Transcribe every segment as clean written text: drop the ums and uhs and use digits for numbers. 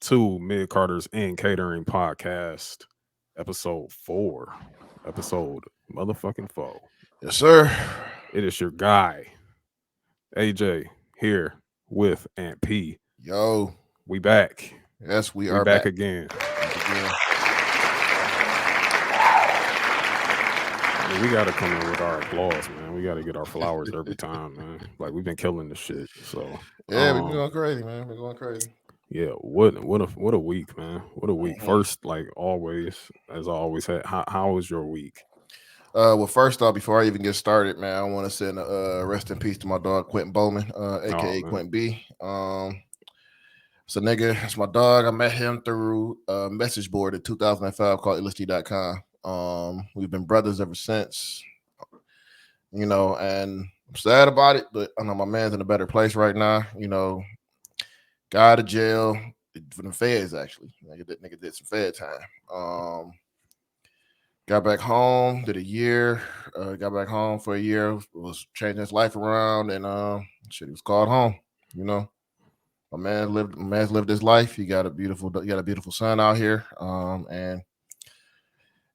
to Mid Carter's and Catering Podcast, episode 4. Episode motherfucking 4. Yes, sir. It is your guy, AJ, here with Aunt P. Yo. We back. Yes, we We are back back again. again. I mean, we gotta come in with our applause, man. We gotta get our flowers every time, man. Like we've been killing this shit. So Yeah, we're going crazy, man. We're going crazy. yeah, what a week, man. What a week. Mhm. First, like always, as I always had, how was your week? Well, first off, before I even get started, man, I want to send a rest in peace to my dog Quentin Bowman, aka man. Quentin B. It's a nigga. It's my dog. I met him through a message board in 2005 called illustrity.com. We've been brothers ever since, and I'm sad about it, but I know my man's in a better place right now. Got out of jail for the feds, actually. Nigga did some fed time. Got back home, did a year. Got back home for a year, was changing his life around, and he was called home. My man's lived his life. He got a beautiful son out here. And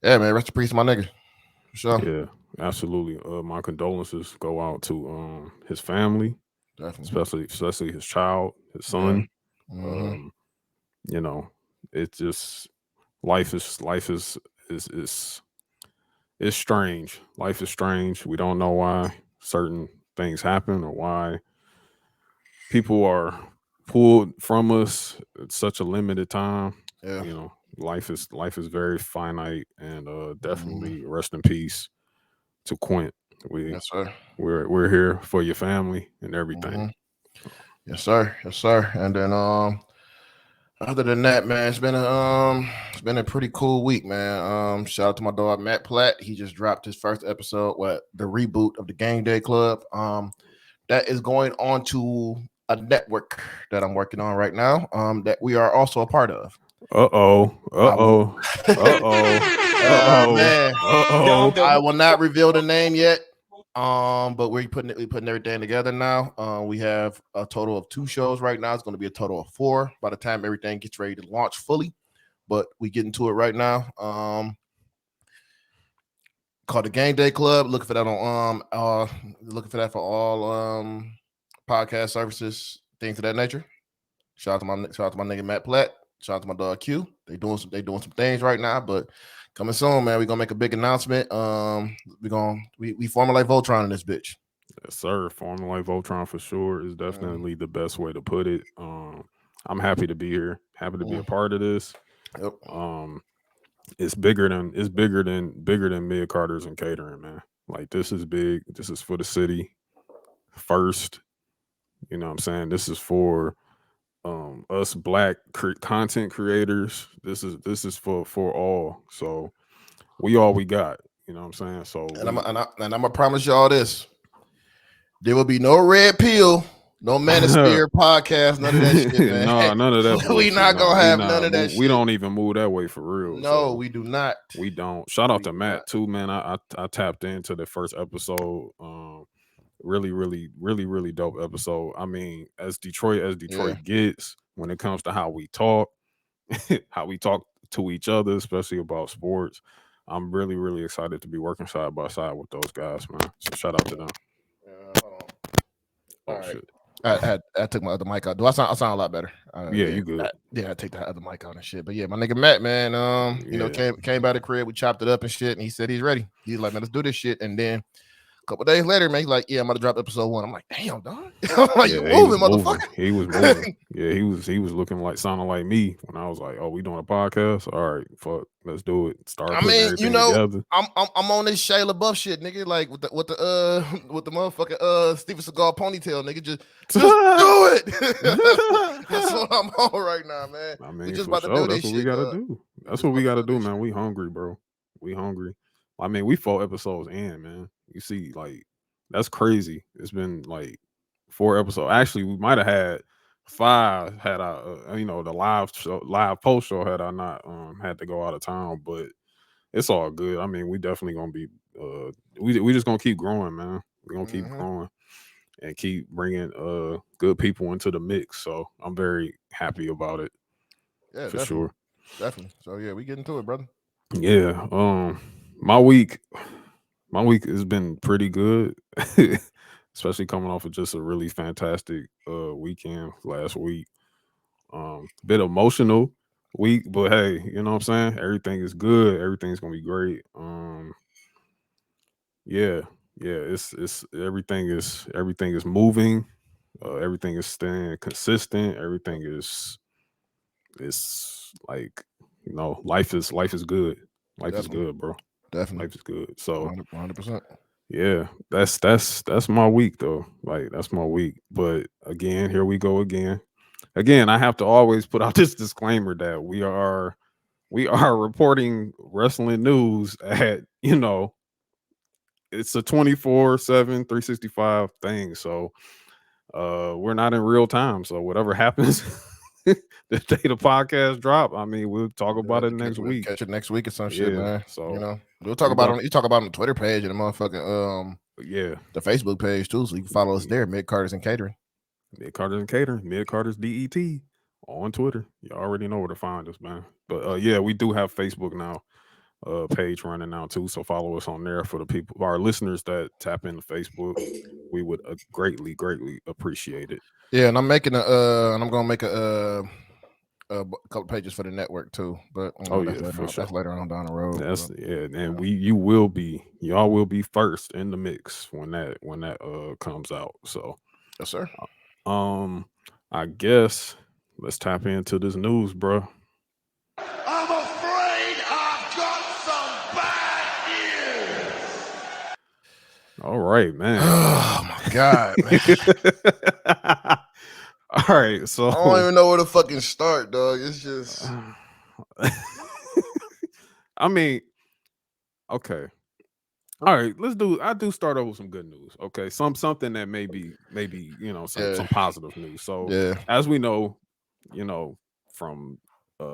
yeah, man, rest in peace, my nigga. For sure. Yeah, absolutely. My condolences go out to his family, Definitely. especially his child, his son. Mm-hmm. It's just life is strange. Life is strange. We don't know why certain things happen or why people are pulled from us at such a limited time. Yeah. Life is very finite, and definitely rest in peace to Quint. Yes, sir. We're here for your family and everything. Mm-hmm. Yes, sir. Yes, sir. And then other than that, man, it's been a pretty cool week, man. Shout out to my dog Matt Platt. He just dropped his first episode, the reboot of the Game Day Club. That is going on to a network that I'm working on right now. That we are also a part of. Man. I will not reveal the name yet. But we're putting everything together now. We have a total of 2 shows right now. It's going to be a total of 4 by the time everything gets ready to launch fully. But we get into it right now. Called the Game Day Club. Looking for that for all podcast services, things of that nature. Shout out to my nigga Matt Platt. Shout out to my dog Q. They doing some things right now, but coming soon, man. We're gonna make a big announcement. We formulate Voltron in this bitch. Yes, sir. Formulate Voltron for sure is definitely the best way to put it. I'm happy to be here. Happy to be a part of this. Yep. It's bigger than Mid Carter's and Catering, man. Like this is big. This is for the city first. You know what I'm saying? This is for us black content creators. This is for all. So we all we got. You know what I'm saying? So I'm gonna promise y'all this: there will be no red pill, no Manosphere podcast, none of that shit, man. No, none of that. We not gonna have none of that shit. We don't even move that way for real. No, so we do not. We don't. Shout out to Matt too, man. I tapped into the first episode. Really dope episode. I mean, as Detroit gets when it comes to how we talk to each other, especially about sports. I'm really excited to be working side by side with those guys, man. So shout out to them. Hold on. All right. Shit. I took my other mic out. Do I sound a lot better? Yeah, you good. I take the other mic out and shit. But yeah, my nigga Matt, man, came by the crib, we chopped it up and shit, and he said he's ready. He's like, man, let's do this shit. And then a couple days later, man, he's like, yeah, I'm about to drop episode 1. I'm like, damn, dog. I'm like, you moving, motherfucker. He was moving. Yeah, he was looking like sounding like me when I was like, oh, we doing a podcast? All right, fuck, let's do it. Start putting everything together. I'm on this Shia LaBeouf shit, nigga, like with the motherfucking Steven Seagal ponytail, nigga. Just do it. That's what I'm on right now, man. I mean, we just about to do this shit. We gotta do. That's what we gotta do, man. We hungry, bro. We hungry. I mean, we 4 episodes in, man. You see, like, that's crazy. It's been like 4 episodes. Actually, we might have had 5 had I, the live post show had I not had to go out of town. But it's all good. I mean, we definitely gonna be. We just gonna keep growing, man. We're gonna keep growing and keep bringing good people into the mix. So I'm very happy about it. Yeah, for definitely, sure. definitely. So yeah, we get into it, brother. Yeah. My week has been pretty good. Especially coming off of just a really fantastic weekend last week. Bit emotional week, but hey, you know what I'm saying? Everything is good. Everything's gonna be great. Yeah, yeah, it's everything is moving. Everything is staying consistent. Everything is like, life is good. Life is Definitely, good, bro. definitely, Life is good. So 100%. yeah, that's my week though. Like that's my week. But again, here we go again. Again, I have to always put out this disclaimer that we are reporting wrestling news at, it's a 24/7 365 thing. So we're not in real time. So whatever happens the day the podcast drop, I mean, we'll talk about it next We'll week. catch it next week or some shit, Yeah. man. So We'll talk we about about on you talk about on the Twitter page and the motherfucking yeah. the Facebook page too, so you can follow us there, Mid Carters and Catering. Mid Carter's and Catering, Mid Carter's DET on Twitter. You already know where to find us, man. But yeah, we do have Facebook now, page running now too. So follow us on there for the people, our listeners that tap into Facebook. We would greatly, greatly appreciate it. Yeah, and I'm making and I'm gonna make a couple pages for the network too, but Oh that's yeah, later for on. That's sure. later on down the road. That's But, yeah, and yeah. y'all will be first in the mix when that comes out. So Yes, sir. um I guess let's tap into this news, bro. I'm afraid I've got some bad news. All right, man. Oh my god, man. All right, so I don't even know where to fucking start, dog. It's just I mean, okay. All right, I do start over with some good news. Okay. Something that maybe, some yeah, some positive news. So yeah, as we know, from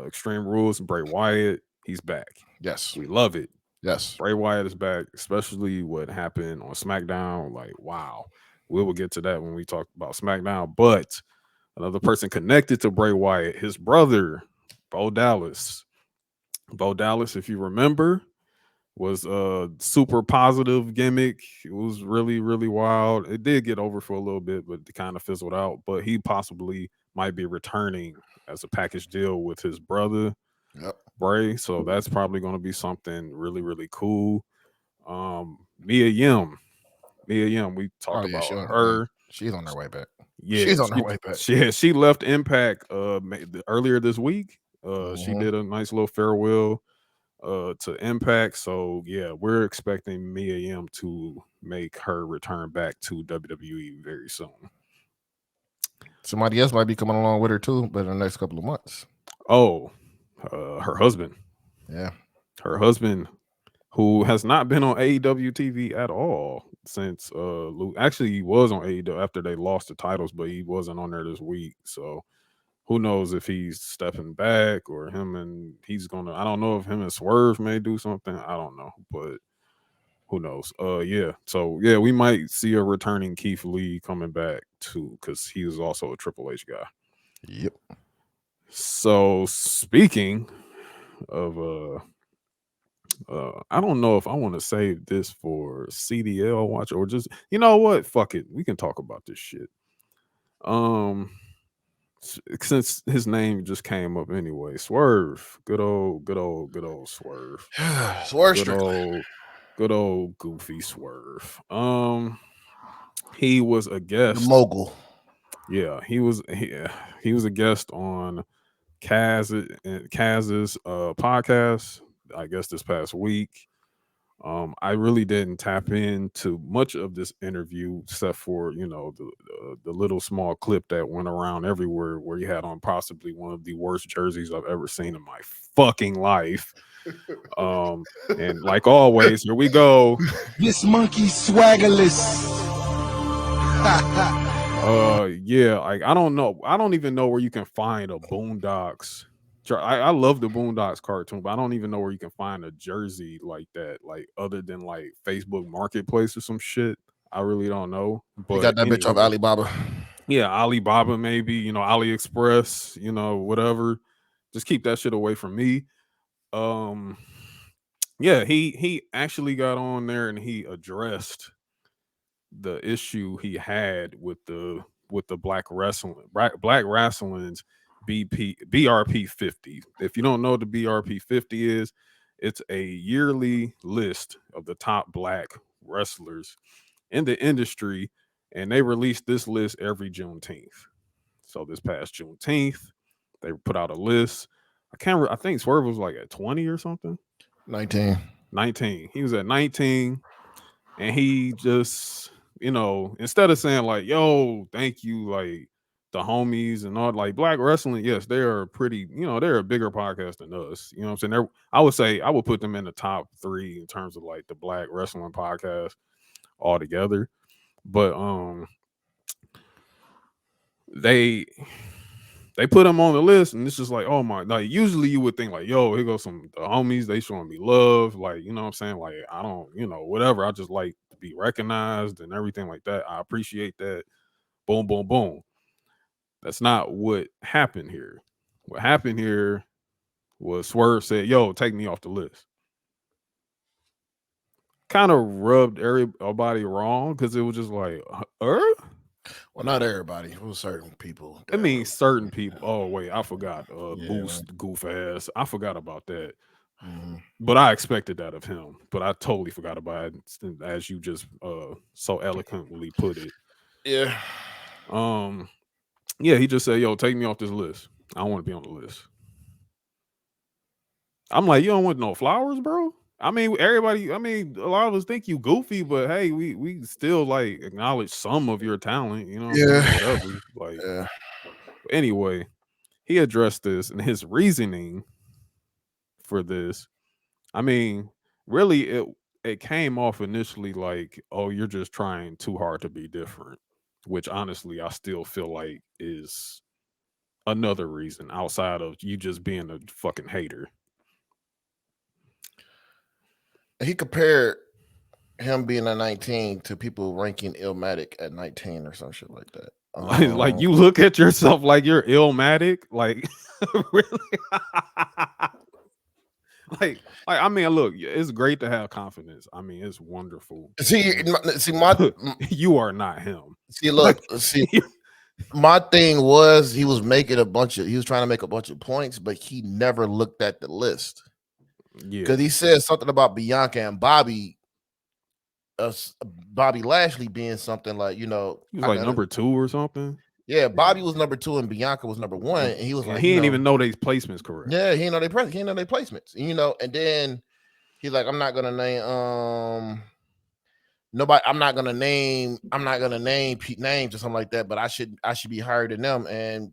Extreme Rules, Bray Wyatt, he's back. yes, We love it. yes. Bray Wyatt is back, especially what happened on SmackDown. Like, wow. We will get to that when we talk about SmackDown. But another person connected to Bray Wyatt, his brother, Bo Dallas. Bo Dallas, if you remember, was a super positive gimmick. It was really, really wild. It did get over for a little bit, but it kind of fizzled out. But he possibly might be returning as a package deal with his brother, Yep. Bray. So that's probably going to be something really, really cool. Mia Yim. Mia Yim, we Oh talked yeah, about her. she's on her way back. Yeah, She's on her way back. she left Impact earlier this week. She Mhm. did a nice little farewell to Impact. So yeah, we're expecting Mia Yim to make her return back to WWE very soon. Somebody else might be coming along with her too, but in the next couple of months. Oh, her husband. Yeah. Her husband, who has not been on AEW TV at all since actually he was on AEW after they lost the titles, but he wasn't on there this week. So who knows if he's stepping back or he's gonna, I don't know if him and Swerve may do something. I don't know, but who knows? Yeah. So yeah, we might see a returning Keith Lee coming back too, because he was also a Triple H guy. Yep. So speaking of I don't know if I want to save this for CDL watch or just, you know what? Fuck it. We can talk about this shit. Um since his name just came up anyway. Swerve. Good old Swerve. Swerve Good Strickland. old good old goofy Swerve. He was a The guest. mogul. Yeah, he was a guest on Kaz's podcast, I guess this past week. I really didn't tap into much of this interview except for the little small clip that went around everywhere where he had on possibly one of the worst jerseys I've ever seen in my fucking life. And like always, here we go. This monkey swaggerless. Yeah, like I don't know. I don't even know where you can find a Boondocks. I love the Boondocks cartoon, but I don't even know where you can find a jersey like that, like other than like Facebook Marketplace or some shit. I really don't know. He got But that bitch off Alibaba. yeah, Alibaba maybe, AliExpress, whatever. Just keep that shit away from me. Yeah, he actually got on there and he addressed the issue he had with the black wrestling's BRP 50. If you don't know what the BRP 50 is, it's a yearly list of the top black wrestlers in the industry, and they release this list every Juneteenth. So this past Juneteenth, they put out a list. I think Swerve was like at 20 or something. 19. 19. He was at 19, and he just, instead of saying like, yo, thank you, like the homies and all, like Black Wrestling, yes, they are pretty, they're a bigger podcast than us. You know what I'm saying? I would put them in the top 3 in terms of like the Black Wrestling podcast altogether. But they put him on the list, and it's just like, oh my, like usually you would think like, yo, here goes the homies, they showing me love, like, you know what I'm saying? Like, I don't, whatever. I just like to be recognized and everything like that. I appreciate that. Boom, boom, boom. That's not what happened here. What happened here was Swerve said, yo, take me off the list. Kind of rubbed everybody wrong because it was just like, Well, not everybody. It was certain people. I mean, certain people. Oh, wait, I forgot. Yeah, Boost, goof ass. I forgot about that. Mm-hmm. But I expected that of him. But I totally forgot about it, as you just so eloquently put it. Yeah. Yeah, he just said, yo, take me off this list. I don't want to be on the list. I'm like, you don't want no flowers, bro? I mean, everybody, a lot of us think you goofy, but hey, we still like acknowledge some of your talent, Yeah. whatever. Like, Yeah. Anyway, he addressed this, and his reasoning for this, really it came off initially like, oh, you're just trying too hard to be different, which honestly I still feel like is another reason outside of you just being a fucking hater. He compared him being at 19 to people ranking Illmatic at 19 or some shit like that. Like you look at yourself like you're Illmatic, like really. Like look, it's great to have confidence. It's wonderful. See, you are not him. See, look, my thing was he was trying to make a bunch of points, but he never looked at the list. Yeah, because he said something about Bianca and Bobby Lashley being something like, he was like number 2 or something. Yeah, Bobby was number 2 and Bianca was number 1, and he was like, he didn't even know their placements correct. Yeah, he didn't know their placements, and then he's like, I'm not gonna name nobody. I'm not gonna name names or something like that, but I should be higher than them. And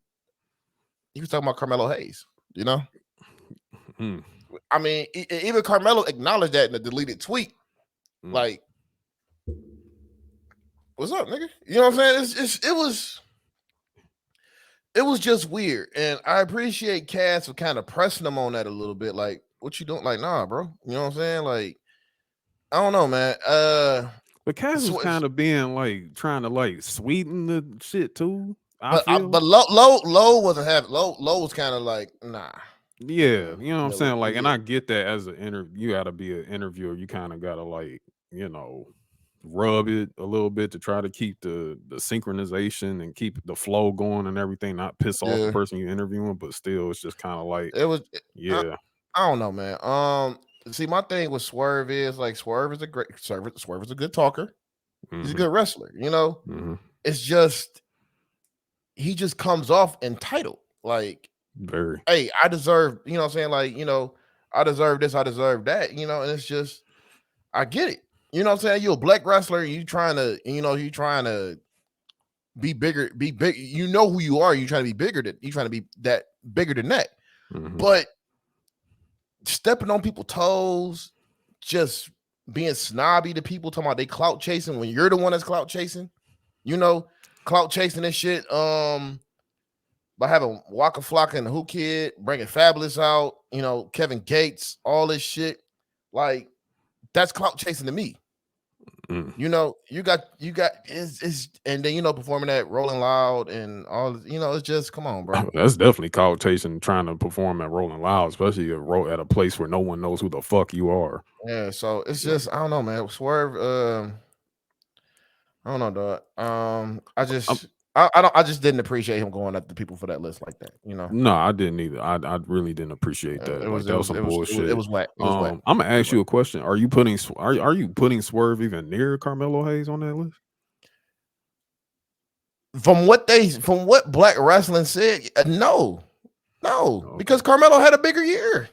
he was talking about Carmelo Hayes, even Carmelo acknowledged that in the deleted tweet. Like, what's up, nigga? You know what I'm saying? It was just weird, and I appreciate Cass for kind of pressing them on that a little bit. Like, what you doing? Like, nah, bro. You know what I'm saying? Like, I don't know, man. But Cass was kind of being like trying to like sweeten the shit too. But Low wasn't having Low was kind of like, nah. Yeah, you know what I'm saying? Like, and I get that as an interview, you gotta be an interviewer, you kind of gotta like, rub it a little bit to try to keep the synchronization and keep the flow going and everything, not piss off the person you're interviewing, but still it's just kind of like it was. Yeah, I don't know, man. See, my thing with Swerve is like Swerve is a good talker. Mm-hmm. He's a good wrestler, Mm-hmm. It's just he just comes off entitled, like, very, hey, I deserve, you know what I'm saying? Like, I deserve this, I deserve that, and it's just, I get it. You know what I'm saying? You're a black wrestler, you trying to be bigger, be big. You know who you are, you trying to be bigger than bigger than that. Mm-hmm. But stepping on people's toes, just being snobby to people, talking about they clout chasing when you're the one that's clout chasing, clout chasing and shit. By having Waka Flocka and the Who Kid, bringing Fabulous out, Kevin Gates, all this shit, like, that's clout chasing to me. You know, you got it's and then performing that Rolling Loud and all. It's just come on, bro. That's definitely clout chasing, trying to perform at Rolling Loud, especially at a place where no one knows who the fuck you are. Yeah, so it's just I don't know, man. Swerve. I don't know, dog. I just didn't appreciate him going at the people for that list like that. No, I didn't either. I really didn't appreciate that. It was That was some bullshit. It was whack. It was whack. I'm gonna ask you a question. Are you putting Swerve even near Carmelo Hayes on that list? From what Black Wrestling said, no, Okay. because Carmelo had a bigger year.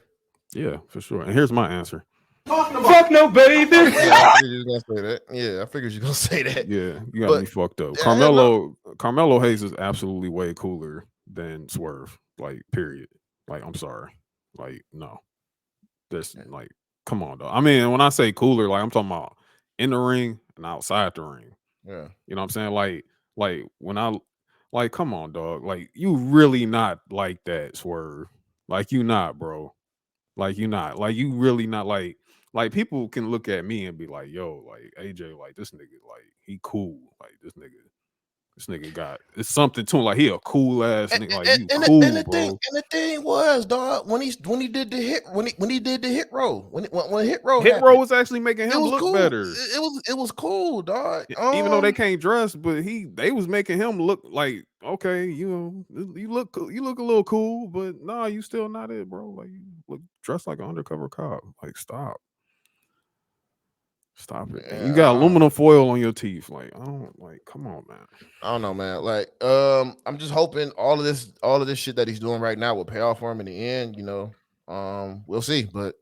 Yeah, for sure. And here's my answer. Fuck no, baby. I figured you were gonna say that. Yeah, I figured you were gonna say that. Yeah, you got me fucked up. Carmelo Hayes is absolutely way cooler than Swerve. Like, period. Like, I'm sorry. Like, no. That's like, come on, dog. I mean, when I say cooler, like I'm talking about in the ring and outside the ring. Yeah. You know what I'm saying? Like when come on, dog. Like, you really not like that, Swerve. Like, you not, bro. Like, you not. Like, you really not like people can look at me and be like, yo, like AJ, like this nigga, like he cool. Like this nigga got it's something to him. Like he a cool ass nigga. Like you cool, bro. The thing was, dog, when he did the hit when he did the hit roll when hit roll was actually making him look cool. better. It was cool, dog. Even though they can't dress, but they was making him look like okay, you look a little cool, but nah, you still not it, bro. Like you look dressed like an undercover cop. Like stop it. Yeah, you got aluminum foil on your teeth. Like I don't like. Come on, man. I don't know, man. Like I'm just hoping all of this shit that he's doing right now will pay off for him in the end. We'll see, but.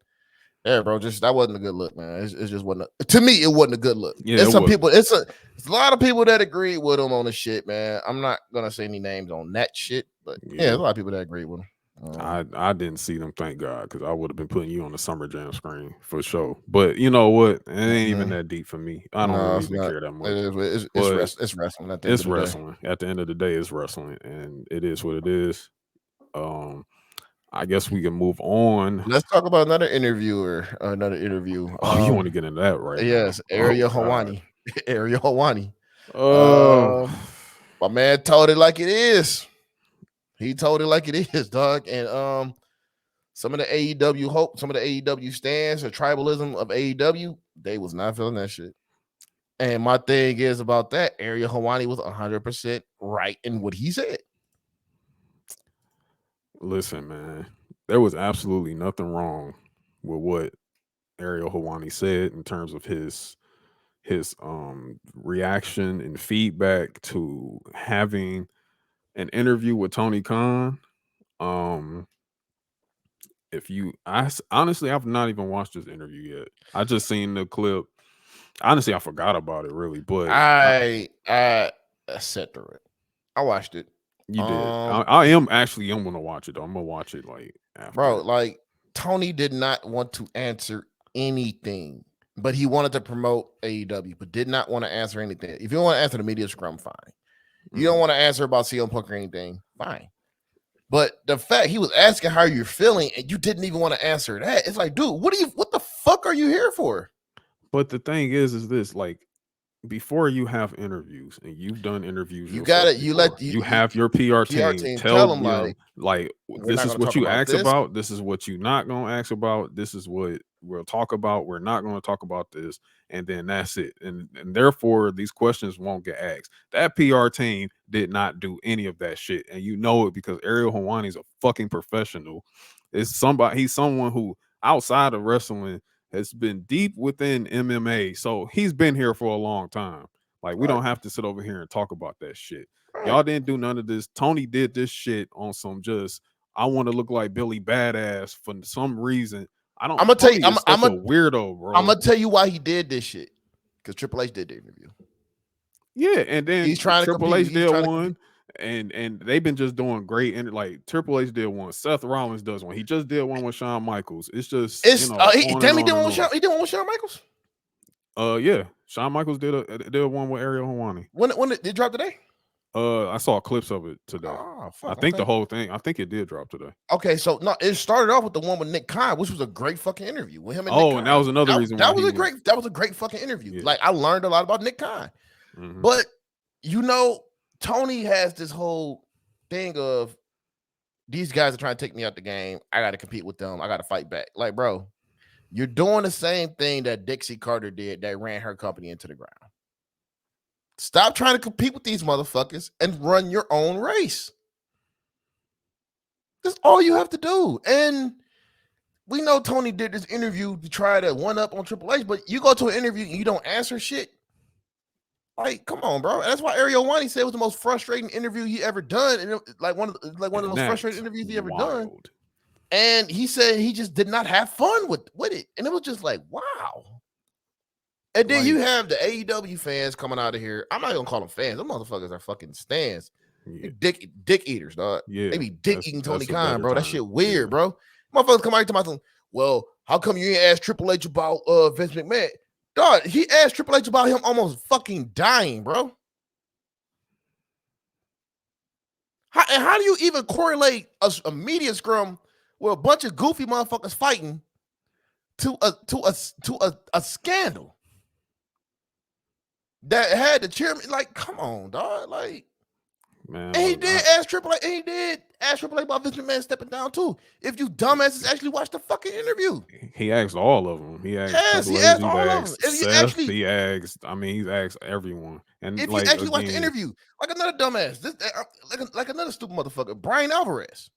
Yeah, bro, that wasn't a good look, man. It just wasn't. To me, it wasn't a good look. Yeah, There's some people. It's a lot of people that agree with him on the shit, man. I'm not gonna say any names on that shit, but yeah, there's a lot of people that agree with him. I didn't see them, thank God, because I would have been putting you on the Summer Jam screen for sure. But you know what? It ain't even that deep for me. I don't really even care that much. It's wrestling. It's wrestling. At the end of the day, it's wrestling, and it is what it is. I guess we can move on. Let's talk about another interview. Oh, you want to get into that, right? Yes, Ariel Helwani. Ariel Helwani. My man told it like it is. He told it like it is, dog. And some of the AEW stands or tribalism of AEW, they was not feeling that shit. And my thing is about that, Ariel Helwani was 100% right in what he said. Listen, man, there was absolutely nothing wrong with what Ariel Helwani said in terms of his reaction and feedback to having an interview with Tony Khan. Honestly, I've not even watched this interview yet. I just seen the clip. Honestly, I forgot about it really, but I sat through it. I watched it. You did. I am gonna watch it though. I'm gonna watch it like after. Bro, like Tony did not want to answer anything, but he wanted to promote AEW, but did not want to answer anything. If you don't want to answer the media scrum, fine. You don't want to answer about CM Punk or anything, fine. But the fact he was asking how you're feeling and you didn't even want to answer that, it's like, dude, what the fuck are you here for? But the thing is this, like, before you have interviews, and you've done interviews, you got it. You have your PR team tell them like this is what you ask about. This is what you're not gonna ask about. This is what we'll talk about. We're not gonna talk about this, and then that's it. And therefore, these questions won't get asked. That PR team did not do any of that shit, and you know it because Ariel Helwani is a fucking professional. He's someone who outside of wrestling has been deep within MMA, so he's been here for a long time. Like, we don't have to sit over here and talk about that shit. Y'all didn't do none of this. Tony did this shit on some just, I want to look like Billy Badass for some reason. I'm gonna tell you, I'm a weirdo, bro. I'm gonna tell you why he did this shit. Because Triple H did the interview. Yeah, and then he's trying Triple H did one. And they've been just doing great. And like Triple H did one, Seth Rollins does one. He just did one with Shawn Michaels. It's just he did one with Shawn Michaels. Yeah, Shawn Michaels did one with Ariel Helwani. When did it drop today? I saw clips of it today. Oh, fuck, I think okay. the whole thing. I think it did drop today. Okay, so no, it started off with the one with Nick Khan, which was a great fucking interview with him and Nick Oh, Khan. and that was another reason why that was a great fucking interview. Yeah. Like I learned a lot about Nick Khan. Mhm. But you know, Tony has this whole thing of these guys are trying to take me out the game. I got to compete with them. I got to fight back. Like, bro, you're doing the same thing that Dixie Carter did that ran her company into the ground. Stop trying to compete with these motherfuckers and run your own race. That's all you have to do. And we know Tony did this interview to try to one up on Triple H, but you go to an interview and you don't answer shit. Like, come on, bro. That's why Ariel Wani said it was the most frustrating interview he ever done, and like one of the most frustrating interviews he ever done. And he said he just did not have fun with it, and it was just like, wow. And then you have the AEW fans coming out of here. I'm not gonna call them fans. Them motherfuckers are fucking stands. Yeah. Dick eaters, dog. Yeah, They be dick eating Tony that's a Khan, better bro. That term. shit weird, Yeah. bro. Motherfuckers come out to my thing. Well, how come you ain't asked Triple H about Vince McMahon? Dog, he asked Triple H about him almost fucking dying, bro. How do you even correlate a media scrum with a bunch of goofy motherfuckers fighting to a scandal that had the chairman? Like, come on, dog. Like, Man, and he did ask Triple H. And he did ask Triple H about Vince McMahon stepping down too. If you dumbasses actually watch the fucking interview, he asked all of them. He asked, yes, he asked all of them. If you Seth, actually, he asked. I mean, he's asked everyone. And if like, you actually watch the again, interview, like another dumbass, like another stupid motherfucker, Brian Alvarez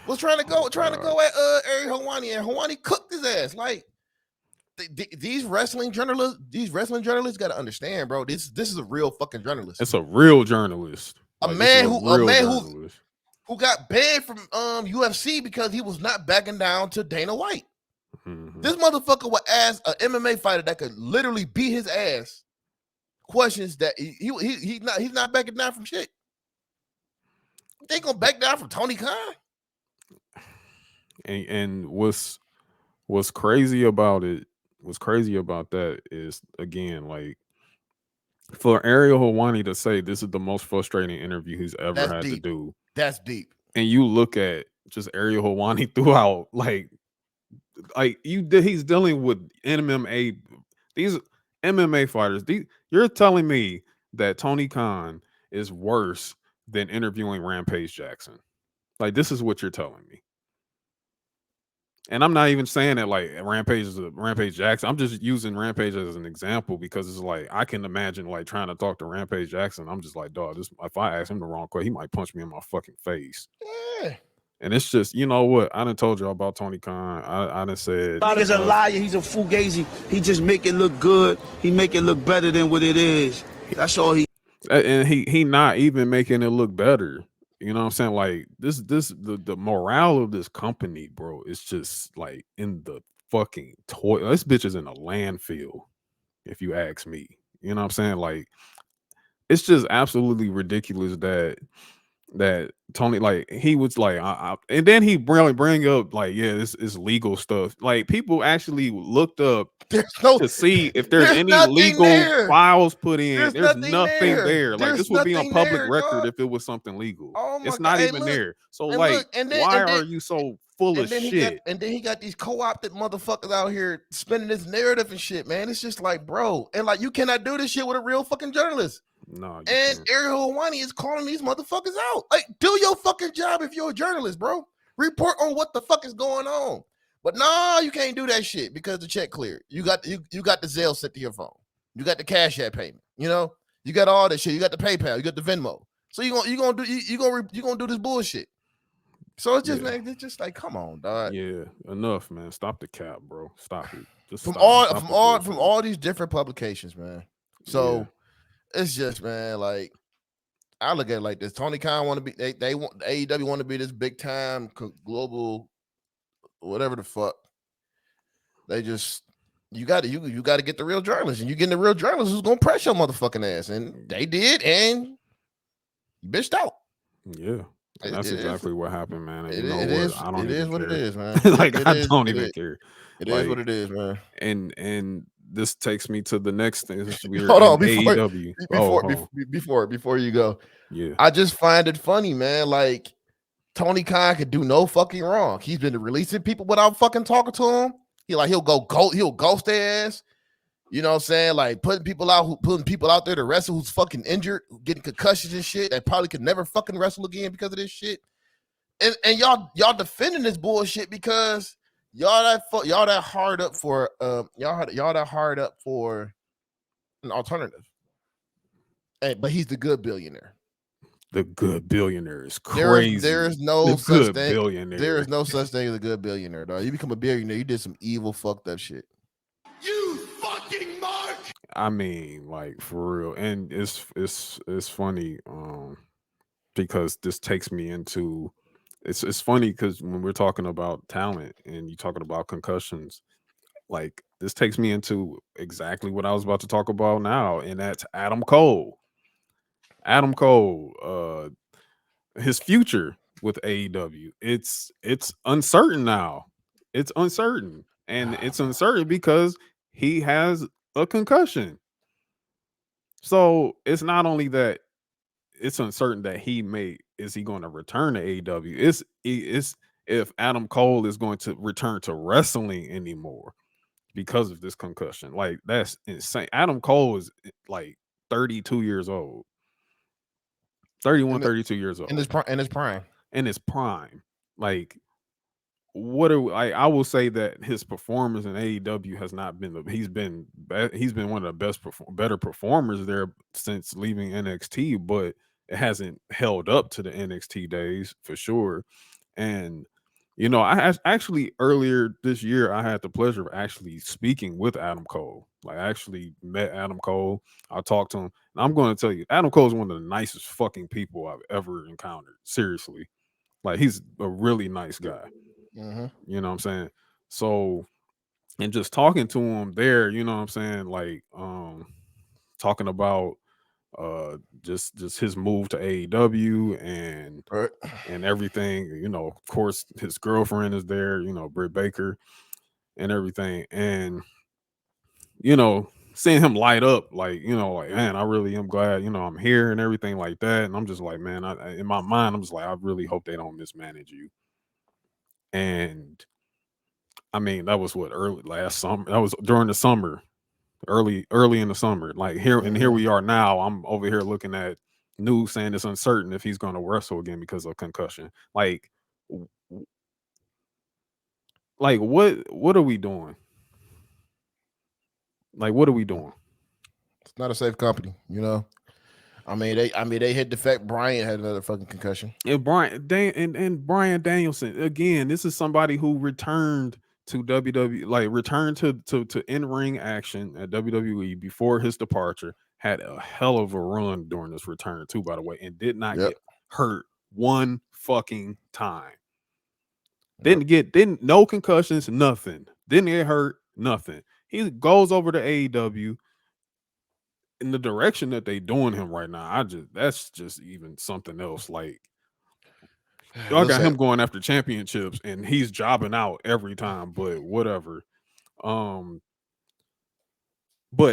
was trying to go at Ariel Helwani, and Helwani cooked his ass. Like these wrestling journalists got to understand, bro. This is a real fucking journalist. it's a real journalist. A man who got banned from UFC because he was not backing down to Dana White. Mhm. This motherfucker would ask an MMA fighter that could literally beat his ass questions that he's not backing down from shit. They gonna back down from Tony Khan? And what's crazy about it? What's crazy about that is, again, like, for Ariel Helwani to say this is the most frustrating interview he's ever had to do. That's deep. And you look at just Ariel Helwani throughout, like he's dealing with MMA, these MMA fighters. You're telling me that Tony Khan is worse than interviewing Rampage Jackson? Like, this is what you're telling me. And I'm not even saying that like Rampage is a Rampage Jackson. I'm just using Rampage as an example because it's like I can imagine like trying to talk to Rampage Jackson. I'm just like, dog, if I ask him the wrong question, he might punch me in my fucking face. Yeah. And it's just, you know what? I done told y'all about Tony Khan. I done said Nigga's a liar. He's a fugazi. He just make it look good. He make it look better than what it is. That's all he. And he not even making it look better. You know what I'm saying? Like the morale of this company, bro, is just like in the fucking toilet. This bitch is in a landfill, if you ask me. You know what I'm saying? Like, it's just absolutely ridiculous that Tony, like, he was like, and then he bring up like, yeah, this is legal stuff. Like, people actually looked up to see if there's any legal files put in. There's nothing there. Like, this would be on public record if it was something legal. It's not even there. So like, why are you so full of shit? And then he got these co-opted motherfuckers out here spinning this narrative and shit, man. It's just like, bro, and like, you cannot do this shit with a real fucking journalist. No, and Ariel Helwani is calling these motherfuckers out. Like, do your fucking job if you're a journalist, bro. Report on what the fuck is going on. But no, you can't do that shit because the check cleared. You got the Zelle sent to your phone. You got the Cash App payment. You know, you got all that shit. You got the PayPal. You got the Venmo. So you gonna do this bullshit. So it's just, man, it's just like, come on, dog. Yeah, enough, man. Stop the cap, bro. Stop it. Just from stop all these different publications, man. So it's just, man, like, I look at it like this. Tony Khan want to be, they want, AEW want to be this big time global, whatever the fuck. They just, you got to get the real journalists, and you getting the real journalists who's gonna press your motherfucking ass, and they did, and you bitched out. Yeah. And that's exactly what happened, man. And it you know what? is. I don't it even is what care. it is, man. Like, I don't even care. It is what it is, man. And this takes me to the next thing. We're Hold in on, AEW. before you go. Yeah. I just find it funny, man. Like Tony Khan could do no fucking wrong. He's been releasing people without fucking talking to him. He'll ghost their ass. You know what I'm saying? Like putting people out there to wrestle who's fucking injured, getting concussions and shit that probably could never fucking wrestle again because of this shit. And y'all defending this bullshit because y'all that hard up for y'all that hard up for an alternative. But he's the good billionaire. The good billionaire is crazy. There is no the such good thing. Billionaire. There is no such thing as a good billionaire, dog. You become a billionaire, you did some evil, fucked up shit. You fucking mark. I mean, like for real. And it's funny, because this takes me into it's funny because when we're talking about talent and you're talking about concussions, like this takes me into exactly what I was about to talk about now, and that's Adam Cole. Adam Cole, his future with AEW. It's uncertain now. It's uncertain. And it's uncertain because he has a concussion. So it's not only that it's uncertain that is he going to return to AEW? It's if Adam Cole is going to return to wrestling anymore because of this concussion. Like that's insane. Adam Cole is like 32 years old. 32 years old. In his prime. In his prime. Like I will say that his performance in AEW has not been he's been one of the better performers there since leaving NXT, but it hasn't held up to the NXT days for sure. And I actually earlier this year I had the pleasure of actually speaking with Adam Cole. Like I actually met Adam Cole. I talked to him. And I'm going to tell you, Adam Cole is one of the nicest fucking people I've ever encountered. Seriously. Like he's a really nice guy. Mm-hmm. You know what I'm saying? So, and just talking to him there, you know what I'm saying? Like, talking about just his move to AEW and everything. Of course, his girlfriend is there. Britt Baker and everything, and seeing him light up, like man, I really am glad I'm here and everything like that. And I'm just like, man, in my mind, I'm just like, I really hope they don't mismanage you. And I mean, that was early last summer. That was during the summer, early in the summer. Like here, and here we are now. I'm over here looking at news saying it's uncertain if he's going to wrestle again because of concussion. Like what are we doing? Like, what are we doing? It's not a safe company, I mean, they hit the fact Brian had another fucking concussion. And Brian Danielson again. This is somebody who returned to WWE, like returned to in-ring action at WWE before his departure. Had a hell of a run during this return too, by the way, and did not get hurt one fucking time. Didn't no concussions, nothing. Didn't get hurt, nothing. He goes over to AEW. In the direction that they doing him right now, that's just even something else. Like y'all got him going after championships and he's jobbing out every time, but whatever. But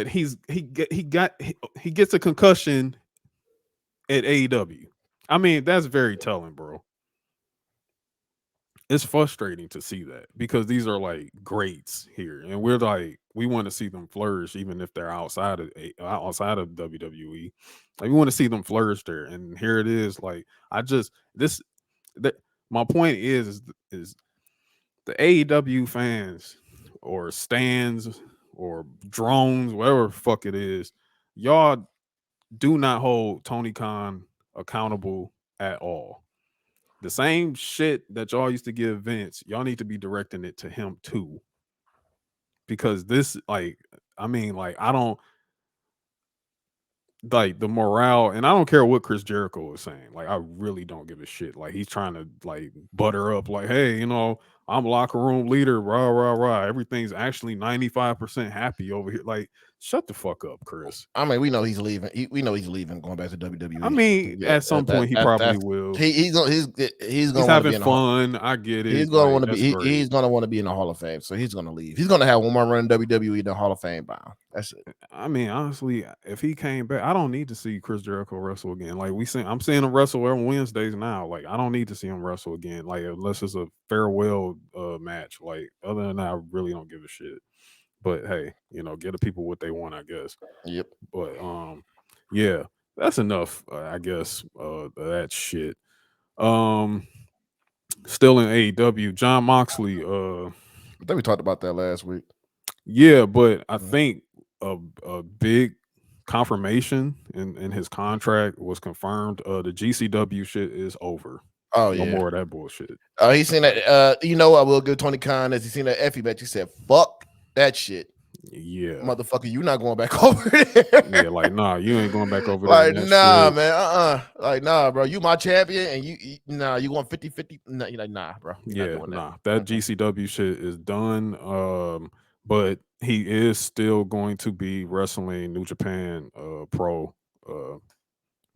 he gets a concussion at AEW. I mean, that's very telling, bro. It's frustrating to see that because these are like greats here, and we're like we want to see them flourish, even if they're outside of WWE. Like we want to see them flourish there, and here it is. Like my point is the AEW fans or stands or drones, whatever the fuck it is, y'all do not hold Tony Khan accountable at all. The same shit that y'all used to give Vince, y'all need to be directing it to him too. Because this, I don't like the morale, and I don't care what Chris Jericho is saying. Like, I really don't give a shit. Like, he's trying to like butter up, like, hey, I'm locker room leader, rah, rah, rah. Everything's actually 95% happy over here. Like, Shut the fuck up, Chris. I mean, we know he's leaving. We know he's leaving, going back to WWE. I mean, at some point he probably will. He's gonna having fun. I get it. He's gonna want to be. He's gonna want to be in the Hall of Fame. So he's gonna leave. He's gonna have one more run in WWE in the Hall of Fame bound. That's it. I mean, honestly, if he came back, I don't need to see Chris Jericho wrestle again. Like I'm seeing him wrestle every Wednesdays now. Like I don't need to see him wrestle again. Like unless it's a farewell match. Like other than that, I really don't give a shit. But hey, give the people what they want, I guess. Yep. But yeah, that's enough. I guess that shit. Still in AEW, John Moxley. I think we talked about that last week. Yeah, but I think a big confirmation in his contract was confirmed. The GCW shit is over. Oh no yeah, more of that bullshit. He's seen that. I will give Tony Khan as he seen that Effie match. He said, "Fuck that shit." Yeah, motherfucker, you not going back over there. Yeah, like nah, you ain't going back over like, there. Like nah, shit. Man, like nah, bro. You my champion, and you want 50-50. Nah, you're like nah, bro. You're that GCW shit is done. But he is still going to be wrestling New Japan pro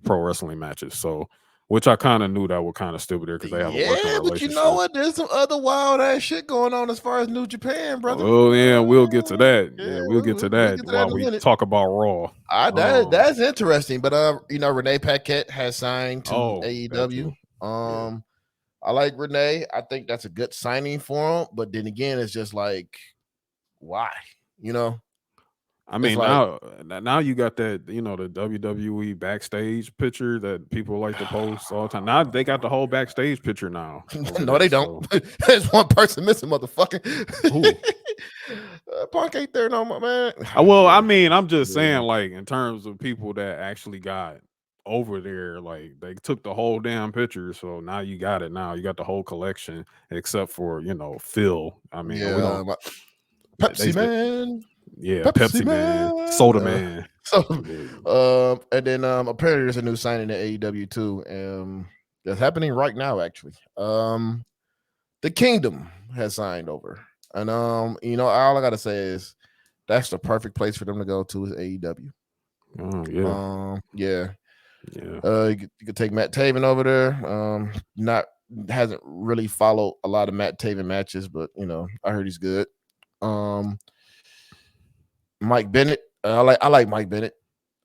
wrestling matches. So, which I kind of knew that would kind of still be there because they have a working relationship. But you know what? There's some other wild ass shit going on as far as New Japan, brother. Oh yeah, we'll get to that. Yeah, we'll get to that while we talk about Raw. That's interesting. But Renee Paquette has signed to AEW. I like Renee. I think that's a good signing for him. But then again, it's just like, why? I mean, now you got that, the WWE backstage picture that people like to post all the time. Now they got the whole backstage picture now. No, they don't. There's one person missing, motherfucker. Punk ain't there no more, man. Well, I mean, I'm just saying, like, in terms of people that actually got over there, like, they took the whole damn picture. So now you got it. Now you got the whole collection, except for, Phil. I mean, we don't. Pepsi Man. Yeah, Pepsi Man, Soda Man. And then apparently there's a new signing at AEW too. That's happening right now, actually. The Kingdom has signed over. And all I gotta say is that's the perfect place for them to go to is AEW. Oh yeah. You could take Matt Taven over there. Hasn't really followed a lot of Matt Taven matches, but I heard he's good. Mike Bennett. I like Mike Bennett.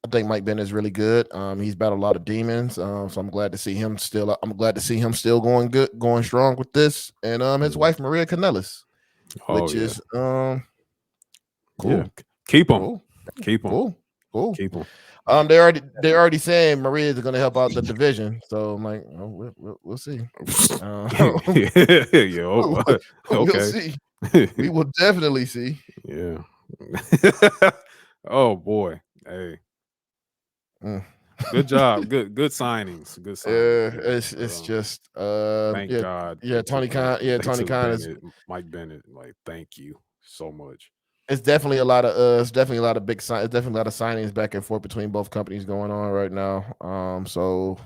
I think Mike Bennett is really good. He's battled a lot of demons. So I'm glad to see him still. I'm glad to see him still going strong with this. And his wife Maria Kanellis, which is cool. Yeah. Keep him. Keep him. Cool. Keep him. They're already saying Maria is going to help out the division. So I'm like, we'll see. We'll see. We will definitely see. Yeah. Oh boy. Hey. Good job. Good signings. Good signings. It's just thank God. Yeah, Tony Khan. Yeah, Tony Khan is Mike Bennett. Like, thank you so much. It's definitely a lot of it's definitely a lot of big signs. It's definitely a lot of signings back and forth between both companies going on right now. So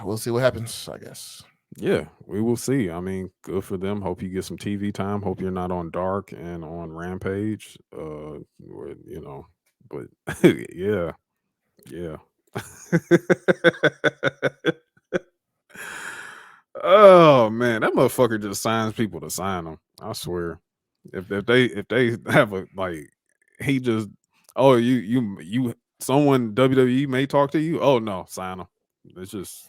we'll see what happens, I guess. Yeah, we will see. I mean, good for them. Hope you get some TV time. Hope you're not on Dark and on Rampage. But yeah. Oh man, that motherfucker just signs people to sign them. I swear. If they have a he just you someone WWE may talk to you. Oh no, sign them. It's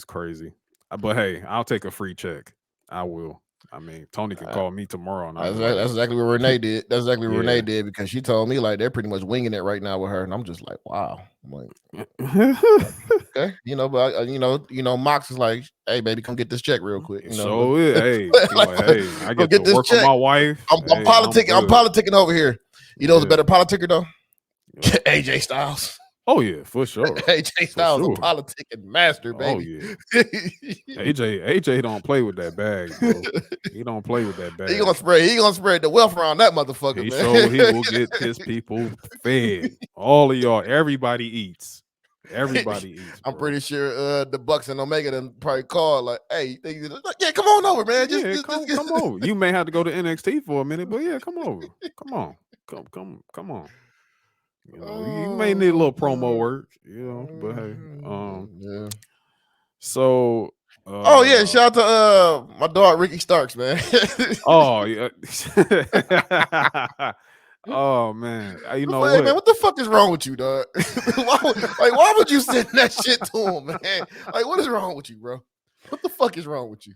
crazy. But hey, I'll take a free check. I will. I mean, Tony can call me tomorrow. And that's exactly what Renee did. That's exactly what Renee did, because she told me like they're pretty much winging it right now with her, and I'm just like, wow. I'm like, okay, but Mox is like, hey, baby, come get this check real quick. Hey, I get to work with my wife. I'm politicking. I'm politicking over here. Who's a better politicker though? AJ Styles. Oh yeah, for sure. AJ Styles a politicking master, baby. Oh yeah. AJ don't play with that bag, bro. He don't play with that bag. He gonna spread the wealth around that motherfucker. He will get his people fed. All of y'all, everybody eats. Everybody eats. I'm pretty sure the Bucks and Omega then probably call like, hey, yeah, come on over, man. Come over. You may have to go to NXT for a minute, but yeah, come over. Come come on. You know, you may need a little promo work, you know, but hey, yeah. So oh yeah, shout out to my dog Ricky Starks, man. oh yeah. Oh man, you know hey, what? man, what the fuck is wrong with you, dog? why would you send that shit to him, man? Like, what is wrong with you, bro? What the fuck is wrong with you?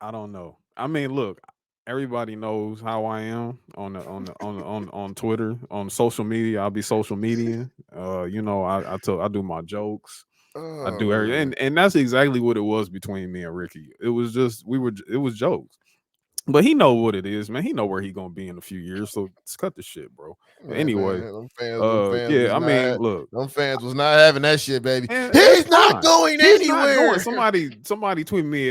I don't know. I mean, look, everybody knows how I am on Twitter, on social media. I'll be social media. You know, I do my jokes. I do everything, and that's exactly what it was between me and Ricky. It was just it was jokes. But he know what it is, man. He know where he gonna be in a few years. So let's cut the shit, bro. But anyway, them fans yeah, I mean, look, them fans was not having that shit, baby. And He's not going anywhere. Somebody tweet me.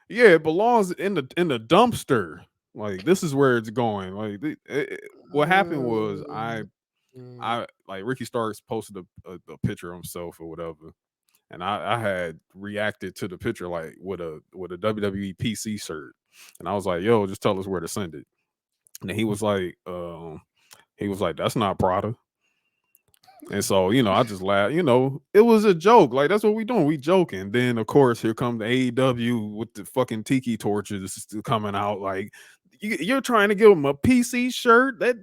Yeah, it belongs in the dumpster. Like this is where it's going. Like what happened was I like Ricky Starks posted a picture of himself or whatever, and I had reacted to the picture like with a WWE PC shirt, and I was like, "Yo, just tell us where to send it." And then he was like, "That's not Prada." And so, you know, I just laughed. You know, it was a joke. Like that's what we doing. We joking. Then of course, here come the AEW with the fucking tiki torches coming out. Like you're trying to give him a PC shirt that,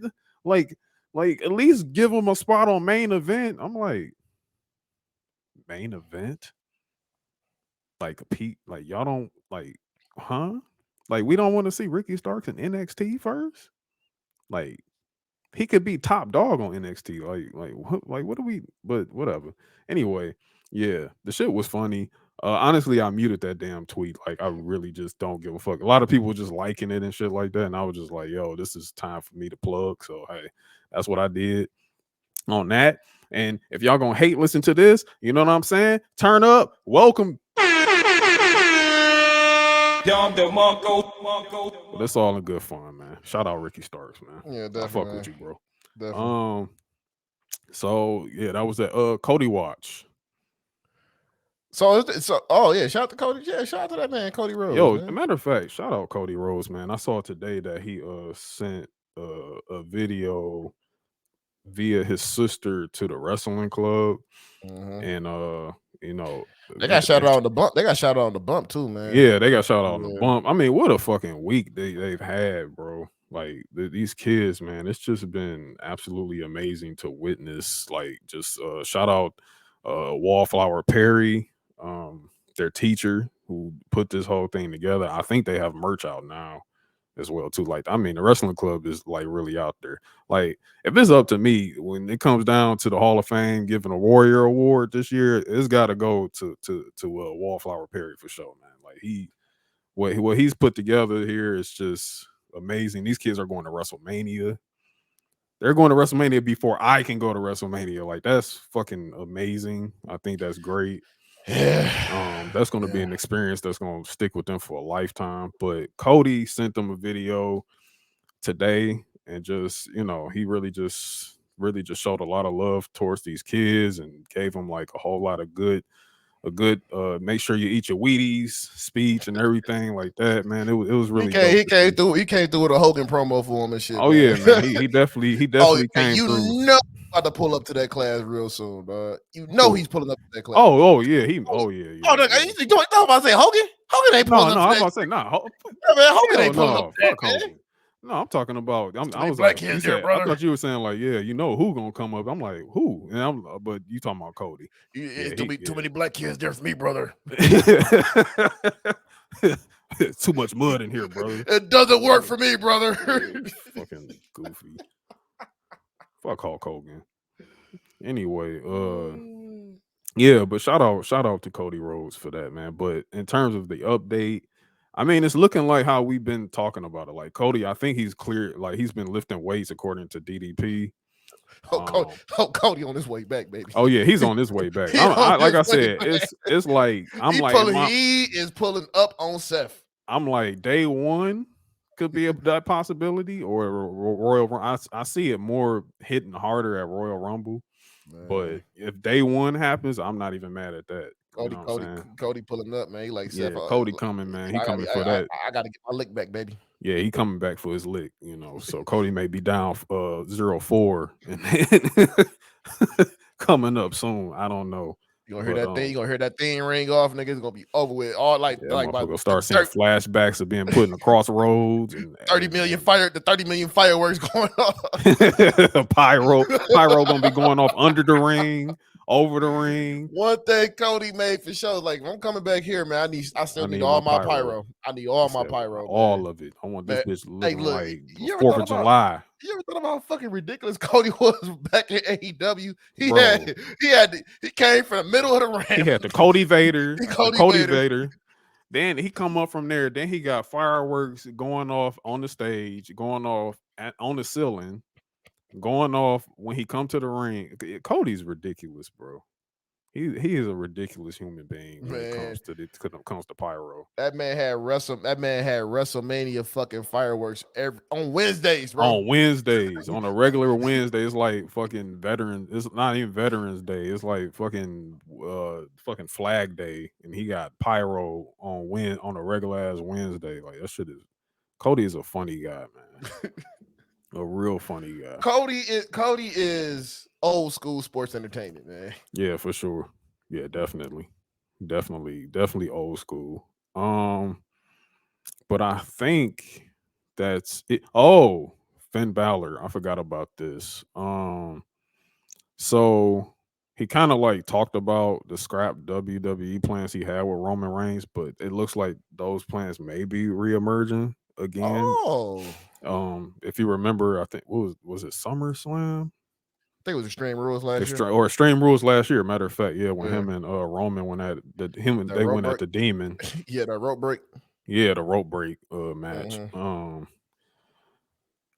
like at least give him a spot on main event. I'm like, main event, like like y'all don't like, huh? Like we don't want to see Ricky Starks in NXT first. Like he could be top dog on NXT. Like what do we? But whatever. Anyway, yeah, the shit was funny. Honestly, I muted that damn tweet. Like I really just don't give a fuck. A lot of people just liking it and shit like that, and I was just like, yo, this is time for me to plug. So hey, that's what I did on that. And if y'all gonna hate listen to this, you know what I'm saying? Turn up. Welcome. But it's all in good fun, man. Shout out Ricky Starks, man. Yeah, definitely. I fuck with you, bro. Definitely. So yeah, that was that Cody watch. So oh yeah, shout out to Cody. Yeah, shout out to that man, Cody Rhodes. Yo, man. as a matter of fact, shout out Cody Rhodes, man. I saw today that he sent a video via his sister to the wrestling club. And you know, they got shout out on the bump. They got shout out on the bump too, man. Yeah, they got shout out on the bump. I mean, what a fucking week they've had, bro. Like these kids, man, it's just been absolutely amazing to witness. Like, just shout out Wallflower Perry, their teacher who put this whole thing together. I think they have merch out now as well too. Like, I mean, the wrestling club is like really out there. Like, if it's up to me, when it comes down to the Hall of Fame giving a Warrior Award this year, it's got to go to Wallflower Perry for sure, man. Like what he's put together here is just amazing. These kids are going to WrestleMania. They're going to WrestleMania before I can go to WrestleMania. Like, that's fucking amazing. I think that's great. Yeah. That's going to be an experience that's going to stick with them for a lifetime. But Cody sent them a video today, and just, you know, he really just showed a lot of love towards these kids and gave them like a whole lot of good make sure you eat your Wheaties speech and everything like that, man. It was really he came through with a Hogan promo for him and shit. Oh, man. Yeah, man. He definitely came through. You know, about to pull up to that class real soon, dog. You know he's pulling up to that class. Oh yeah, yeah. Oh, you about to say Hogan? Hogan ain't pulling up. I was about to say Hogan ain't pulling up. Fuck Hogan. No, I'm talking about. I was like, I thought you were saying like, yeah, you know who gonna come up. I'm like, who? And but you talking about Cody? Too many black kids there for me, brother. Too much mud in here, brother. It doesn't work for me, brother. Fucking goofy. Fuck Hulk Hogan. Anyway, yeah, but shout out to Cody Rhodes for that, man. But in terms of the update, I mean, it's looking like how we've been talking about it. Like Cody, I think he's clear. Like he's been lifting weights according to DDP. Cody on his way back, baby. Oh yeah, he's on his way back. Like I said, it's like he is pulling up on Seth. I'm like, day one could be that possibility, or Royal. I see it more hitting harder at Royal Rumble. Man. But if day one happens, I'm not even mad at that. Cody pulling up, man. He like Seth. Cody coming, man. He coming for that. I got to get my lick back, baby. Yeah, he coming back for his lick, you know. So Cody may be down 0-4 and then coming up soon. I don't know. You gonna hear that thing? You gonna hear that thing ring off, nigga? It's gonna be over with. All like yeah, by motherfucker start seeing flashbacks of being put in the crossroads and 30 million fireworks going off. pyro gonna be going off under the ring, over the ring. One thing Cody made for sure, like if I'm coming back here, man, I still need all my pyro. I need all my pyro, all man. of it. I want this bitch looking look, like 4th of July. You ever thought about how fucking ridiculous Cody was back in AEW? He came from the middle of the ramp. He had the Cody Vader, Cody Vader. Then he come up from there. Then he got fireworks going off on the stage, going off on the ceiling, going off when he come to the ring. Cody's ridiculous, bro. He is a ridiculous human being when it comes to pyro. That man had WrestleMania fucking fireworks on Wednesdays, bro. On Wednesdays, on a regular Wednesday, it's like fucking veterans. It's not even Veterans Day. It's like fucking Flag Day, and he got pyro on a regular ass Wednesday. Like that shit is. Cody is a funny guy, man. A real funny guy. Cody is old school sports entertainment, man. Yeah, for sure. Yeah, definitely old school. But I think that's it. Oh, Finn Balor. I forgot about this. So he kind of like talked about the scrap WWE plans he had with Roman Reigns, but it looks like those plans may be reemerging again. Oh. If you remember, I think was it SummerSlam? I think it was Extreme Rules last year. Or Extreme Rules last year. Matter of fact, yeah, when him and Roman went at they went at the Demon. Yeah, the rope break. Yeah, the rope break match.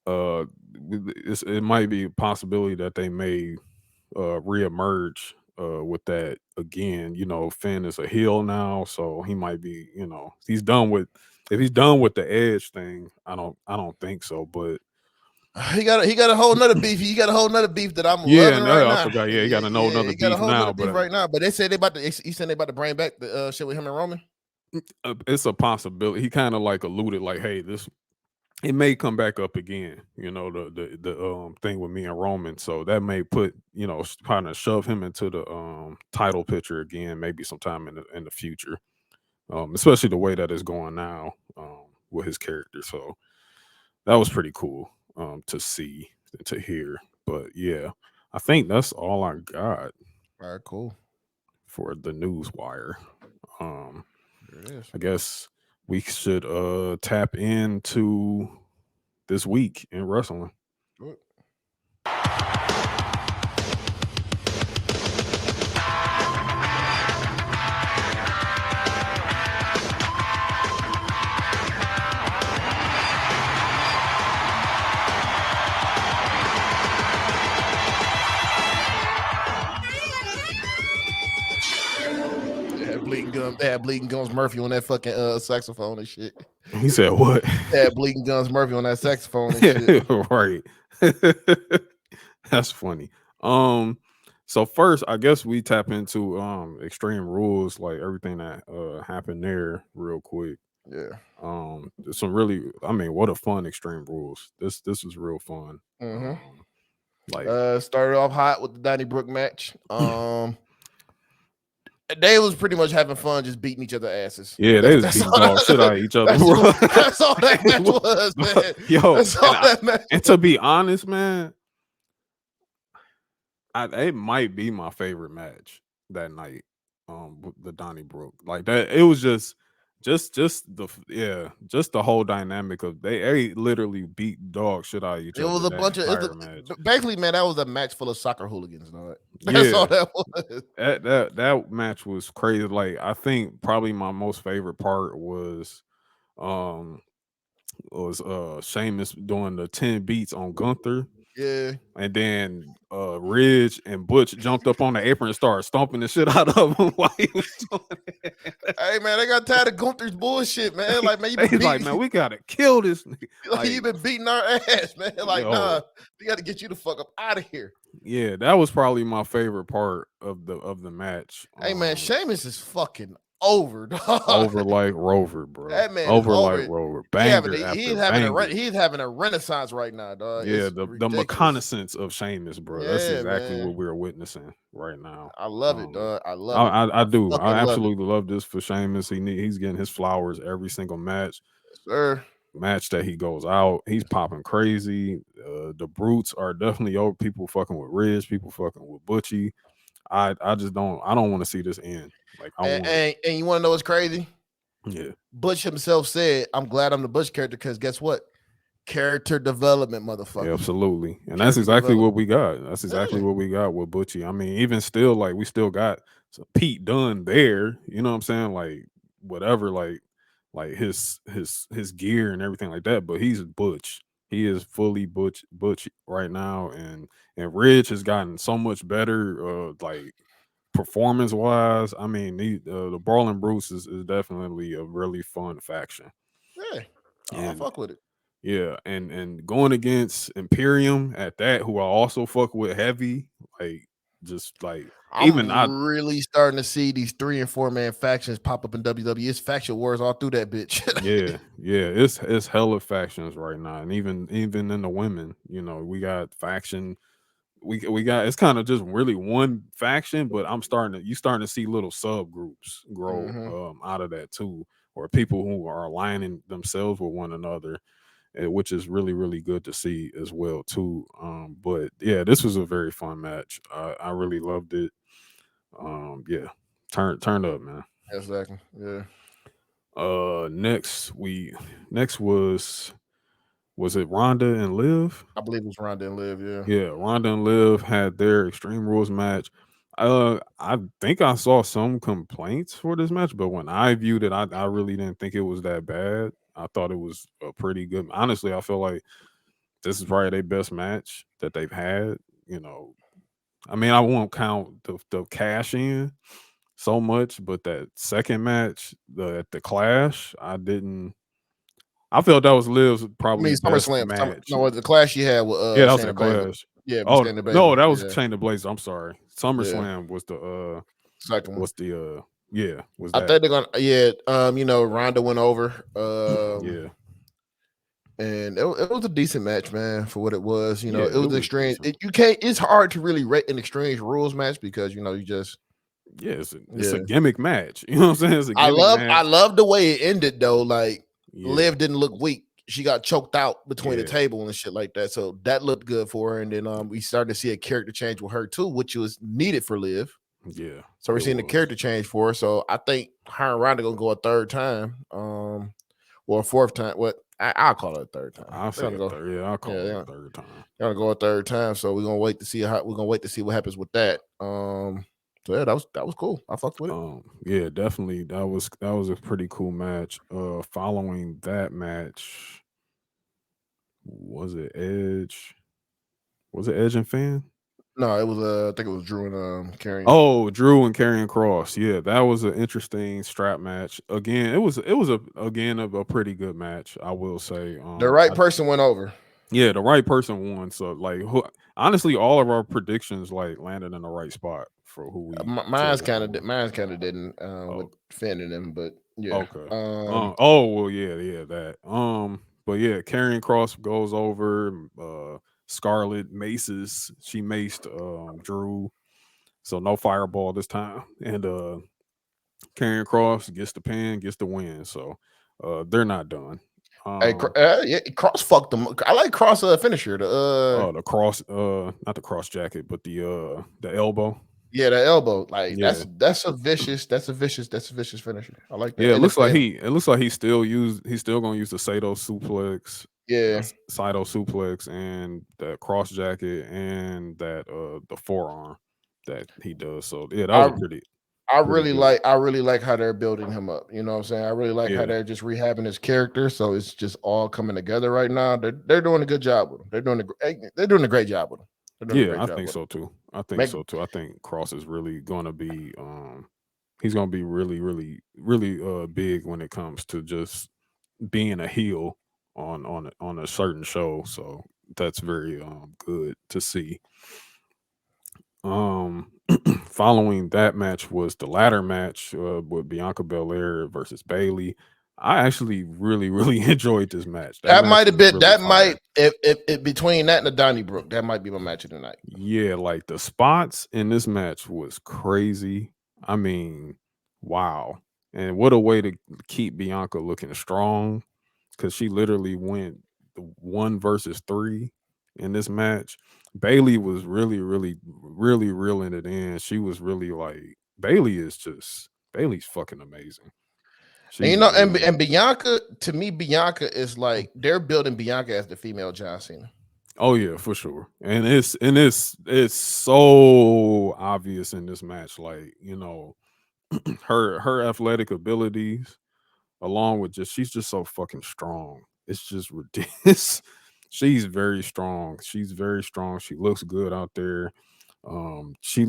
It might be a possibility that they may reemerge with that again. You know, Finn is a heel now, so he might be. You know, if he's done with the Edge thing. I don't think so, but. He got a whole nother beef. He got a whole nother beef that I'm loving right now. I forgot. Yeah, he got another beef now. But right now, but they said they about to bring back the shit with him and Roman. It's a possibility. He kind of like alluded, like, "Hey, it may come back up again." You know, the thing with me and Roman. So that may put kind of shove him into the title picture again, maybe sometime in the future. Especially the way that it's going now with his character. So that was pretty cool. To see, to hear, but yeah, I think that's all I got. All right, cool. For the news wire, I guess we should tap into this week in wrestling. Good. They had Bleeding Gums Murphy on that fucking saxophone and shit. He said what? They had Bleeding Gums Murphy on that saxophone and shit. Right. That's funny. So first, I guess we tap into Extreme Rules, like everything that happened there real quick. Yeah. Some really, I mean, what a fun Extreme Rules. This was real fun. Started off hot with the Donnybrook match. They was pretty much having fun, just beating each other's asses. Yeah, they was beating dog shit out of each other. That's all that match was, man. Yo, that's all that match. And to be honest, man, it might be my favorite match that night. The Donnybrook, like that. It was just the whole dynamic of they literally beat dog shit out of each other. It was a bunch of basically, man. That was a match full of soccer hooligans. That's all that was. That match was crazy. Like I think probably my most favorite part was Sheamus doing the 10 beats on Gunther. Yeah, and then Ridge and Butch jumped up on the apron and started stomping the shit out of him while he was doing it. Hey man, they got tired of Gunther's bullshit, man. Like man, man, we gotta kill this nigga. Like you been beating our ass, man. Like nah, we got to get you the fuck up out of here. Yeah, that was probably my favorite part of the match. Hey man, Sheamus is fucking over, dog. Over like Rover, bro. That man Over is like over. Rover. Banger He's after having banger. he's having a renaissance right now, dog. Yeah, It's the ridiculous. reconnaissance of Sheamus, bro. That's Yeah, exactly man. what we're witnessing right now. I love it, dog. I love it. I do. Fucking I love it, absolutely love this for Sheamus. He's getting his flowers every single match. sir. Match that he goes out, he's popping crazy. The brutes are definitely over. People fucking with Ridge, people fucking with Butchie. I don't want to see this end. Like I want And you want to know what's crazy? yeah. Butch himself said, "I'm glad I'm the Butch character because guess what? Character development, motherfucker." Yeah, absolutely. And that's Character exactly development. what we got. That's exactly Yeah. what we got with Butchie. I mean, even still, like we still got some Pete Dunne there. You know what I'm saying? Like whatever, like his gear and everything like that. But he's Butch. He is fully Butch right now, and Ridge has gotten so much better, like performance wise. I mean, the Brawling Bruce is definitely a really fun faction, Yeah. I and fuck with it. yeah, and going against Imperium at that, who I also fuck with heavy, like just like even I I'm really starting to see these 3 and 4 man factions pop up in WWE. It's faction wars all through that bitch. yeah, it's hella factions right now, and even in the women, we got faction. We got it's kind of just really one faction, but you starting to see little subgroups grow Mhm. out of that too, or people who are aligning themselves with one another, which is really really good to see as well too. But yeah, this was a very fun match. I really loved it. Yeah, turn up, man. Exactly. Yeah. Next was it Ronda and Liv? I believe it was Ronda and Liv, yeah. Yeah, Ronda and Liv had their Extreme Rules match. I think I saw some complaints for this match, but when I viewed it, I really didn't think it was that bad. I thought it was a pretty good. Honestly, I feel like this is probably their best match that they've had. I mean, I won't count the cash in so much, but that second match, the Clash, I felt that was Liv's I probably mean best SummerSlam. match. No, the clash she had with Yeah, that was a Shayna Baszler. Clash. Yeah, with Oh Shayna no, Baszler. that was Yeah. Chain of Blazers. I'm sorry. Yeah. SummerSlam was Second one. was I that. think they're gonna Ronda went over. Yeah. And it was a decent match, man, for what it was. Yeah, It it was was extreme. decent. It's hard to really rate an extreme rules match because you just Yeah, it's a gimmick match. You know what I'm saying? It's a gimmick I match. love the way it ended though. Like Yeah. Liv didn't look weak. She got choked out between the Yeah. table and shit like that. So that looked good for her. And then we started to see a character change with her too, which was needed for Liv. Yeah. So we're it seeing the was. character change for her. So I think her and Ronda gonna go a third time. Or a fourth time. I'll call it a third time. I'll say go, a third. Yeah, I'll call it yeah, a third time. Gonna go a third time. So we're gonna wait to see what happens with that. So yeah, that was cool. I fucked with it. Yeah, definitely. That was a pretty cool match. Following that match, was it Edge? Was it Edge and Finn? No, it was I think it was Drew and Karrion. Oh, Drew and Karrion Cross. Yeah, that was an interesting strap match. Again, it was a pretty good match, I will say. The right person went over. Yeah, the right person won. So like honestly, all of our predictions like landed in the right spot for who we mine's kind of didn't with Finn and them, but yeah. Okay. Oh well, yeah, that. But yeah, Karrion Cross goes over. Scarlett maces. She maced Drew. So no fireball this time. And Karrion Cross gets the pin, gets the win. So they're not done. Cross fucked them. I like Cross finisher. The cross, not the cross jacket, but the elbow. Yeah, the elbow. Like Yeah. that's a vicious finisher. I like that. Yeah, it And looks like he's still gonna use the Sato suplex. Yeah. Saito suplex and that cross jacket and that the forearm that he does. So yeah, that was pretty. I really like how they're building him up. You know what I'm saying? I really like how they're just rehabbing his character. So it's just all coming together right now. They're doing a good job with him. They're doing a great job with him. Yeah, I think so too. I think Cross is really gonna be he's gonna be really, really, really big when it comes to just being a heel on a certain show. So that's very good to see. Following that match was the ladder match with Bianca Belair versus Bailey. I actually really enjoyed this match. That That match might have was been really fire. if between that and the Donnybrook, that might be my match of the night. Yeah, like the spots in this match was crazy. I mean, wow. And what a way to keep Bianca looking strong, because she literally went 1 versus 3 in this match. Bailey was really reeling it in. She was really like, Bailey's fucking amazing. And She's really, and Bianca, to me, Bianca is like they're building Bianca as the female John Cena. oh yeah, for sure. And it's so obvious in this match, like, her athletic abilities, along with she's just so fucking strong. It's just ridiculous. She's very strong. She's very strong. She looks good out there. She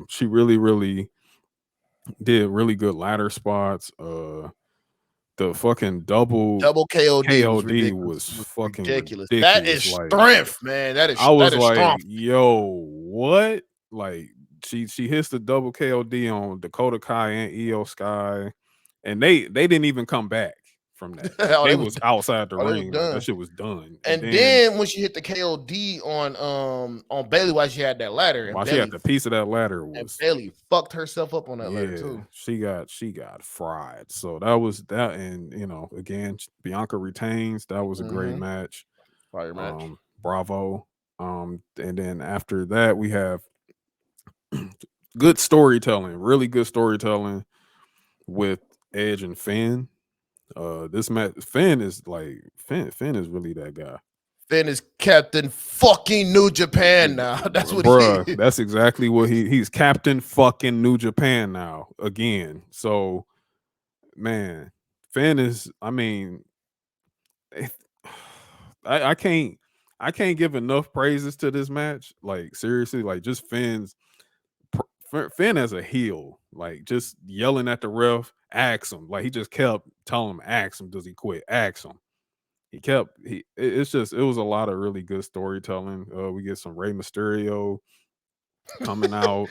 she really did really good ladder spots. The fucking double Double KOD was KOD ridiculous. was Was fucking ridiculous. That is ridiculous. Like, strength, man. I That was is like, strength. yo, what? Like, she hits the double KOD on Dakota Kai and Io Sky, and they didn't even come back from that. Like, Oh, they they was was outside the oh, they was ring. Like, that done. shit was done. And And then then when she hit the KOD on Bailey while she had that ladder, while she had the piece of that ladder and was, Bailey fucked herself up on that ladder yeah, too. she got fried. So that was that, and again, Bianca retains. That was a great Mm-hmm. match. Fire match. Bravo. And then after that, we have good storytelling, really good storytelling with Edge and Finn. This match, Finn is like Finn is really that guy. Finn is Captain fucking New Japan now. That's what he Bruh, is. that's exactly what he's Captain fucking New Japan now again. So, man, Finn is, I mean, eh, I can't give enough praises to this match. Like, seriously, like, just Finn as a heel, like, just yelling at the ref, ask him. Like, he just kept telling him, ask him, does he quit? Ask him. It's just, it was a lot of really good storytelling. We get some Rey Mysterio coming out.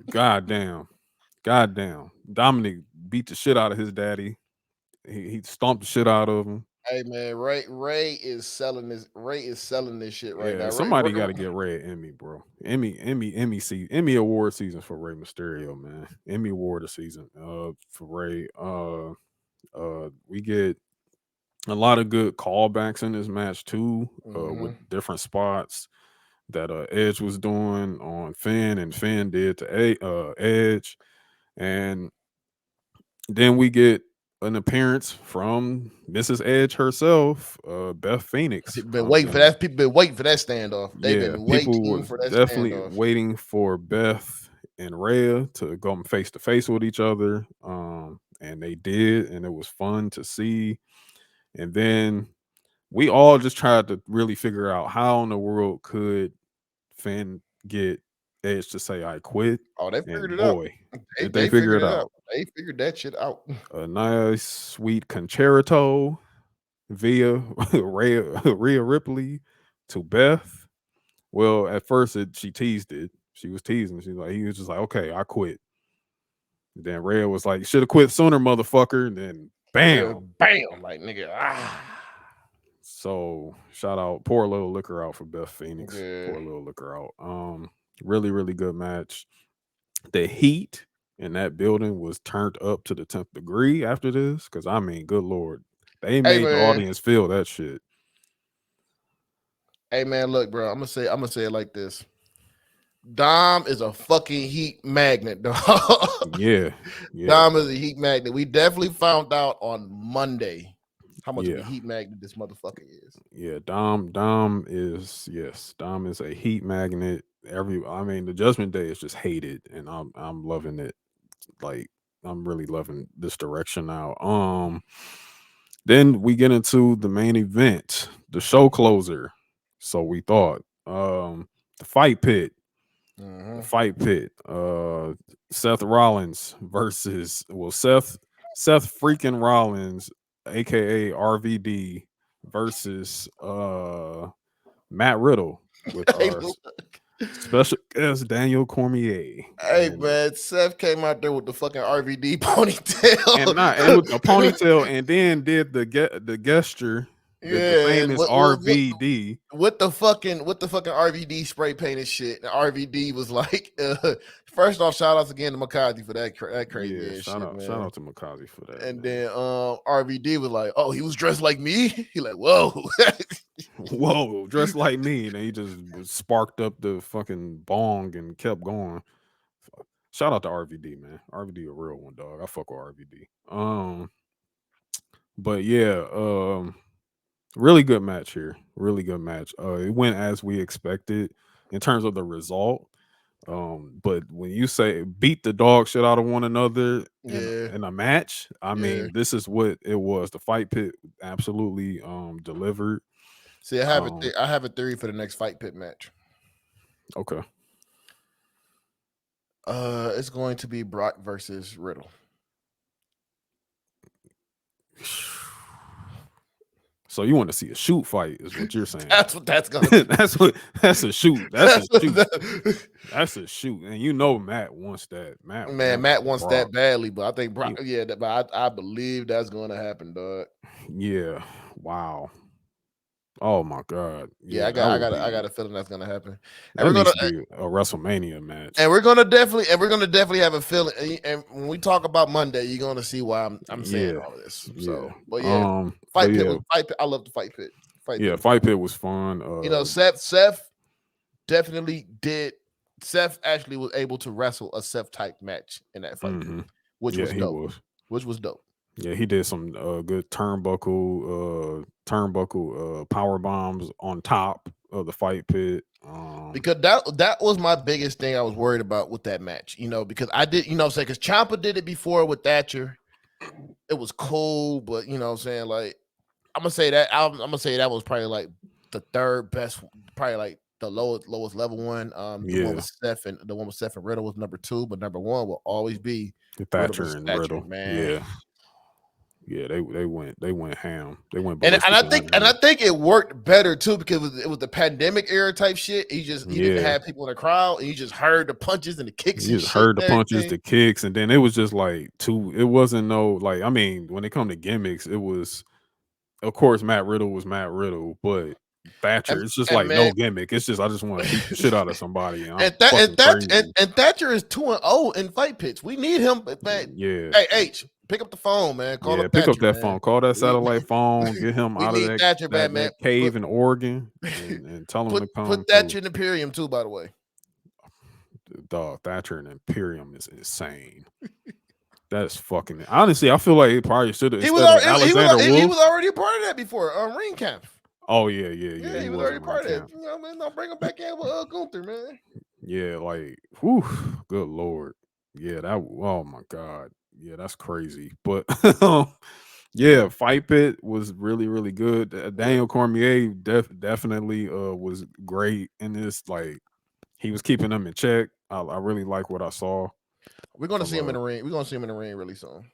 God damn. Dominic beat the shit out of his daddy. He stomped the shit out of him. Hey man, Ray is selling this. Ray is selling this shit right Yeah, now. somebody got to get Ray an Emmy, bro. Emmy award season for Rey Mysterio, man. Emmy award of season for Ray. We get a lot of good callbacks in this match too, with different spots that Edge was doing on Finn and Finn did to Edge. And then we get an appearance from Mrs. Edge herself, Beth Phoenix. People been waiting for that. People been waiting for that standoff. They've Yeah, been people waiting was for that definitely standoff. waiting for Beth and Rhea to go face to face with each other. And they did, and it was fun to see. And then we all just tried to really figure out how in the world could Finn get Edge to say I quit. Oh, they figured And it out. boy, did they figure figured it it out. They figured that shit out. A nice sweet concerto via Rhea Ripley to Beth. Well, at first she teased it. She was teasing. He was just like, okay, I quit. Then Rhea was like, should have quit sooner, motherfucker. And then bam. Bam, like nigga. Ah. So shout out, pour a little liquor out for Beth Phoenix. Yeah. Pour a little liquor out. Really good match. The heat in that building was turned up to the 10th degree after this. Cause I mean, good Lord. They made the audience feel that shit. Hey man, look, bro. I'm gonna say it like this. Dom is a fucking heat magnet, dog. Yeah. Dom is a heat magnet. We definitely found out on Monday how much of a heat magnet this motherfucker is. Yeah, Dom is a heat magnet. The Judgment Day is just hated, and I'm loving it. Like, I'm really loving this direction now. Then we get into the main event, the show closer. So we thought, the fight pit. The fight pit. Seth Rollins versus Seth freaking Rollins, aka RVD, versus Matt Riddle with Special guest Daniel Cormier. Hey man, Seth came out there with the fucking RVD ponytail, and with a ponytail, and then did the gesture, the famous RVD. With the fucking RVD spray painted shit. And RVD was like, first off, shout outs again to Makazi for that crazy ass shout shit, out, man. shout out to Makazi for that. And man. then RVD was like, oh, he was dressed like me. He like, whoa, whoa, dressed like me. And then he just sparked up the fucking bong and kept going. Shout out to RVD, man. RVD a real one, dog. I fuck with RVD. But yeah, really good match here. Really good match. It went as we expected in terms of the result. But when you say beat the dog shit out of one another in a match, I mean, this is what it was. The Fight Pit absolutely delivered. See, I have a theory for the next Fight Pit match. Okay. It's going to be Brock versus Riddle. So you want to see a shoot fight, is what you're saying? That's what that's gonna be. that's a shoot. That's a shoot. That's a shoot. And you know Matt wants that. Matt wants Brock. that badly, but I think Brock, but I believe that's gonna happen, dog. Yeah. Wow. Oh my God. Yeah, I got a feeling that's gonna happen. And we're gonna be a WrestleMania match. And we're gonna definitely have a feeling. And when we talk about Monday, you're gonna see why I'm saying all of this. So, but yeah, Fight Pit. I love the Fight Pit. Fight Pit was fun. Seth definitely did. Seth actually was able to wrestle a Seth type match in that fight, which was dope. Which was dope. Yeah, he did some good turnbuckle power bombs on top of the Fight Pit. Because that was my biggest thing I was worried about with that match, because I did, because Ciampa did it before with Thatcher. It was cool, but like I'm gonna say that was probably like the third best, probably like the lowest level one. The one with Seth and Riddle was number 2, but number 1 will always be Thatcher and Riddle, man. Yeah, they went ham. They went and I think it worked better too because it was the pandemic era type shit. He didn't have people in the crowd, and you just heard the punches and the kicks. You just heard the punches, the kicks, and then it was just like it wasn't like I mean, when it come to gimmicks, it was of course Matt Riddle was Matt Riddle, but Thatcher, it's just like no gimmick. It's just I just want to beat the shit out of somebody. And Thatcher is 2-0 in fight pits. We need him. Yeah. Hey H, pick up the phone, man. Pick up that phone. Call that satellite phone. Get him out of that cave in Oregon and tell him to come. Put Thatcher in Imperium too, by the way. Dog, Thatcher and Imperium is insane. That's fucking. Honestly, I feel like he probably should have. He was already a part of that before. Ring camp. Oh yeah. He was already part of it. Man, I'll bring him back in with Gunther, man. Yeah, like, whew, good lord. Yeah, oh my God. Yeah, that's crazy. But yeah, Fight Pit was really, really good. Daniel Cormier definitely was great in this. Like, he was keeping them in check. I really like what I saw. We're gonna see him in the ring. We're gonna see him in the ring really soon.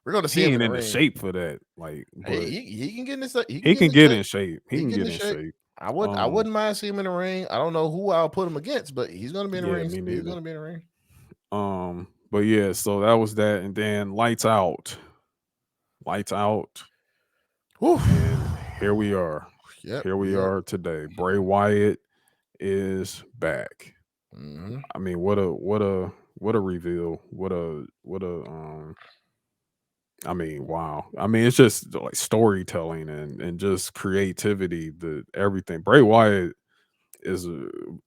We're gonna see him in the shape for that. Like, he can get in this. He can get in shape. He can get in shape. I wouldn't mind seeing him in the ring. I don't know who I'll put him against, but he's gonna be in the ring. He's gonna be in the ring. But yeah, so that was that, and then lights out. Whew. And here we are. Yep, here we are today. Bray Wyatt is back. Mm-hmm. I mean, what a reveal. I mean, wow. I mean, it's just like storytelling and just creativity, everything. Bray Wyatt is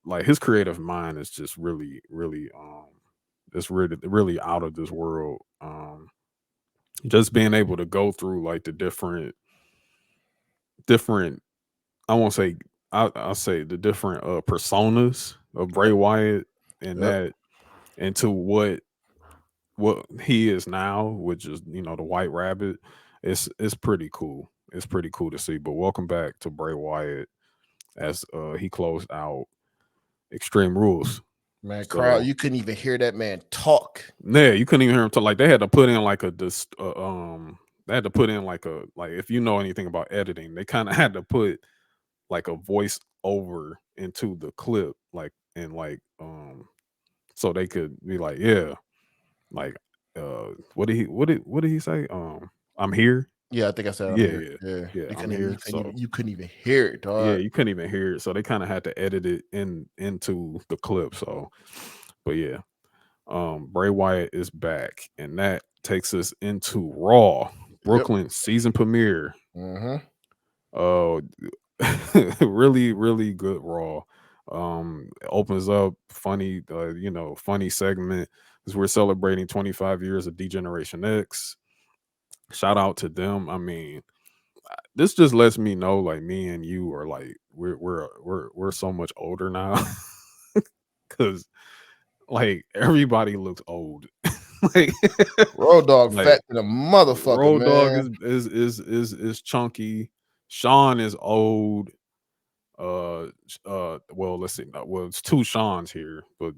like his creative mind is just really, really it's really out of this world. Just being able to go through like the different I won't say I'll say the different personas of Bray Wyatt and that into what he is now, which is the White Rabbit. It's pretty cool. It's pretty cool to see. But welcome back to Bray Wyatt as he closed out Extreme Rules. Man, crowd, you couldn't even hear that man talk. Yeah, you couldn't even hear him talk. Like they had to put in like if you know anything about editing, they kind of had to put like a voice over into the clip, like, and like so they could be like, yeah, like what did he say? I'm here. Yeah, I think I said I'm Yeah, here. yeah, Yeah, yeah, I'm here. So you couldn't even hear it, yeah, dog. you couldn't even hear it. So they kind of had to edit it into the clip. So, but yeah, Bray Wyatt is back, and that takes us into Raw, Brooklyn season premiere. Mm-hmm. Uh, really, really good Raw. Opens up funny, funny segment as we're celebrating 25 years of D-Generation X. Shout out to them. I mean, this just lets me know, like, me and you are like we're so much older now, because like everybody looks old. like, Road Dog like fat to the motherfucker, Road Dog man. is chunky. Sean is old. Well, let's see. Well, it's two Sean's here, but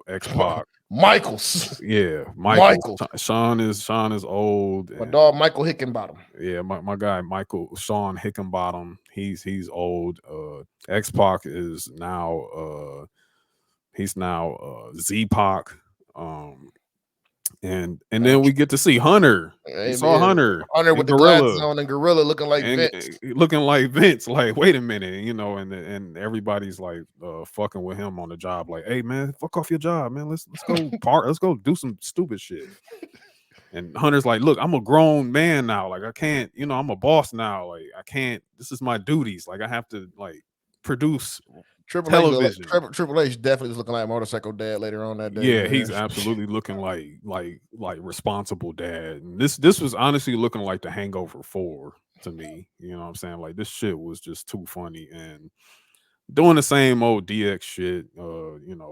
X-Pac. Michaels. Yeah, Michaels. Sean is old. My dog Michael Hickenbottom. Yeah, my guy Sean Hickenbottom. He's old. X-Pac is now he's now Z-Pac. And then we get to see Hunter. Hey, We saw Hunter with the glasses on and Gorilla looking like Vince. Looking like Vince. Like, wait a minute, and everybody's like fucking with him on the job. Like, hey man, fuck off your job, man. Let's go let's go do some stupid shit. And Hunter's like, look, I'm a grown man now. Like, I can't, I'm a boss now. Like, I can't. This is my duties. Like, I have to like produce television. Triple H definitely is looking like Motorcycle Dad later on that day. Yeah, man. he's absolutely looking like responsible dad. And this was honestly looking like The Hangover 4 to me. You know what I'm saying? Like, this shit was just too funny and doing the same old DX shit.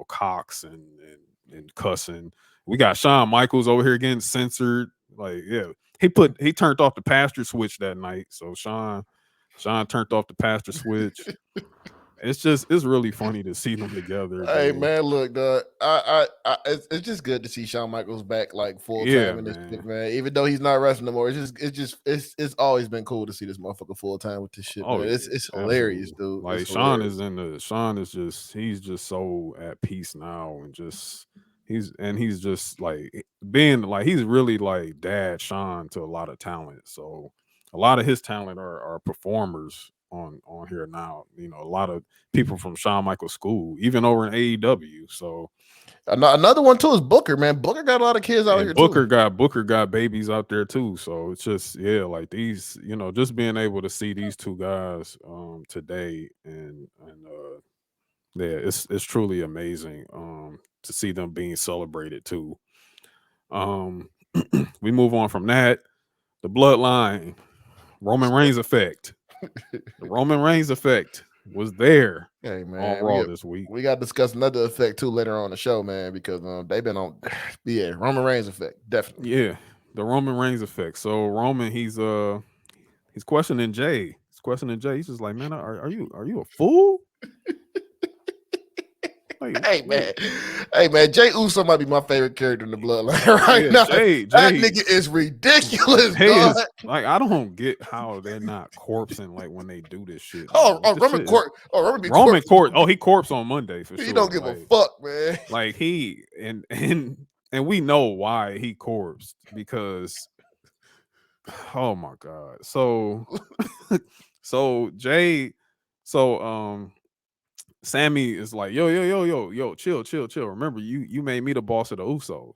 Cox and cussing. We got Shawn Michaels over here getting censored. Like, yeah, he turned off the pastor switch that night. So Shawn turned off the pastor switch. It's really funny to see them together. Hey dude. man, look, it's just good to see Shawn Michaels back like full time in this shit, man. Even though he's not wrestling no more, it's always been cool to see this motherfucker full time with this shit. Oh, man. yeah, it's hilarious, dude. Like, Sean is he's just so at peace now, and he's just like being like, he's really like dad Sean to a lot of talent. So a lot of his talent are performers on here now. A lot of people from Shawn Michaels school, even over in AEW. So another one too is Booker, man. Booker got a lot of kids out here Booker too. Booker got babies out there too. So it's just, yeah, like these, just being able to see these two guys today and yeah, it's truly amazing to see them being celebrated too. We move on from that. The Bloodline, Roman Reigns effect. The Roman Reigns effect was there. Hey man, on Raw this week. We got to discuss another effect too later on the show, man, because they've been on. Yeah, Roman Reigns effect, definitely. Yeah, the Roman Reigns effect. So Roman, he's questioning Jay. He's questioning Jay. He's just like, man, are you a fool? Like, hey man, Jay Uso might be my favorite character in the Bloodline right now. Jay, that nigga is ridiculous. Like, I don't get how they're not corpsing like when they do this shit. Roman corpse. Oh, he corpse on Monday for sure. He don't give a fuck, man. Like, he and we know why he corpsed, because oh my god. So Jay, Sami is like, yo, chill. Remember, you made me the boss of the Usos.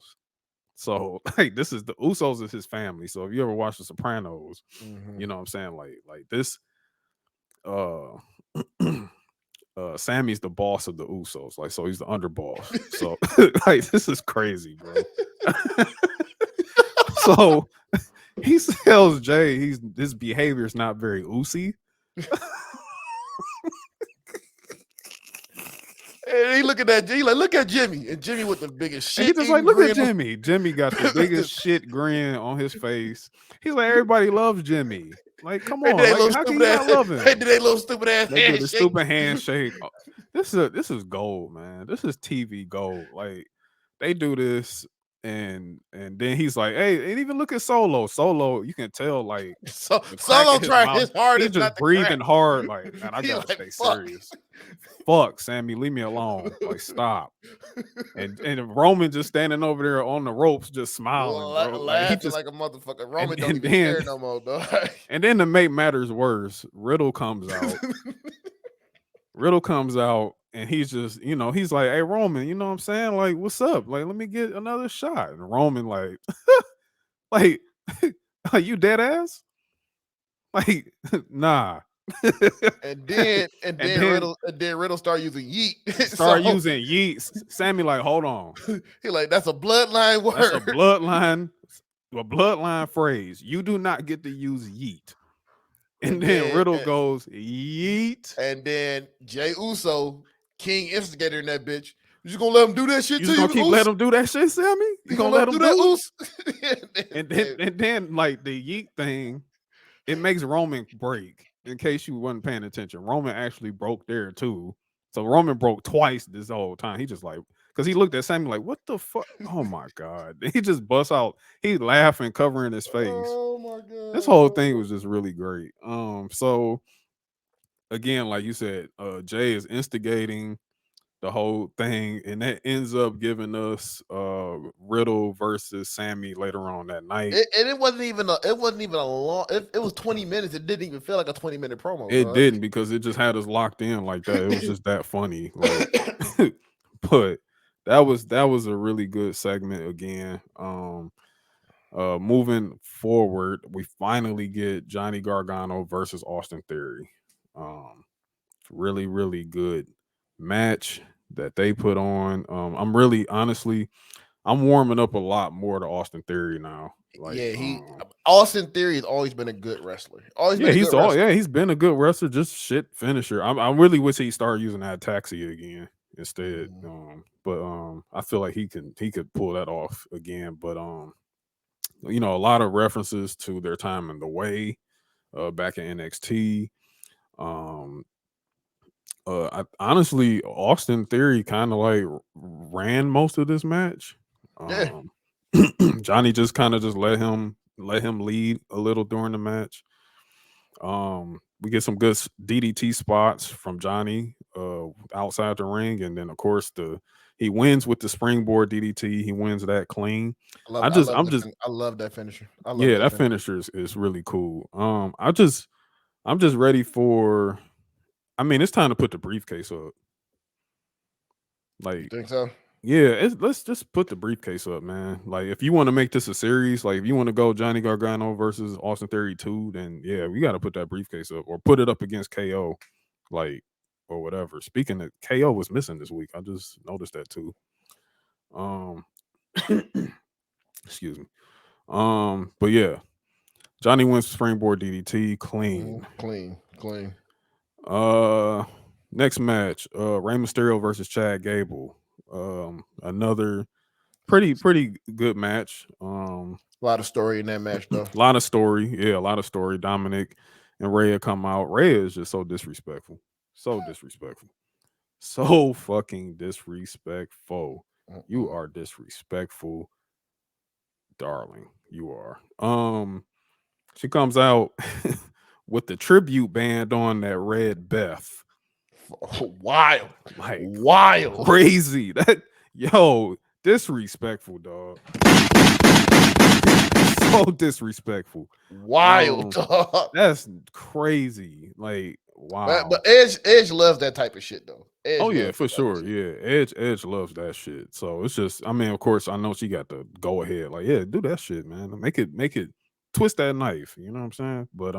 So like, this is the Usos is his family. So if you ever watch The Sopranos, you know what I'm saying? Like this Sammy's the boss of the Usos. Like, so he's the underboss. So like, this is crazy, bro. So he tells Jay his behavior is not very Usi. And he look at that, like, look at Jimmy, and Jimmy with the biggest shit. He's just like, look at Jimmy. Jimmy got the biggest shit grin on his face. He's like, everybody loves Jimmy. Like, come on, like, how can you not love him? They did a little stupid ass handshake. handshake. The stupid handshake. This is gold, man. This is TV gold. Like, they do this, And then he's like, hey, and even look at Solo. Solo, you can tell like So the crack Solo in his tried mouth. his hardest He's not just to breathing crack. hard, like, man, I He gotta like, stay fuck. serious. Fuck, Sammy, leave me alone. Like, stop. And Roman just standing over there on the ropes, just smiling, bro. Like he laughing just like a motherfucker. Roman and don't even then care no more, dog. and then to make matters worse, Riddle comes out. Riddle comes out and he's just, he's like, hey Roman, you know what I'm saying? Like, what's up? Like, let me get another shot. And Roman like, like, are you dead ass? Like, nah. and then Riddle start using yeet. Start using yeet. Sammy like, hold on. He like, that's a bloodline word. That's a bloodline phrase. You do not get to use yeet. And then Riddle goes, yeet. And then Jey Uso, King instigator in that bitch. You just gonna let him do that shit You to just you? gonna keep let him do that shit, Sammy? You gonna let him do that? And then like the yeet thing, it makes Roman break. In case you wasn't paying attention, Roman actually broke there too. So Roman broke twice this whole time. He just like, because he looked at Sammy like, what the fuck? Oh my God. He just busts out. He laughing, covering his face. Oh my God. This whole thing was just really great. So again, like you said, Jay is instigating the whole thing, and that ends up giving us Riddle versus Sammy later on that night. It wasn't even a long. It was 20 minutes. It didn't even feel like a 20-minute promo. It didn't, because it just had us locked in like that. It was just that funny. Like, but that was a really good segment again. Moving forward, we finally get Johnny Gargano versus Austin Theory. Really, really good match that they put on. I'm warming up a lot more to Austin Theory now. Like, Austin Theory has always been a good wrestler. He's been a good wrestler, just shit finisher. I really wish he started using that taxi again instead. But I feel like he could pull that off again. But a lot of references to their time in the way back in NXT. I honestly, Austin Theory kind of like ran most of this match. Johnny just kind of just let him lead a little during the match. We get some good DDT spots from Johnny outside the ring, and then of course he wins with the springboard DDT. He wins that clean. I love that finisher. That finisher is really cool. I'm just ready for. I mean, it's time to put the briefcase up. Like, you think so? Yeah, let's just put the briefcase up, man. Like, if you want to make this a series, like if you want to go Johnny Gargano versus Austin Theory 2, then yeah, we got to put that briefcase up or put it up against KO, like, or whatever. Speaking of, KO was missing this week. I just noticed that too. Excuse me. But yeah, Johnny wins springboard DDT clean. Clean. Next match, Rey Mysterio versus Chad Gable. Another pretty good match. A lot of story in that match, though. A lot of story. Dominic and Rhea come out. Rhea is just so disrespectful. So fucking disrespectful. You are disrespectful, darling. You are. She comes out with the tribute band on that red Beth. Wild. Like, wild. Crazy. Disrespectful, dog. So disrespectful. Wild, dog. That's crazy. Like, wow. But Edge loves that type of shit, though. For sure. Yeah. Edge loves that shit. So it's just, I mean, of course, I know she got the go ahead. Like, yeah, do that shit, man. Make it twist that knife. You know what I'm saying? But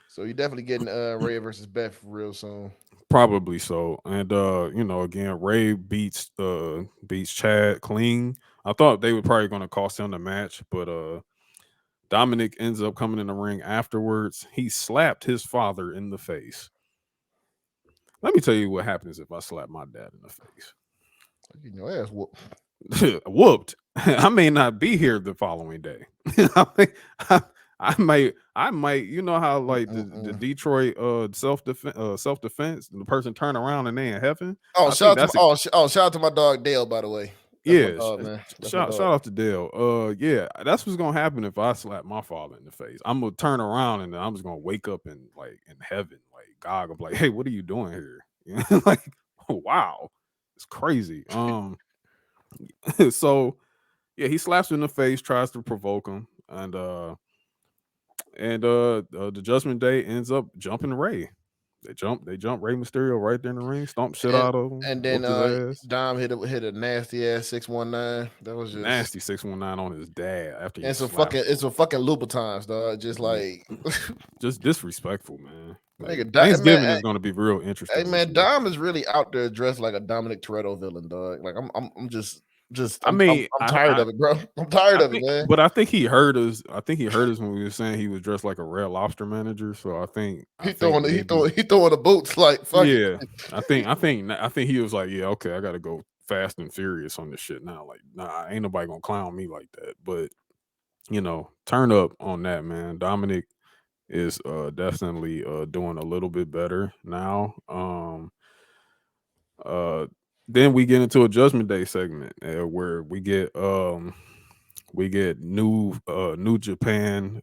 so you're definitely getting Rhea versus Beth real soon. Probably so. And again, Ray beats Chad clean. I thought they were probably going to cost him the match, but Dominic ends up coming in the ring afterwards. He slapped his father in the face. Let me tell you what happens if I slap my dad in the face. You know, ass whooped. Whooped. I may not be here the following day. I might, you know how like the Detroit self-defense, the person turn around and they in heaven. Shout out to my dog Dale, by the way. my dog, man. That's my shout dog. out to Dale. Yeah, that's what's gonna happen if I slap my father in the face. I'm gonna turn around and then I'm just gonna wake up in heaven, like God will be like, hey, what are you doing here? You know, like, oh, wow, it's crazy. So yeah, he slaps him in the face, tries to provoke him, and the Judgment Day ends up jumping Rey. They jump Rey Mysterio right there in the ring, stomp shit out of him, And then whooped his ass. Dom hit a nasty ass 619. That was just Nasty 619 on his dad after he and some slapped him. fucking Louboutins, dog. Just like just disrespectful, man. Like, nigga, Thanksgiving man, is going to be real interesting. Hey man, Dom is really out there dressed like a Dominic Toretto villain, dog. Like I'm just I'm tired of it, bro. I'm tired of it, man. But I think he heard us. I think he heard us when we were saying he was dressed like a Red Lobster manager. So I think he throwing the boots like fuck. Yeah, I think he was like, yeah, okay, I got to go fast and furious on this shit now. Like, nah, ain't nobody gonna clown me like that. But turn up on that, man. Dominic is definitely doing a little bit better now. Then we get into a Judgment Day segment where we get New Japan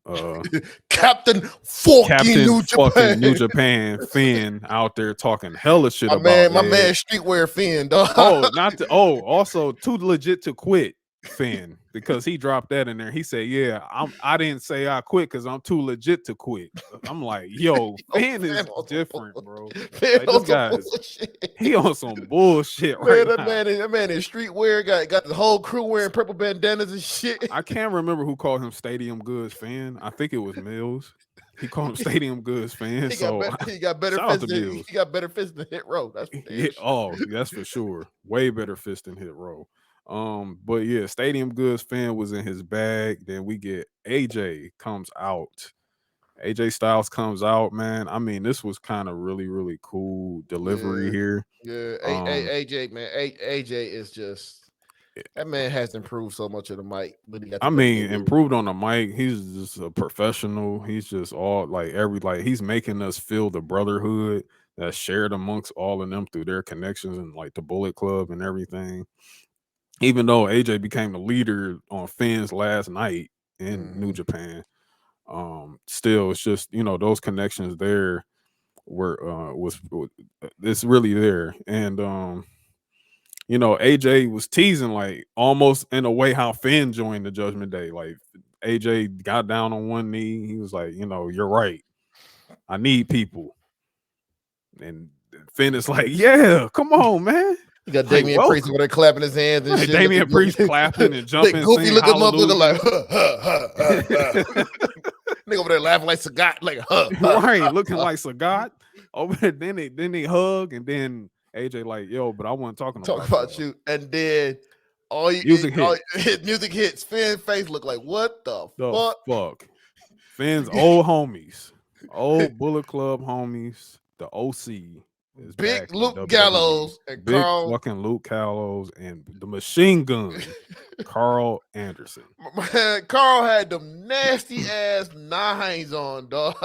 Captain fucking New Japan Finn out there talking hella shit about my man streetwear Finn, dog. Also too legit to quit Finn, because he dropped that in there. He said, yeah, I didn't say I quit because I'm too legit to quit. I'm like, yo, Finn is different, bro. Like, this guy he on some bullshit right now. That man in streetwear got the whole crew wearing purple bandanas and shit. I can't remember who called him Stadium Goods Fan. I think it was Mills. He called him Stadium Goods Fan. He got better fists than Hit Row. That's that's for sure. Way better fist than Hit Row. But yeah, Stadium Goods Fan was in his bag. Then we get AJ comes out. AJ Styles comes out, man. I mean, this was kind of really, really cool delivery here. Yeah, AJ, man. AJ is just that man has improved so much on the mic. Improved on the mic. He's just a professional. He's just all he's making us feel the brotherhood that's shared amongst all of them through their connections and like the Bullet Club and everything. Even though AJ became the leader on Finn's last night in New Japan, still it's just those connections there it's really there. And AJ was teasing like almost in a way how Finn joined the Judgment Day. Like AJ got down on one knee. He was like, you're right. I need people. And Finn is like, yeah, come on, man. You got Damian Priest over there clapping his hands and shit. Damian Priest clapping and jumping. Goofy looking motherfucker like, nigga over there laughing like Sagat, like, right, looking like Sagat. Over there, then they hug, and then AJ like, yo, but I wasn't talking about you. And then music hits. Finn's face look like, what the fuck? Finn's old homies, old Bullet Club homies, the OC. Big Luke Gallows and Big fucking Luke Gallows and the machine gun, Carl Anderson. Man, Carl had them nasty ass nines on, dog.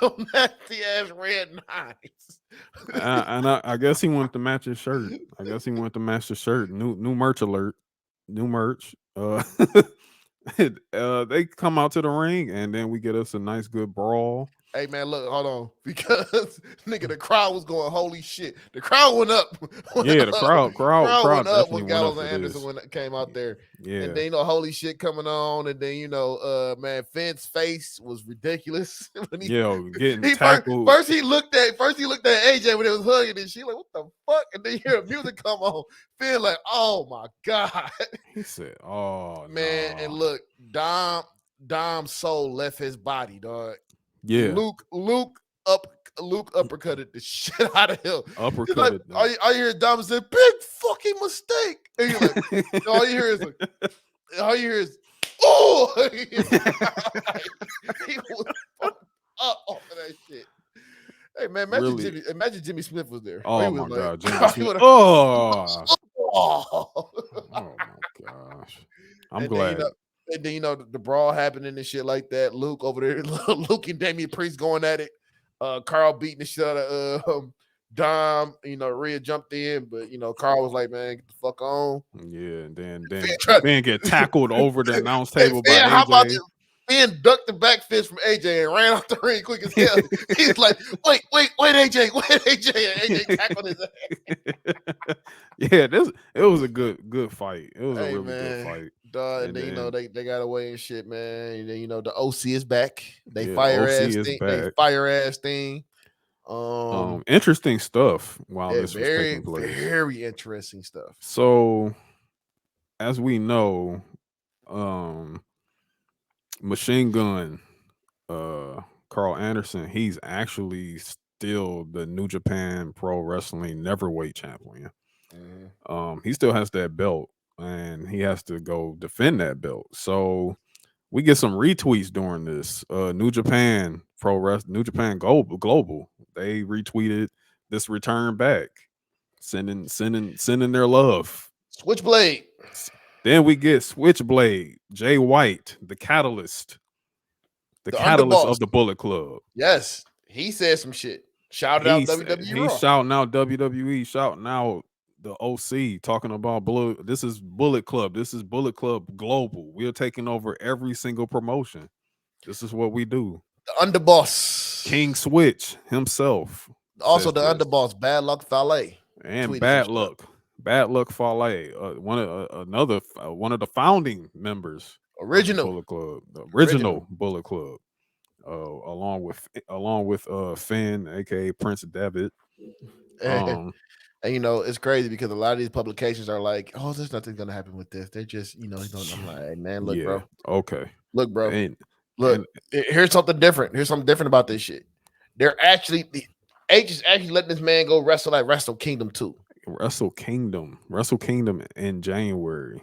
Them nasty ass red nines. And I guess he wanted to match his shirt. New merch alert. New merch. They come out to the ring and then we get us a nice good brawl. Hey man, look, hold on, because nigga, the crowd was going, holy shit. The crowd went up. The crowd went up when Gallows and Anderson came out there. Yeah, and then holy shit coming on, and then man, Finn's face was ridiculous. When getting tackled. First he looked at AJ when it was hugging, and she like, what the fuck? And then you hear music come on. Finn like, oh my god. He said, oh man, and look, Dom's soul left his body, dog. Yeah, Luke uppercutted the shit out of him. Uppercutted. Like, all you hear Dom say, "Big fucking mistake." And you're like, all you hear is, oh, he was up off of that shit. Hey man, imagine Jimmy Smith was there. Oh my god, Jimmy Smith. Oh my gosh, I'm glad. And then the brawl happening and shit like that. Luke over there, Luke and Damian Priest going at it. Carl beating the shit out of Dom, Rhea jumped in, but Carl was like, "Man, get the fuck on." Yeah, and then tried- Finn get tackled over the announce Hey, table by Finn, how about AJ. this? Finn ducked the back fist from AJ and ran out the ring quick as hell. He's like, "Wait, AJ, wait, AJ!" And AJ tackled his ass. Yeah, it was a good fight. It was a really good fight. Dog, and then, they got away and shit, man. And then the OC is back. They fire OC ass is thing. back. They fire ass thing. Interesting stuff while this was taking place. Very interesting stuff. So, as we know, Machine Gun, Carl Anderson, he's actually still the New Japan Pro Wrestling Neverweight champion. He still has that belt, and he has to go defend that belt. So we get some retweets during this. New Japan Pro Wrestling, New Japan Global, they retweeted this return back, sending their love. Switchblade. Then we get Switchblade, Jay White, the catalyst. The catalyst of the Bullet Club. Yes, he said some shit. Shouted out WWE. He's shouting out WWE, shouting out the OC, talking about this is Bullet Club. This is Bullet Club Global. We are taking over every single promotion. This is what we do. The underboss. King Switch himself. Also the underboss, Bad Luck Fale. And Bad Luck. Bad Luck Fale. One of the founding members. Original Bullet Club. The original Bullet Club. Along with Finn, aka Prince David. And it's crazy because a lot of these publications are like, "Oh, there's nothing gonna happen with this." They're just, I'm like, "Hey, man, look, bro. Okay, look, bro. Here's something different. Here's something different about this shit. They're actually H is actually letting this man go wrestle at Wrestle Kingdom 2. Wrestle Kingdom in January.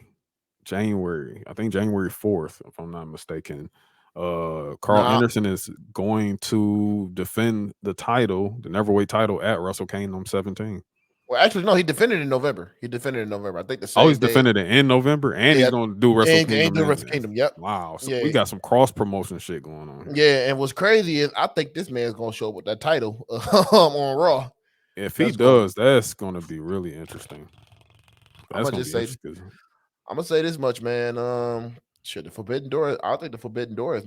I think January 4th, if I'm not mistaken. Carl Anderson is going to defend the title, the Neverweight title, at Wrestle Kingdom 17. Well, actually, no, he defended it in November. I think the same he's defended it in November, and he's going to do Wrestle Kingdom. Wrestle Kingdom, yep. Wow, so we got some cross promotion shit going on. Yeah, and what's crazy is I think this man's going to show up with that title on Raw. If he does, that's going to be really interesting. I'm gonna say this much, man. The Forbidden Door. I think the Forbidden Door is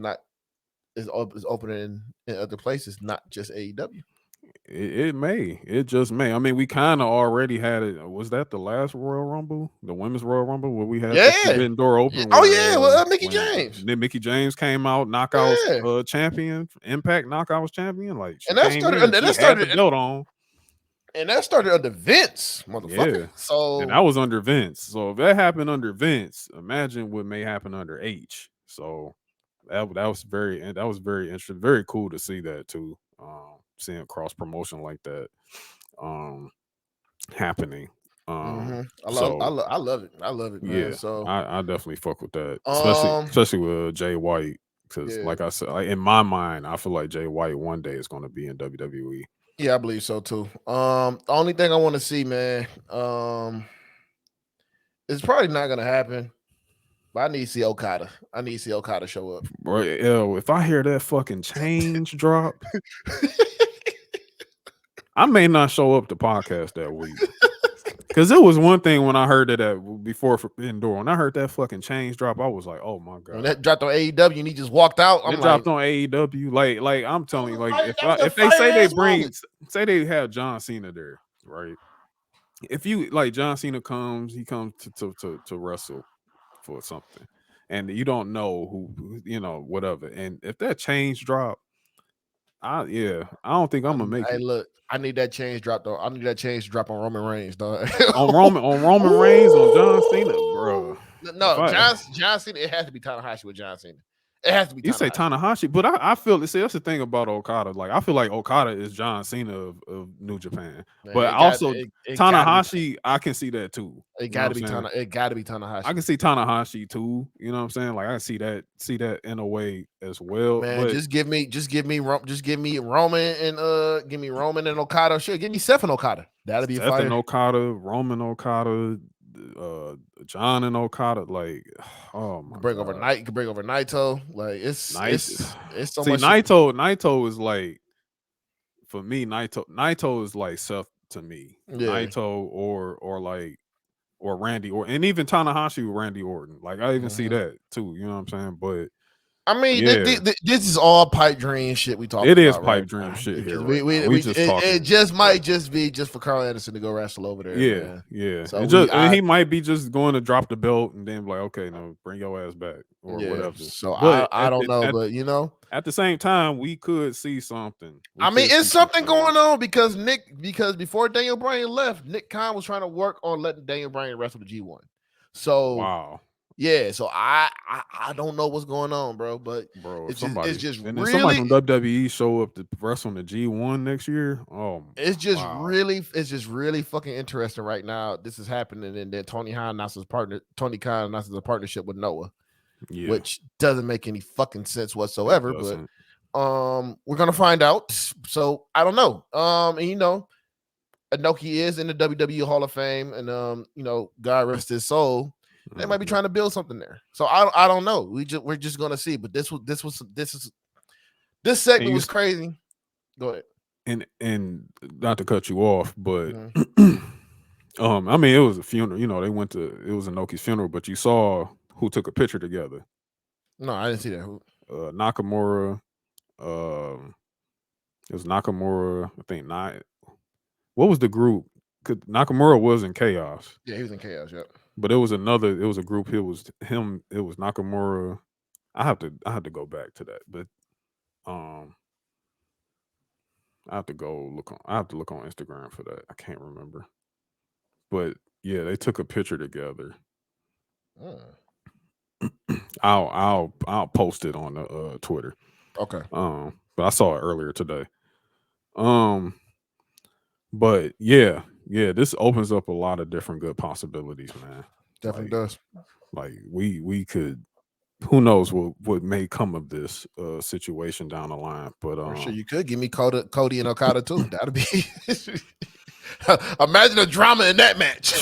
opening in other places, not just AEW. It just may. I mean, we kind of already had it. Was that the last Royal Rumble, the Women's Royal Rumble, where we had the Forbidden Door open? Mickey James. Then Mickey James came out, Knockouts champion, Impact Knockouts champion. Like, and that started the belt on. And that started under Vince, motherfucker. Yeah. And that was under Vince. So if that happened under Vince, imagine what may happen under H. So that was very interesting. Very cool to see that too. Seeing cross promotion like that happening. I love it. I love it, man. Yeah, so I definitely fuck with that, especially with Jay White, because like I said, in my mind, I feel like Jay White one day is going to be in WWE. Yeah, I believe so too. The only thing I want to see, man, it's probably not gonna happen. But I need to see Okada. I need to see Okada show up. Bro, if I hear that fucking change drop, I may not show up to podcast that week. Because it was one thing when I heard that before Forbidden Door. When I heard that fucking change drop, I was like, "Oh my god!" When that dropped on AEW and he just walked out. It dropped on AEW. Like I'm telling you, like if they say they have John Cena there, right? If you like John Cena comes to wrestle for something, and you don't know who whatever, and if that change drop, I don't think I'm gonna make it. Look, I need that change drop though. I need that change to drop on Roman Reigns, dog. on Roman Reigns, on John Cena, bro. No, John Cena. It has to be Tanahashi with John Cena. It has to be. You say Tanahashi, but I feel. See, that's the thing about Okada. Like, I feel like Okada is John Cena of New Japan, man, but also Tanahashi. I can see that too. It got to be Tanahashi. I can see Tanahashi too. You know what I'm saying? Like, I see that in a way as well. Man, but just give me Roman and Okada. Sure, give me Seth and Okada. That'll be a fight. Okada, Roman Okada. John and Okada, like, oh my God. You can bring over Naito. Like, it's so much. Naito is like for me, Naito is like Seth to me. Yeah. Naito or Randy and even Tanahashi with Randy Orton. Like I even see that too. You know what I'm saying? But I mean, yeah. this is all pipe dream shit we talking it about. is pipe dream shit here. It just might just be for Carl Anderson to go wrestle over there. Yeah, man. yeah. So and he might be just going to drop the belt and then be like, okay, no, bring your ass back or whatever. So but I don't know, but you know, at the same time, we could see something. I mean, it's something going on because before Daniel Bryan left, Nick Khan was trying to work on letting Daniel Bryan wrestle the G1. So wow. Yeah, so I don't know what's going on, bro. But it's just and really, then somebody from WWE show up to wrestle on the G1 next year. Oh, it's just really fucking interesting right now. This is happening, and then Tony Khan announces a partnership with Noah, which doesn't make any fucking sense whatsoever. But we're gonna find out. So I don't know. And you know, Inoki is in the WWE Hall of Fame, and you know, God rest his soul. They might be trying to build something there. So I don't know. We're just gonna see. But this segment was crazy. Go ahead. And not to cut you off, but I mean it was a funeral. You know, it was Inoki's funeral, but you saw who took a picture together. No, I didn't see that. Who? Nakamura. It was Nakamura. I think not. What was the group? Nakamura was in Chaos. Yeah, he was in Chaos. Yep. But it was a group. It was him. It was Nakamura. I have to go back to that, but I have to look on Instagram for that. I can't remember, but yeah, they took a picture together. I'll post it on the Twitter. Okay. But I saw it earlier today. But yeah, this opens up a lot of different good possibilities, man. Definitely does. Like we could, who knows what may come of this situation down the line. But I'm sure you could give me Cody and Okada too. That'd be imagine a drama in that match.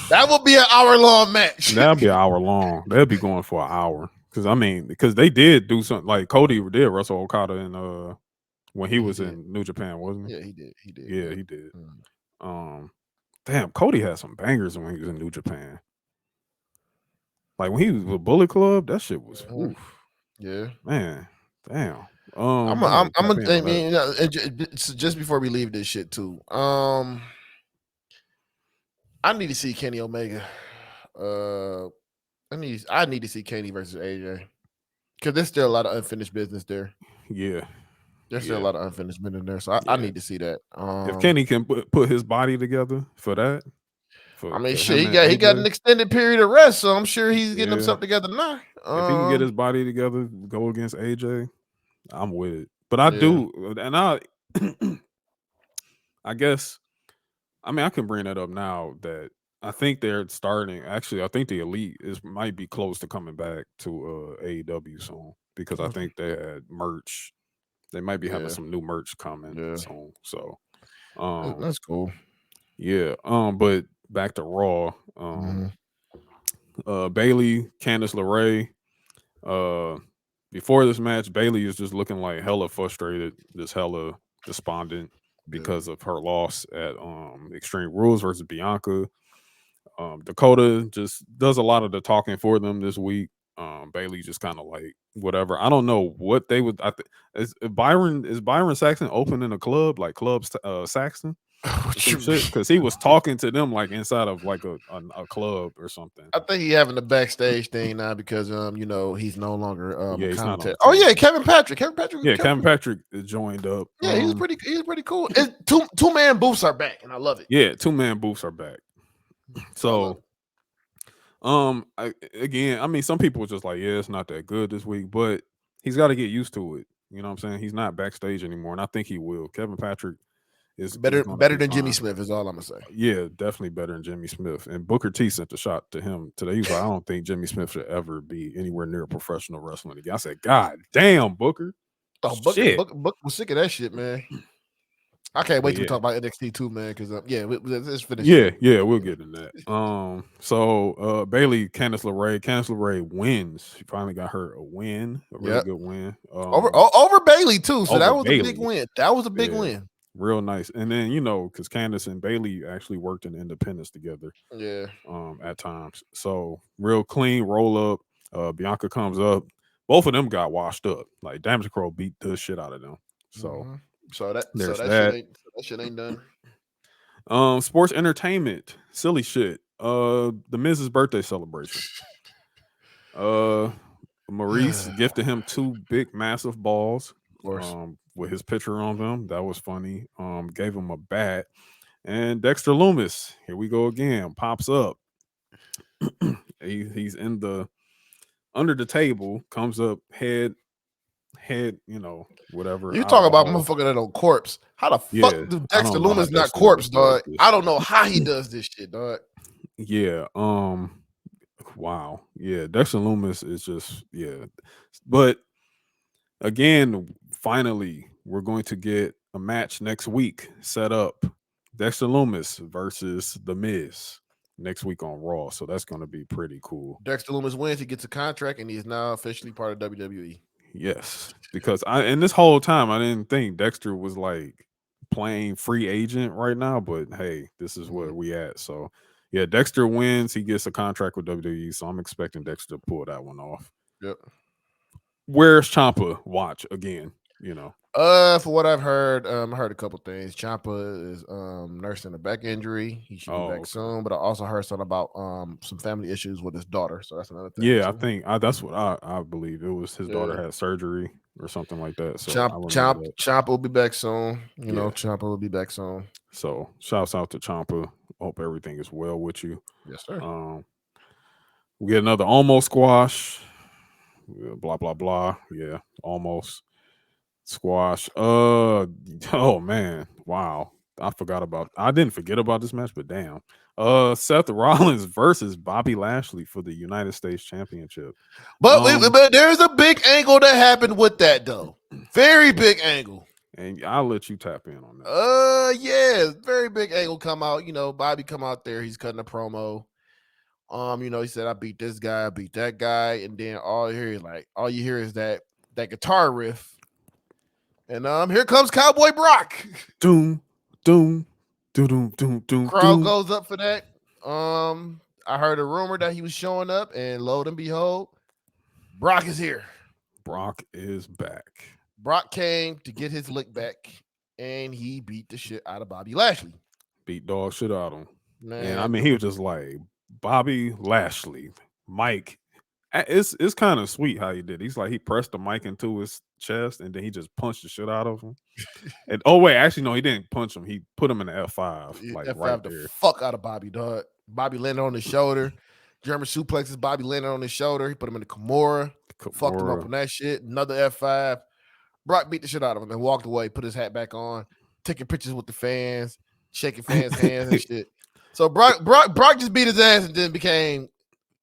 That would be an hour-long match. That'd be an hour long. They'll be going for an hour. Because they did do something like Cody did wrestle Okada in when he was in New Japan, wasn't he? Yeah, he did. Yeah, he did. Damn, Cody had some bangers when he was in New Japan. Like when he was with Bullet Club, that shit was oof. Yeah, man. Damn. Just before we leave this shit too, I need to see Kenny Omega. I need to see Kenny versus AJ because there's still a lot of unfinished business there. Yeah. There's still a lot of unfinished business there, so I need to see that. If Kenny can put his body together for that, I mean, shit, he got an extended period of rest, so I'm sure he's getting himself together now. If he can get his body together, go against AJ, I'm with it. But I do, and I guess, I mean, I can bring that up now that I think they're starting. Actually, I think the Elite might be close to coming back to AEW soon because I think they had merch. They might be having some new merch coming soon. So that's cool. Yeah. But back to Raw. Bayley, Candice LeRae. Before this match, Bayley is just looking like hella frustrated, just hella despondent because of her loss at Extreme Rules versus Bianca. Dakota just does a lot of the talking for them this week. Bayley just kind of like whatever. I don't know what they would. Is Byron Saxton opening a club like Club Saxton? Because he was talking to them like inside of like a club or something. I think he's having a backstage thing now because you know he's no longer he's not on Kevin Patrick. Kevin Patrick joined up. Yeah, he's pretty cool. Two-man booths are back, and I love it. Yeah, 2-man booths are back. So again, I mean, some people were just like, yeah, it's not that good this week, but he's got to get used to it. You know what I'm saying? He's not backstage anymore, and I think he will. Kevin Patrick is better than Jimmy Smith is all I'm gonna say. Yeah, definitely better than Jimmy Smith. And Booker T sent a shot to him today. He's like, I don't think Jimmy Smith should ever be anywhere near professional wrestling again. I said, God damn, Booker. Oh, Booker was sick of that shit, man. I can't wait to talk about NXT too, man. Because let's finish. Yeah, we'll get in that. So Bayley, Candice LeRae wins. She finally got her a win, a really good win. Over Bayley too. So that was Bayley. a big win. That was a big win. real nice. And then because Candace and Bailey actually worked in Independence together. Yeah. At times. So real clean roll up. Bianca comes up. Both of them got washed up. Like Damage Control beat the shit out of them. So there's that. Shit ain't done. Sports entertainment, silly shit. The Miz's birthday celebration. Maurice gifted him 2 big massive balls. Of course. With his picture on them. That was funny. Gave him a bat. And Dexter Loomis, here we go again, pops up. He's in the under the table, comes up head, whatever. You talk about motherfucker that on corpse. How the fuck do Dexter Loomis not corpse, dog? I don't know how he does this shit, dog. Yeah. Wow. Yeah. Dexter Loomis is just But again, finally, we're going to get a match next week set up. Dexter Loomis versus The Miz next week on Raw. So that's going to be pretty cool. Dexter Loomis wins. He gets a contract, and he is now officially part of WWE. Yes, because this whole time I didn't think Dexter was like playing free agent right now, but hey, this is where we at. So yeah, Dexter wins. He gets a contract with WWE. So I'm expecting Dexter to pull that one off. Yep. Where's Ciampa? Watch again. For what I've heard, I heard a couple things. Ciampa is nursing a back injury. He should be back soon. But I also heard something about some family issues with his daughter. So that's another thing. Yeah, I think that's what I believe. It was his daughter had surgery or something like that. So Ciampa will be back soon. Ciampa will be back soon. So shouts out to Ciampa. Hope everything is well with you. Yes, sir. We get another almost squash. Blah blah blah. Yeah, almost. Squash. Oh man. Wow. I didn't forget about this match, but damn. Seth Rollins versus Bobby Lashley for the United States Championship. But there's a big angle that happened with that though. Very big angle. And I'll let you tap in on that. Yeah, very big angle come out. Bobby come out there, he's cutting a promo. He said, I beat this guy, I beat that guy, and then all you hear is that guitar riff. And here comes Cowboy Brock. Doom, doom, doom, doom, doom, doom. Crowd goes up for that. I heard a rumor that he was showing up, and lo and behold, Brock is here. Brock is back. Brock came to get his lick back, and he beat the shit out of Bobby Lashley. Beat dog shit out of him. Man. And I mean, he was just like, Bobby Lashley, Mike. It's kind of sweet how he did. He's like, he pressed the mic into his chest and then he just punched the shit out of him. And actually no, he didn't punch him. He put him in the F5. Like F5 right the there. Fuck out of Bobby, dog. Bobby landed on his shoulder. German suplexes. Bobby landed on his shoulder. He put him in the Kimura. Fucked him up on that shit. Another F5. Brock beat the shit out of him and walked away. Put his hat back on. Taking pictures with the fans. Shaking fans' hands and shit. So Brock just beat his ass and then became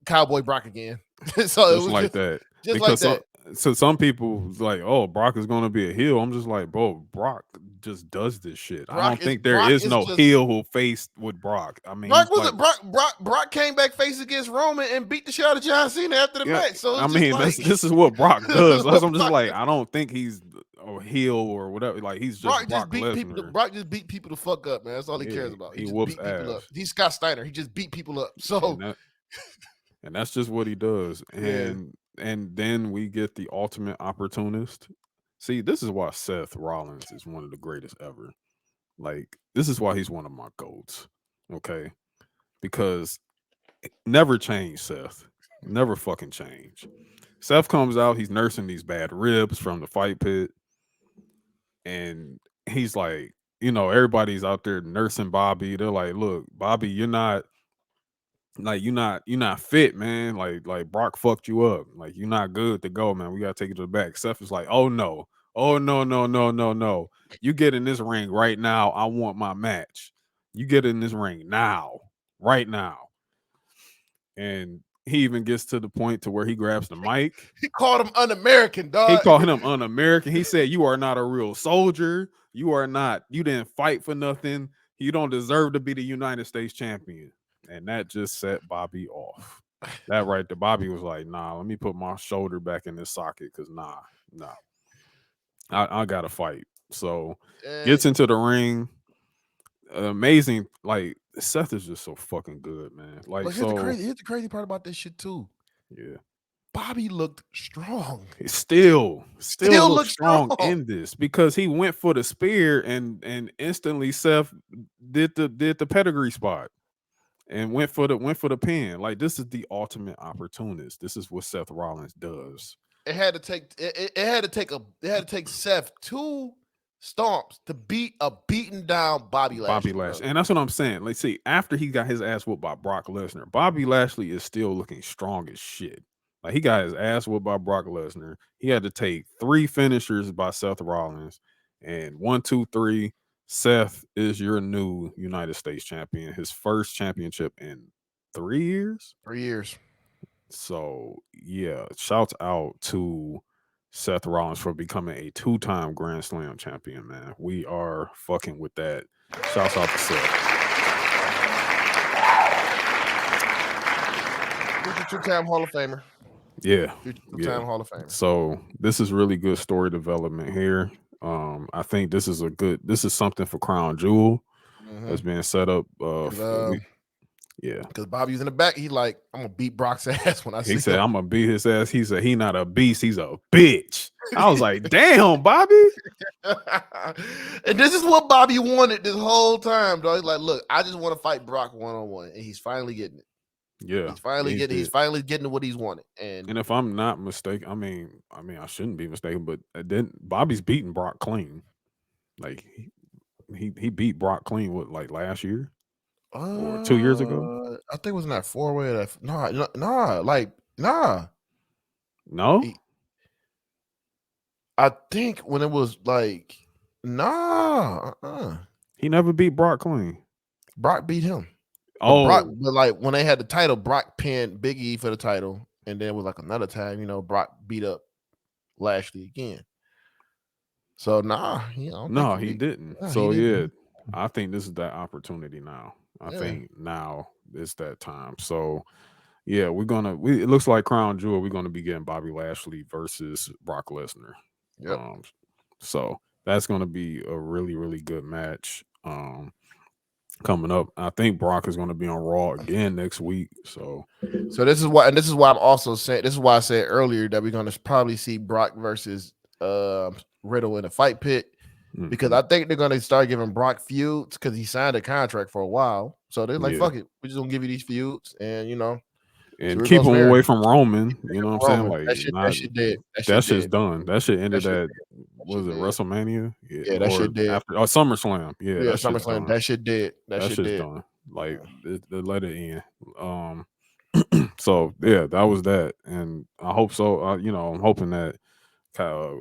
Cowboy Brock again. So it was like that. Just because like that. So some people like, oh, Brock is going to be a heel. I'm just like, bro, Brock just does this shit. I don't think there is no heel who faced with Brock. I mean, Brock came back face against Roman and beat the shit out of John Cena after the match. So I mean, this is what Brock does. I'm just like, I don't think he's a heel or whatever. Like he's just Brock Lesnar. Brock just beat people to fuck up, man. That's all he cares about. He whoops beat ass. People up. He's Scott Steiner. He just beat people up. So. And that's just what he does. And then we get the ultimate opportunist. See, this is why Seth Rollins is one of the greatest ever. Like, this is why he's one of my GOATs. Okay? Because never change, Seth. Never fucking change. Seth comes out, he's nursing these bad ribs from the fight pit. And he's like, everybody's out there nursing Bobby. They're like, look, Bobby, you're not fit, man. Like Brock fucked you up. Like you're not good to go, man. We gotta take you to the back. Seth is like, oh no. You get in this ring right now. I want my match. You get in this ring now, right now. And he even gets to the point to where he grabs the mic. He called him un-American, dog. He called him un-American. He said, you are not a real soldier. You didn't fight for nothing. You don't deserve to be the United States champion. And that just set Bobby off. That right there, Bobby was like, nah, let me put my shoulder back in this socket because nah. I got to fight. So gets into the ring. Amazing. Like Seth is just so fucking good, man. Like, But here's the crazy part about this shit too. Yeah. Bobby looked strong. He still looked strong strong in this because he went for the spear and instantly Seth did the pedigree spot and went for the pin. Like, this is the ultimate opportunist. This is what Seth Rollins does. It had to take Seth 2 stomps to beat a beaten down Bobby Lashley. And that's what I'm saying. Let's see, after he got his ass whooped by Brock Lesnar, Bobby Lashley is still looking strong as shit. Like, he got his ass whooped by Brock Lesnar. He had to take 3 finishers by Seth Rollins, and 1, 2, 3. Seth is your new United States champion. His first championship in 3 years. 3 years. So yeah, shouts out to Seth Rollins for becoming a 2-time Grand Slam champion, man. We are fucking with that. Shouts out to Seth. Future 2-time Hall of Famer. Yeah. Future 2-time Hall of Famer. So this is really good story development here. I think this is something for Crown Jewel that's being set up. Because Bobby was in the back. He like, I'm gonna beat Brock's ass when I see him. He said, I'm gonna beat his ass. He said, he not a beast, he's a bitch. I was like, damn, Bobby. And this is what Bobby wanted this whole time, dog. He's like, look, I just want to fight Brock one-on-one, and he's finally getting it. Yeah, he's finally getting what he's wanted. And if I'm not mistaken, I mean, I shouldn't be mistaken, but then Bobby's beating Brock clean. Like he beat Brock clean like last year or 2 years ago. I think it was in that 4-way. No. I think when it was like he never beat Brock clean. Brock beat him. But like when they had the title, Brock pinned Big E for the title, and then it was like another time, Brock beat up Lashley again. So he didn't. So yeah, I think this is that opportunity now. I think now is that time. So yeah, it looks like Crown Jewel. We're gonna be getting Bobby Lashley versus Brock Lesnar. Yep. So that's gonna be a really, really good match. Coming up, I think Brock is going to be on Raw again next week. So this is why I'm also saying, this is why I said earlier that we're going to probably see Brock versus Riddle in a fight pit, because I think they're going to start giving Brock feuds because he signed a contract for a while. So they're like, fuck it, we're just going to give you these feuds, and and keep him away from Roman. You know what I'm saying? Like that shit dead. That shit's done. That shit ended at WrestleMania? Yeah, that shit dead. After SummerSlam. Yeah, SummerSlam. That shit dead. That shit dead. Done. Like they let it in. So yeah, that was that, and I hope so. I'm hoping that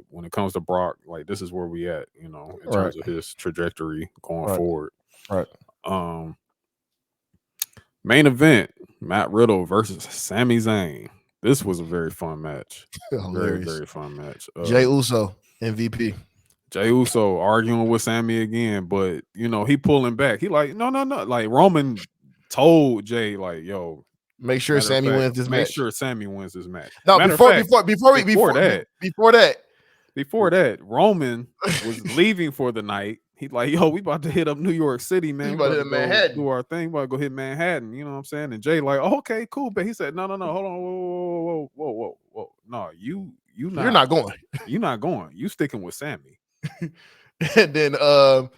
when it comes to Brock, like this is where we at. In terms of his trajectory going forward. Right. Main event: Matt Riddle versus Sami Zayn. This was a very fun match. Very, very fun match. Jey Uso, MVP. Jey Uso arguing with Sami again, but he pulling back. He like, no. Like Roman told Jey, like, yo, make sure Sami wins this match. Make sure Sami wins this match. No, before that, Roman was leaving for the night. He's like, yo, we about to hit up New York City, man. We about to hit Manhattan. Do our thing. We about to go hit Manhattan. You know what I'm saying? And Jay like, okay, cool. But he said, no. Hold on. Whoa. No, you're not going. You're not going. You sticking with Sami. And then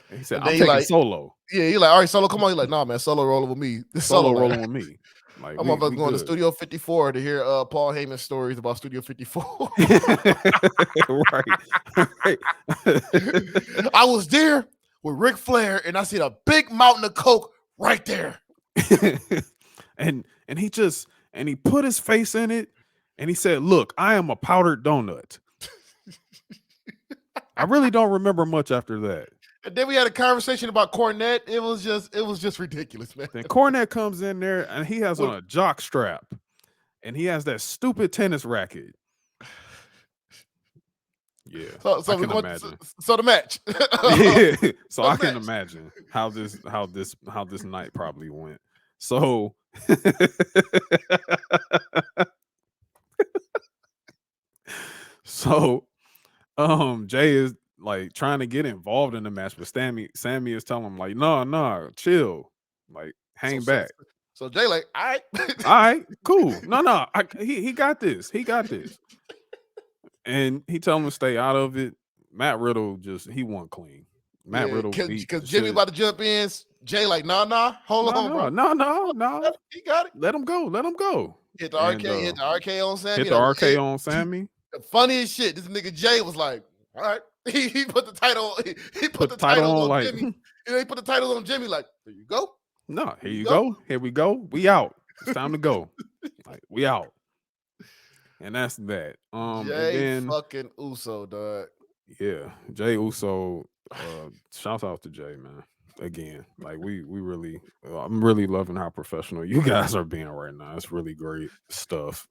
he said, I'm taking Solo. Yeah, he's like, all right, Solo, come on. He's like, nah, man, Solo rolling with me. Solo rolling with me. Like, I'm about to go to Studio 54 to hear Paul Heyman's stories about Studio 54. Right. I was there with Ric Flair, and I seen a big mountain of coke right there. and he put his face in it, and he said, "Look, I am a powdered donut." I really don't remember much after that. And then we had a conversation about Cornette. It was just ridiculous, man. Then Cornette comes in there and he has on a jock strap, and he has that stupid tennis racket. Yeah, so I can imagine. So the match. Yeah, so I can imagine how this night probably went. So. So, Jay is like trying to get involved in the match, but Sami is telling him like, no, chill, like hang back. So Jay like, all right, All right, cool. No, he got this. He got this. And he told him to stay out of it. Matt Riddle he won clean. Matt Riddle beat because Jimmy about to jump in. Jay like, nah, hold on, bro. No. He got it. Let him go. Hit the RK, hit the RK on Sami. Hit the RK on Sami. The funniest shit. This nigga Jay was like, all right. He put the title. He put the title on like, Jimmy. And he put the title on Jimmy. Like, there you go. No, here you go. Here we go. We out. It's time to go. Like, we out. And that's that. Jay and then, fucking Uso, dog. Yeah, Jay Uso. Shout out to Jay, man. Again, like we really, I'm really loving how professional you guys are being right now. It's really great stuff.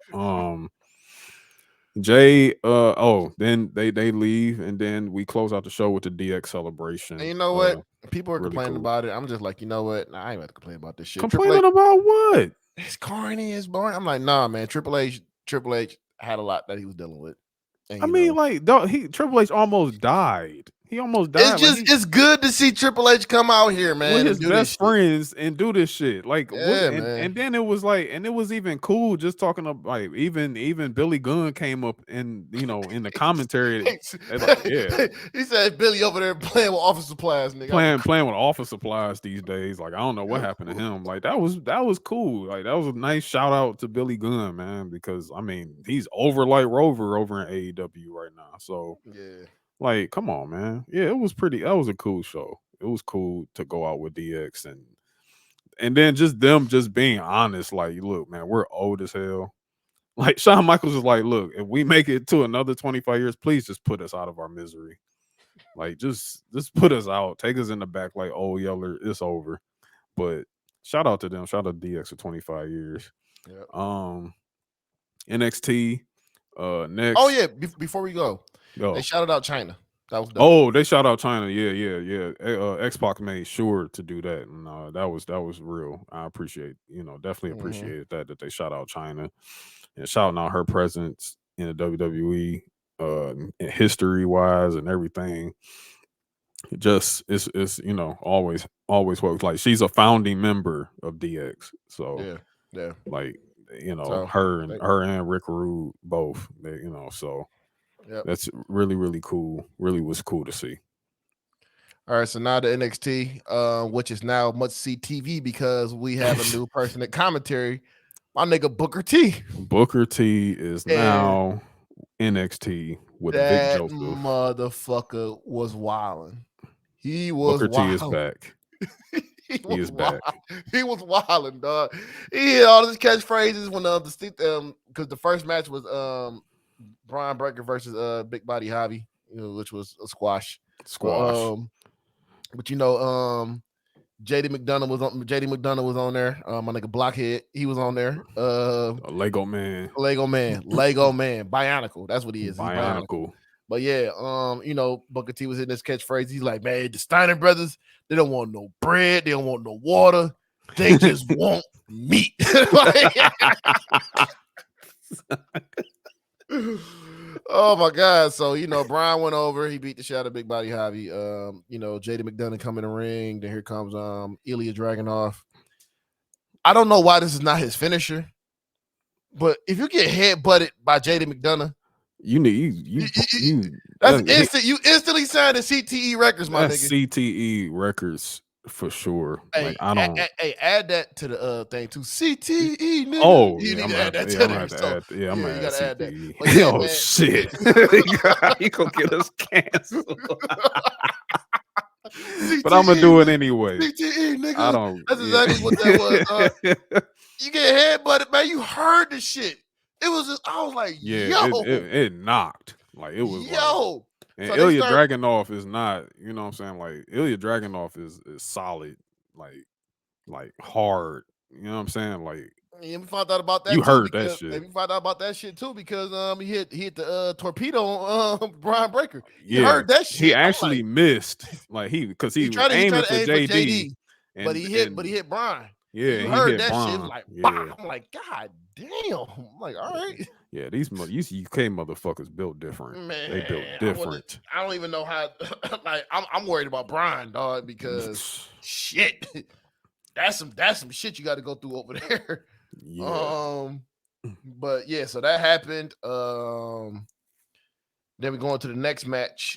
Jay, then they leave, and then we close out the show with the DX celebration. And you know what? People are really complaining about it. I'm just like, you know what? Nah, I ain't about to complain about this shit. Complaining about what? It's corny, it's boring. I'm like, nah, man. Triple H had a lot that he was dealing with. And, Triple H almost died. He almost died. It's good to see Triple H come out here, man, with his best friends and do this shit. Like, man. And then it was like, and it was even cool just talking about like even Billy Gunn came up in in the commentary. Like, yeah, he said Billy over there playing with office supplies, nigga. Playing with office supplies these days. Like, I don't know what happened to him. Like that was cool. Like that was a nice shout out to Billy Gunn, man, because I mean he's over like Rover over in AEW right now. So yeah. Like, come on, man. Yeah, it was that was a cool show. It was cool to go out with DX and then just them just being honest, like, look, man, we're old as hell. Like Shawn Michaels is like, look, if we make it to another 25 years, please just put us out of our misery. Like, just put us out. Take us in the back like old Yeller. It's over. But shout out to them. Shout out to DX for 25 years. Yep. NXT next. Oh yeah, before we go. They shouted out China. That was dope. Oh, they shout out China. Yeah. X-Pac made sure to do that. And that was real. I appreciate, definitely appreciated that they shout out China and shouting out her presence in the WWE history wise and everything. Just it's always works. Like she's a founding member of DX. So yeah. Like, so, her and Rick Rude both, so yep. That's really, really cool. Really was cool to see. All right, so now the NXT, which is now Must See TV because we have a new person at commentary. My nigga Booker T. Booker T is now NXT with Vic Joseph. Motherfucker was wilding. He was Booker T is back. He is back. He was wilding, dog. He had all his catchphrases when because the first match was Brian Breaker versus Big Body Javi, which was a squash. But JD McDonough was on there. My nigga Blockhead, he was on there. Lego Man, Bionicle. That's what he is. Bionicle. But yeah, Booker T was in this catchphrase. He's like, man, the Steiner brothers, they don't want no bread, they don't want no water, they just want meat. Oh my God. So, Brian went over, he beat the shit out of Big Body Javi. JD McDonough come in the ring. Then here comes Ilia Dragonoff. I don't know why this is not his finisher, but if you get head-butted by JD McDonough, that's instant. You instantly signed to CTE Records, my nigga. CTE Records for sure. Hey, like, I don't. Add that to the thing too. CTE, nigga. Oh, you need to add that to there. I'm gonna add that. Oh shit! You gonna get us canceled? But I'm gonna do it anyway. CTE, nigga. I don't. That's exactly what that was. You get headbutted, man. You heard the shit. It was just, I was like, yo. It knocked. Like, it was yo. And so Ilya Dragunov is not, you know what I'm saying? Like, Ilya Dragunov is solid, like hard. You know what I'm saying? Like, we found out about that. You heard that shit. We found out about that shit too because he hit the torpedo on Brian Breaker. You heard that shit. He actually missed, like because he was aiming for JD, but he hit Brian. Yeah, you heard that Brian. Shit. It was like, bah. I'm like, God damn. I'm like, all right. Yeah, these UK motherfuckers built different. Man, They built different. I don't even know how. Like, I'm worried about Brian, dog, because shit, that's some shit you got to go through over there. Yeah. But yeah, so that happened. Then we go into the next match,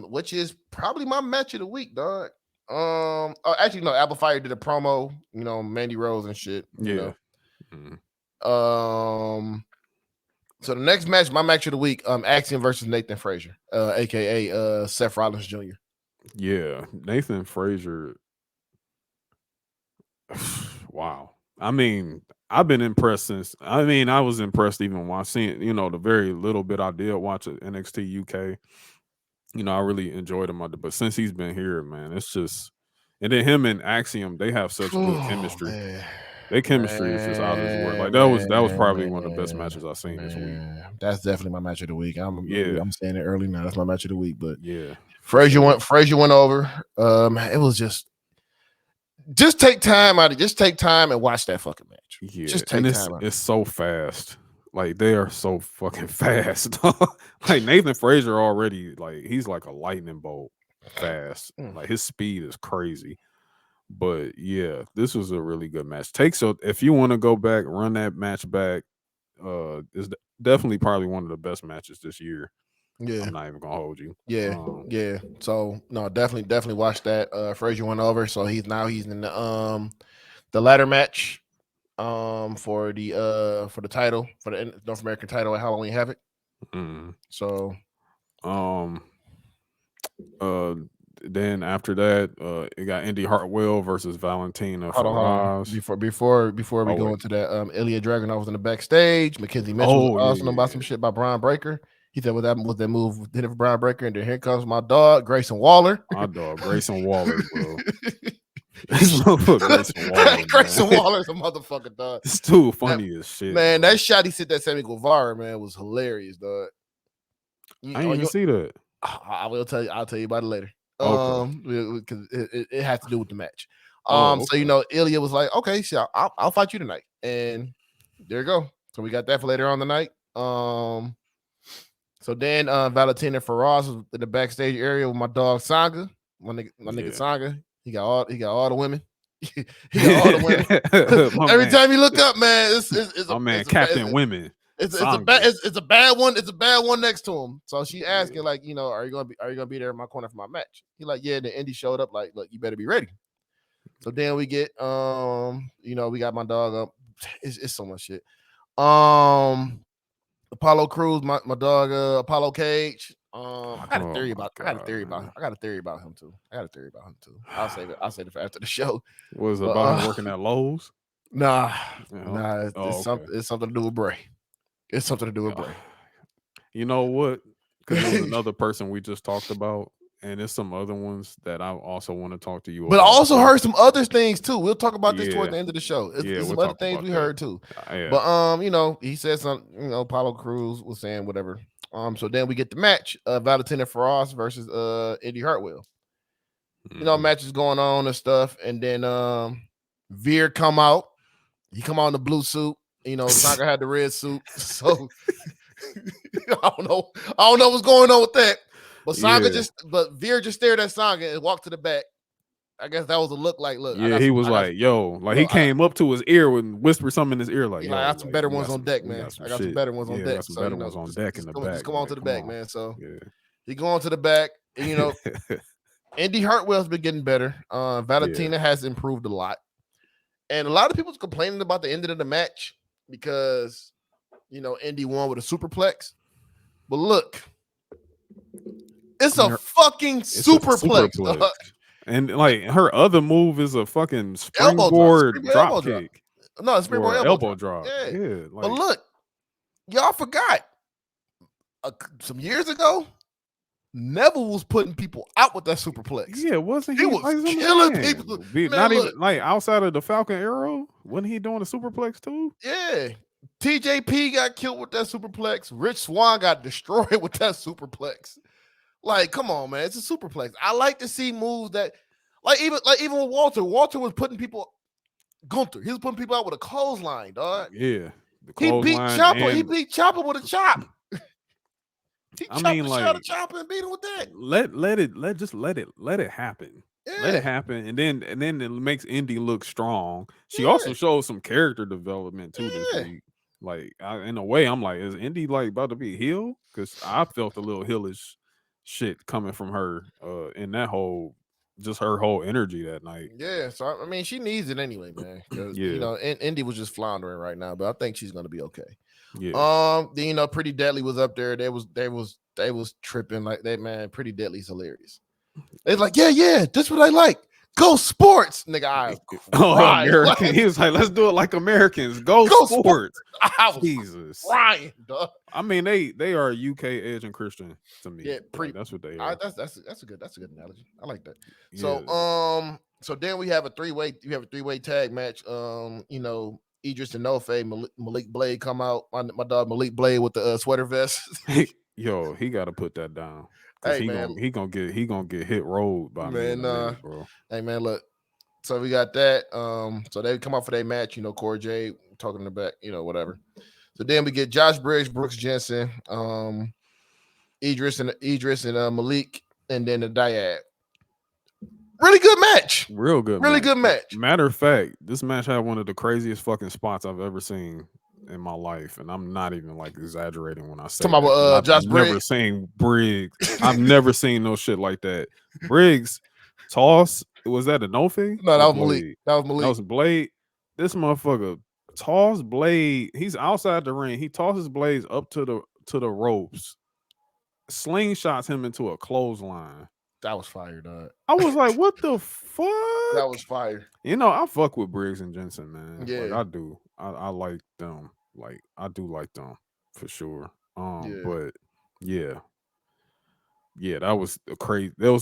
which is probably my match of the week, dog. Actually, no, Apple Fire did a promo, Mandy Rose and shit. Yeah. So the next match, my match of the week, Axiom versus Nathan Frazier, aka Seth Rollins Jr. Yeah, Nathan Frazier. Wow. I mean, I've been impressed since. I mean, I was impressed even while seeing, the very little bit I did watch at NXT UK. I really enjoyed him. But since he's been here, man, it's just. And then him and Axiom, they have such good chemistry. Man. Their chemistry is just out of this world. Like that was probably one of the best matches I've seen this week. That's definitely my match of the week. I'm saying it early now. That's my match of the week. But yeah, Frazier went over. It was just take time out. Just take time and watch that fucking match. Yeah, just take time. It's so fast. Like they are so fucking fast. Like Nathan Frazier already, like he's like a lightning bolt fast. Like his speed is crazy. But yeah, this was a really good match. So if you want to go back, run that match back. It's definitely probably one of the best matches this year. Yeah, I'm not even gonna hold you. Yeah. So no, definitely watch that. Frazier went over, so he's in the ladder match for the title, for the North American title at Halloween Havoc. So then after that, it got Indy Hartwell versus Valentina. Hold on. Before we go into that, Ilia Dragonoff was in the backstage. Mackenzie Mitchell was asking about some shit about Brian Breaker. He said, "What that move did it for Brian Breaker?" And then here comes my dog, Grayson Waller. My dog, Grayson Waller, bro. This motherfucker, Grayson Waller's a motherfucker, dog. It's too funny as shit, man. Bro. That shot he said that Sami Guevara, man, was hilarious, dog. I didn't even see that. I will tell you. I'll tell you about it later. Because it has to do with the match. Okay. So Ilia was like, "Okay, so I'll fight you tonight," and there you go. So we got that for later on the night. So then Valentina Ferraz was in the backstage area with my dog Sanga, my nigga Sanga. He got all the women. He got all the women. Every time you look up, man, it's my man, Captain Women. It's a bad one. It's a bad one next to him. So she asking like, are you gonna be there in my corner for my match? He like, yeah. The Indy showed up like, look, you better be ready. So then we get we got my dog up. It's so much shit. Apollo Crews, my dog Apollo Cage. I got a theory about him too. I'll save it for after the show. Was it about him working at Lowe's? Nah. It's something to do with Bray. It's something to do with Bray. You know what? Because there's another person we just talked about, and there's some other ones that I also want to talk to you about. But I also heard some other things too. We'll talk about this toward the end of the show. It's some other things we heard too. But he said something. Apollo Crews was saying whatever. So then we get the match, Valentina Ferraz versus Indy Hartwell. Match is going on and stuff, and then Veer come out. He come out in the blue suit. Sanga had the red suit. So I don't know what's going on with that. But Veer just stared at Sanga and walked to the back. I guess that was a look. Yeah, he was like, yo, like he came up to his ear and whispered something in his ear, like, I got some better ones on deck, man. I got some better ones on deck. I got some better ones on deck in the back. Just come on to the back, man. So he go on to the back. And, Indy Hartwell's been getting better. Valentina has improved a lot. And a lot of people's complaining about the ending of the match because, Indy won with a superplex. But look, it's a fucking superplex. And like her other move is a fucking springboard drop kick. No, it's springboard elbow drop. Yeah. But look, y'all forgot some years ago, Neville was putting people out with that superplex. Yeah, wasn't he? He was killing people. Not even like outside of the Falcon Arrow. Wasn't he doing a superplex too? Yeah. TJP got killed with that superplex. Rich Swann got destroyed with that superplex. Like, come on, man. It's a superplex. I like to see moves that, even with Walter. Walter was putting people, Gunther, he was putting people out with a clothesline, dog. Yeah. He beat clothesline. Chopper. And, He beat Chopper with a chop. He I chopped mean, the shit out of like, Chopper and beat him with that. let it happen. Let Yeah. it happen, and then it makes Indy look strong. She Yeah. also shows some character development too this Yeah. week. Like, in a way, I'm like, is Indy like about to be heel? Because I felt a little heelish shit coming from her in that whole, just her whole energy that night. Yeah, so I mean, she needs it anyway, man. Because you Yeah. know, Indy was just floundering right now, but I think she's gonna be okay. Yeah. Then you know, Pretty Deadly was up there. They was tripping like that, man. Pretty Deadly's hilarious. They're like, yeah, that's what I like. Go sports, nigga. I Oh, cried. American. He was like, let's do it like Americans. Go sports. I was Jesus. crying, dog. I mean, they are UK Edge and Christian to me. Yeah, Like, that's what they are. That's a good analogy. I like that. Yeah. So then we have a three-way tag match. You know, Idris and Nofe, Malik Blade come out. My dog Malik Blade with the sweater vest. Yo, he got to put that down. Hey, he man. gonna get hit rolled by me in a minute, bro. Hey man, look. So we got that. So they come out for their match. You know, Corey J talking in the back. You know, whatever. So then we get Josh Briggs, Brooks Jensen, Idris and Malik, and then the Dyad. Really good match. Real good. Really good match. Matter of fact, this match had one of the craziest fucking spots I've ever seen in my life, and I'm not even like exaggerating when I say talking about Josh Briggs. Never seen Briggs. I've never seen no shit like that. Briggs toss. Was that a Nofe? No, that was Malik. That was Blade. This motherfucker toss Blade. He's outside the ring. He tosses Blades up to the ropes. Slingshots him into a clothesline. That was fire, dog. I was like, what the fuck? That was fire. You know, I fuck with Briggs and Jensen, man. Yeah. Like, I do. I like them. Like, I do like them for sure. But yeah, that was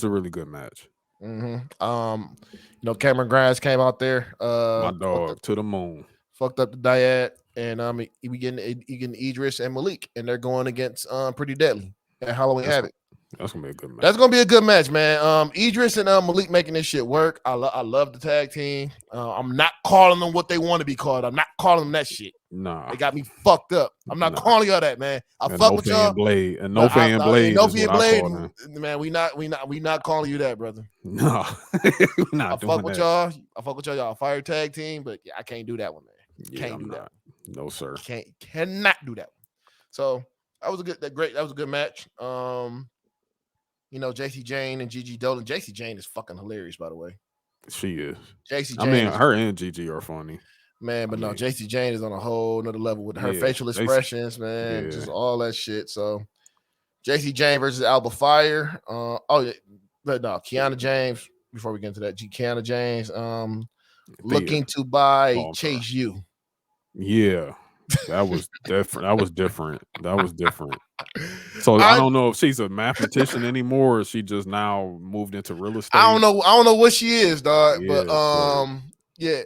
a really good match. Mm-hmm. You know, Cameron Grimes came out there. My dog to the moon. Fucked up the Dyad, and we getting Idris and Malik, and they're going against Pretty Deadly at Halloween Havoc. That's gonna be a good match. That's gonna be a good match, man. Idris and Malik making this shit work. I love the tag team. I'm not calling them what they want to be called. I'm not calling them that shit. Nah, they got me fucked up. I'm not calling y'all that, man. I fuck with y'all. Blade and Nofe and Blade. Nofe and Blade, man. We not calling you that, brother. No, I fuck with y'all. Y'all fire tag team, but I can't do that one, man. Can't do that. No, sir. Cannot do that one. So that was a good match. You know, JC Jane and Gigi Dolan. JC Jane is fucking hilarious, by the way. She is. JC Jane. I mean, her and Gigi are funny. Man, but no, JC Jane is on a whole nother level with her facial expressions, man. Just all that shit. So JC Jane versus Alba Fire. Kiana James. Before we get into that, Kiana James looking to buy Chase U. Yeah. That was different. So I don't know if she's a mathematician anymore, or she just now moved into real estate. I don't know what she is, dog. Yeah,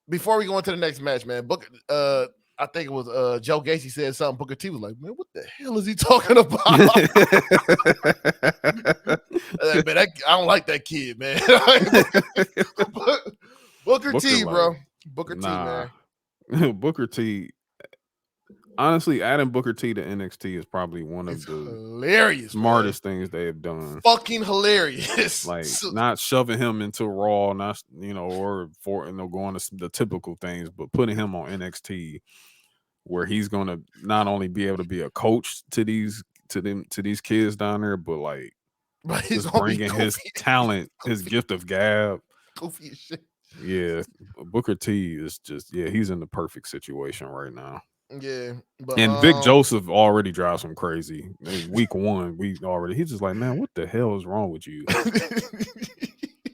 Before we go into the next match, man, I think it was Joe Gacy said something. Booker T was like, "Man, what the hell is he talking about?" Man, I don't like that kid, man. Booker T, bro. Booker T, man. Booker T. Honestly, adding Booker T to NXT is probably one of the hilarious, smartest things they have done. Fucking hilarious. Like not shoving him into Raw, not or going to the typical things, but putting him on NXT, where he's going to not only be able to be a coach to these kids down there, but like just bringing his talent, his gift of gab. Goofy as shit. Yeah, Booker T is just he's in the perfect situation right now. Yeah, and Vic Joseph already drives him crazy. In week 1, he's just like, man, what the hell is wrong with you?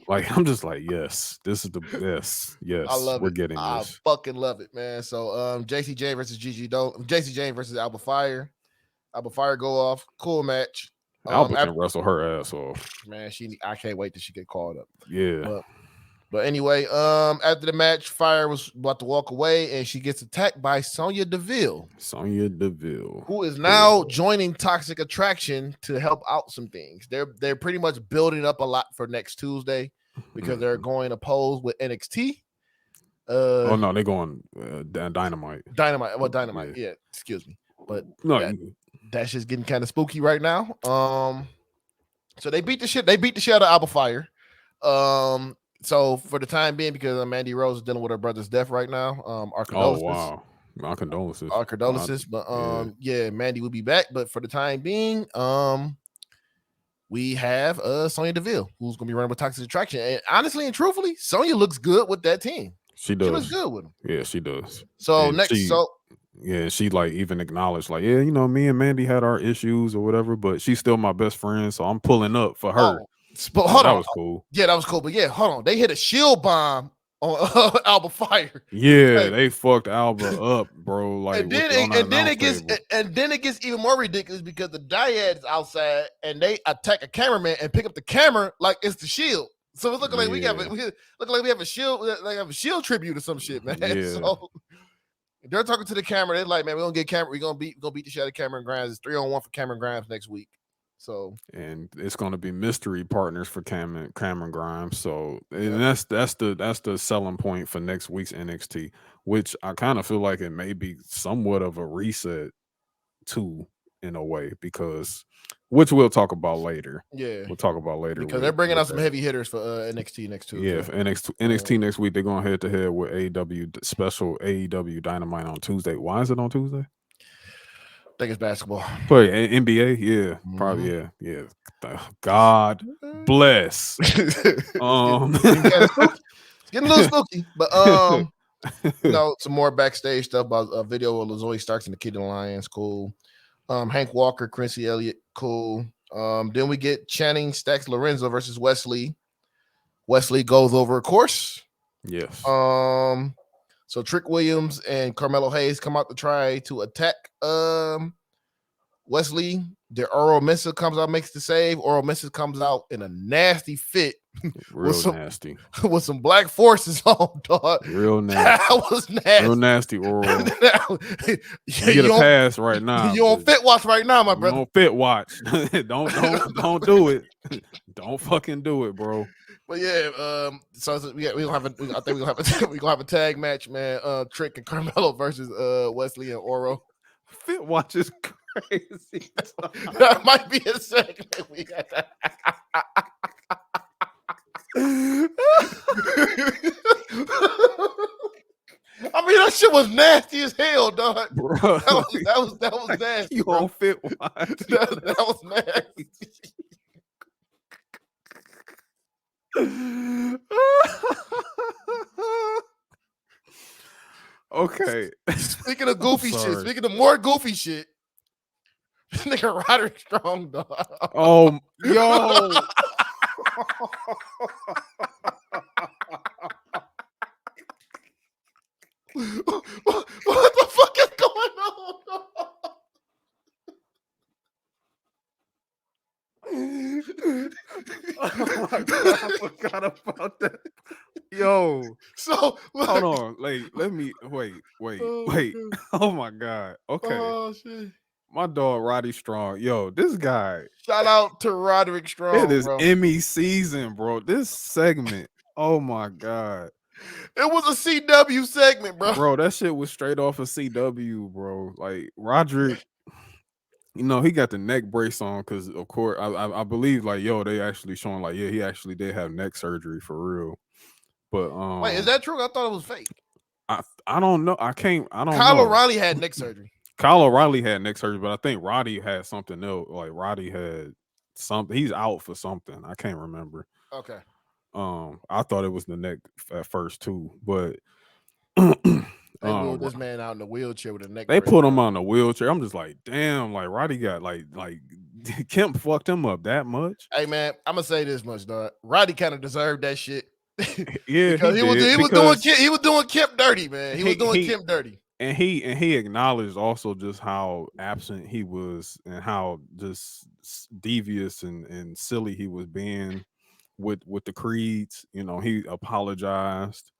Like, I'm just like, yes, this is the best. Yes, I love we're it. getting this. I fucking love it, man. So, JC Jane versus Gigi Dolan. JC Jane versus Alba Fire. Alba Fire go off. Cool match. Alba can wrestle her ass off. Man, I can't wait till she get called up. Yeah. But anyway, after the match, Fire was about to walk away, and she gets attacked by Sonya Deville. Who is now joining Toxic Attraction to help out some things. They're pretty much building up a lot for next Tuesday because they're going to pose with NXT. Oh no, they going Dynamite. Dynamite. Well, Dynamite. Yeah. Excuse me. But No, that's just getting kind of spooky right now. So they beat the shit. They beat the shit out of Alba Fire. So for the time being, because Mandy Rose is dealing with her brother's death right now. Our condolences. Oh wow, my condolences. Our condolences. But yeah, Mandy will be back. But for the time being, we have Sonya Deville, who's gonna be running with Toxic Attraction. And honestly and truthfully, Sonya looks good with that team. She does. She looks good with them. Yeah, she does. So And next, she like even acknowledged, like, yeah, you know, me and Mandy had our issues or whatever, but she's still my best friend, so I'm pulling up for her. But hold on, that was cool. Yeah, that was cool. But yeah, hold on, they hit a shield bomb on Alba Fire. Yeah, they fucked Alba up, bro. Like, and then it gets even more ridiculous because the Dyad's outside and they attack a cameraman and pick up the camera like it's the Shield. So it's looking like we have a shield, like have a Shield tribute or some shit, man. Yeah. So they're talking to the camera. They're like, man, we're gonna get Cameron. We're gonna beat the shit out of Cameron Grimes. It's 3-on-1 for Cameron Grimes next week. So and it's gonna be mystery partners for Cameron Grimes. So and that's the selling point for next week's NXT, which I kind of feel like it may be somewhat of a reset too, in a way, because which we'll talk about later. Yeah, we'll talk about later because they're bringing out some heavy hitters for NXT next week. Yeah, for NXT next week they're going head to head with AEW special AEW Dynamite on Tuesday. Why is it on Tuesday? I think it's basketball. But NBA, yeah, probably, yeah. God bless. It's getting a little spooky, but you know, some more backstage stuff about a video of Zoe Starks and the Kid Alliance, cool. Hank Walker, Quincy Elliott, cool. Then we get Channing Stacks Lorenzo versus Wesley. Wesley goes over a course. Yes. So Trick Williams and Carmelo Hayes come out to try to attack Wesley. The Oro Mesa comes out, makes the save. Oro Mesa comes out in a nasty fit. Nasty. With some black forces on, dog. Real nasty. That was nasty. Real nasty, Oro. You get a pass right now. You on fit watch right now, my brother. You on fit watch. don't do it. Don't fucking do it, bro. But yeah, so we gonna have I think we're gonna have a tag match, man. Trick and Carmelo versus Wesley and Oro. Fit watch is crazy. That might be a segment we got. I mean, that shit was nasty as hell, dog. Bro. That was nasty. You on fit watch? That was nasty. Okay. Speaking of goofy shit, speaking of more goofy shit, this nigga Roderick Strong, dog. Oh, yo. What the fuck is going on? Oh my God, I forgot about that. Yo, so hold on, let me wait. Oh my God. Okay. Oh shit. My dog Roddy Strong. Yo, this guy. Shout out to Roderick Strong. It is bro. Emmy season, bro. This segment. Oh my God. It was a CW segment, bro. Bro, that shit was straight off of CW, bro. Like Roderick, you know, he got the neck brace on because, of course, I believe, like, yo, they actually showing, like, yeah, he actually did have neck surgery for real. But wait, is that true? I thought it was fake. I don't know. I don't know. Kyle O'Reilly had neck surgery. Kyle O'Reilly had neck surgery, but I think Roddy had something else. Like Roddy had something. He's out for something. I can't remember. Okay. I thought it was the neck at first too, but they moved this man out in the wheelchair with a neck. They put him on the wheelchair. I'm just like, damn, like Roddy got like Kemp fucked him up that much. Hey man, I'm gonna say this much, dog. Roddy kind of deserved that shit. Yeah, because he was doing Kemp dirty, man. He was doing Kemp dirty. And he acknowledged also just how absent he was and how just devious and silly he was being with the creeds. You know, he apologized.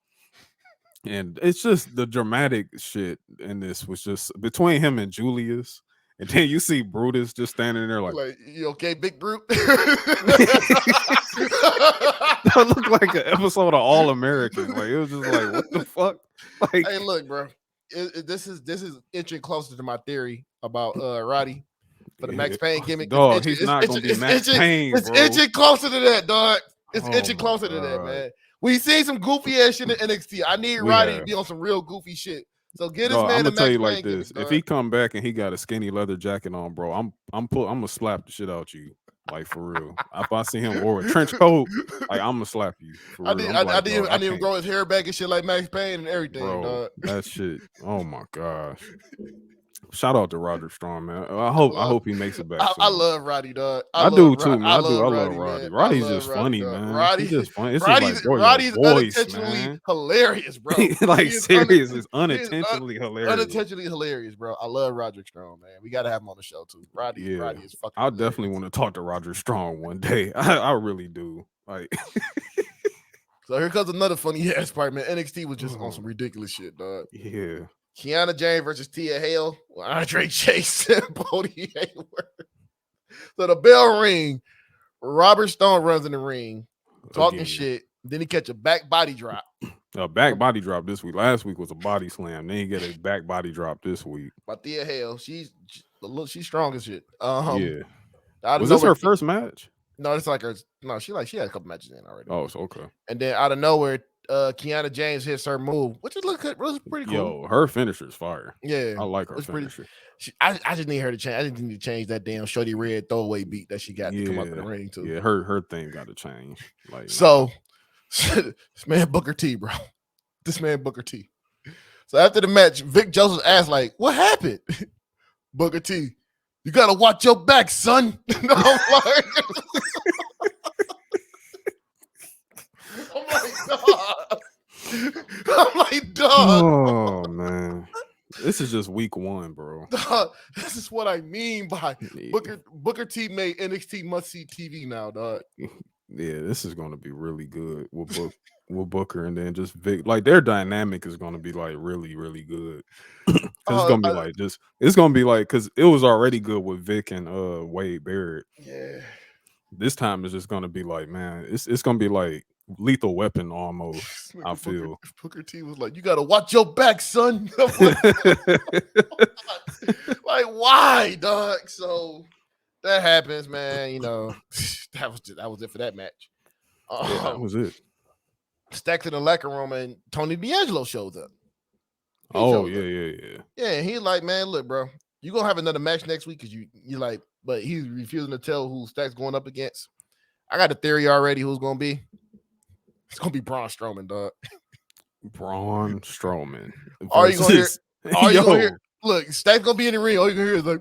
And it's just the dramatic shit in this was just between him and Julius. And then you see Brutus just standing there like you okay, big brute? That looked like an episode of All American. Like it was just like, what the fuck? Like, Hey, look, bro. This is inching closer to my theory about Roddy for the Max Payne gimmick. Dog, he's not gonna be Max Payne, It's bro. inching closer to that, dog. It's Oh inching my closer to that, God. man. We seen some goofy ass shit in NXT. I need Roddy to be on some real goofy shit. So get this Dog, man I'm the gonna tell Max you Payne like gimmick, this: dog. if he come back and he got a skinny leather jacket on, bro, I'm gonna slap the shit out you, like for real. If I see him or a trench coat, like I'm gonna slap you. For real. I need him to grow his hair back and shit like Max Payne and everything, bro. dog. That shit. Oh my gosh. Shout out to Roderick Strong, man. I hope he makes it back. I love Roddy, dog. I do too, man. I love Roddy. Man. Roddy's just funny, man. Roddy, He's just funny. It's Roddy's, just like, bro, Roddy's your voice, unintentionally man. hilarious, bro. Like serious, it's unintentionally hilarious. Unintentionally hilarious, bro. I love Roderick Strong, man. We gotta have him on the show too. Roddy is fucking. I definitely want to talk to Roderick Strong one day. I really do. Like. So here comes another funny ass part, man. NXT was just on some ridiculous shit, dog. Yeah. Kiana James versus Tia Hale, Andre Chase and Bodie Hayward. So the bell ring. Robert Stone runs in the ring, talking shit. Then he catch a back body drop. A back body drop this week. Last week was a body slam. Then you get a back body drop this week. By Tia Hale, she's strong as shit. Yeah. Was this her first match? No, it's like her. No, she had a couple matches in already. Oh, so okay. And then out of nowhere, Kiana James hits her move, which is was pretty cool. Yo, her finisher's fire. Yeah, I like her finisher. I just need her to change. I just need to change that damn Shorty Red throwaway beat that she got to come up in the ring too. Yeah, her thing got to change. Like so, this man Booker T, bro. This man Booker T. So after the match, Vic Joseph asked, like, "What happened?" Booker T, you gotta watch your back, son. I'm like, dog. Oh man, this is just week one, bro. Dog, this is what I mean by Booker T made NXT must see TV now, dog. Yeah, this is gonna be really good with Booker, and then just Vic. Like their dynamic is gonna be like really, really good. Cause it's gonna be it's gonna be like because it was already good with Vic and Wade Barrett. Yeah. This time it's just gonna be like, man, it's gonna be like Lethal Weapon almost. I feel Booker T was like, "You gotta watch your back, son." Like, why, dog? So that happens, man. You know, that was it for that match. Yeah, that was it. Stacked in the locker room, and Tony D'Angelo shows up. Yeah, he's like, "Man, look, bro, you gonna have another match next week because you like." But he's refusing to tell who Stack's going up against. I got a theory already. Who's gonna be? It's gonna be Braun Strowman, dog. Braun Strowman. Are you gonna hear? Look, Stack's gonna be in the ring. All you gonna hear is like,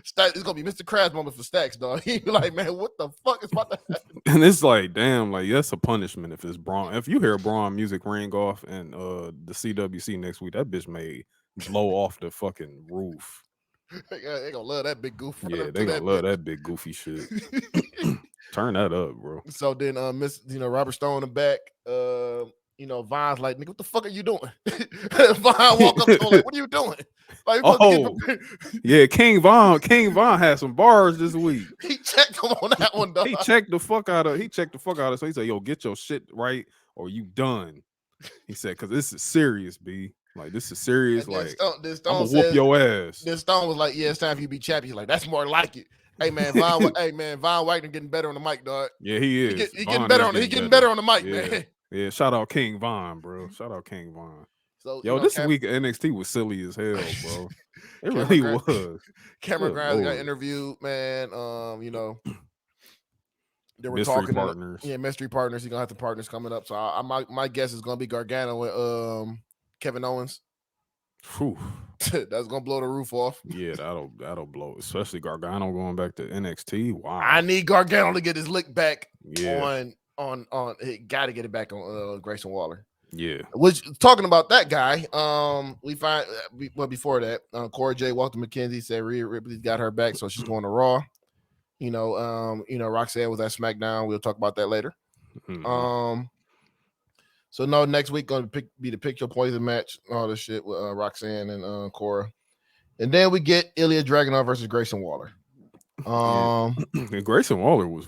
Stack. It's gonna be Mr. Krabs moment for Stacks, dog. He be like, man, what the fuck is about to happen? And it's like, damn, like that's a punishment if it's Braun. If you hear Braun music ring off and the CWC next week, that bitch may blow off the fucking roof. They gonna love that big goof. Yeah, they gonna love that big goofy shit. Turn that up, bro. So then, Robert Stone in the back. Von's like, nigga, what the fuck are you doing? Von walk up to him like, what are you doing? Like, yeah, King Von had some bars this week. He checked him on that one, dog. He checked the fuck out of. So he said, "Yo, get your shit right, or you done." He said, "Cause this is serious, B. Like this is serious. Like Stone I'm gonna whoop your ass." Then Stone was like, "Yeah, it's time for you to be champion." He's like, "That's more like it." Hey man, Von Wagner getting better on the mic, dog. Yeah, he is. He getting better on the mic, man. Yeah, shout out King Von, bro. Shout out King Von. So this week NXT was silly as hell, bro. It really was. Cameron Grimes got interviewed, man. They were mystery talking partners. Mystery partners. He's gonna have the partners coming up. So my guess is gonna be Gargano with Kevin Owens. Whew. That's gonna blow the roof off. Yeah, that'll blow, especially Gargano going back to NXT. Wow. I need Gargano to get his lick back on he gotta get it back on Grayson Waller. Yeah. Which talking about that guy, we find before that, Cora J. Walter McKenzie said Rhea Ripley's got her back, so she's going to Raw. Roxanne was at SmackDown. We'll talk about that later. Mm-hmm. So no, next week going to be the Pick Your Poison match, all this shit with Roxanne and Cora, and then we get Ilia Dragonoff versus Grayson Waller. And Grayson Waller was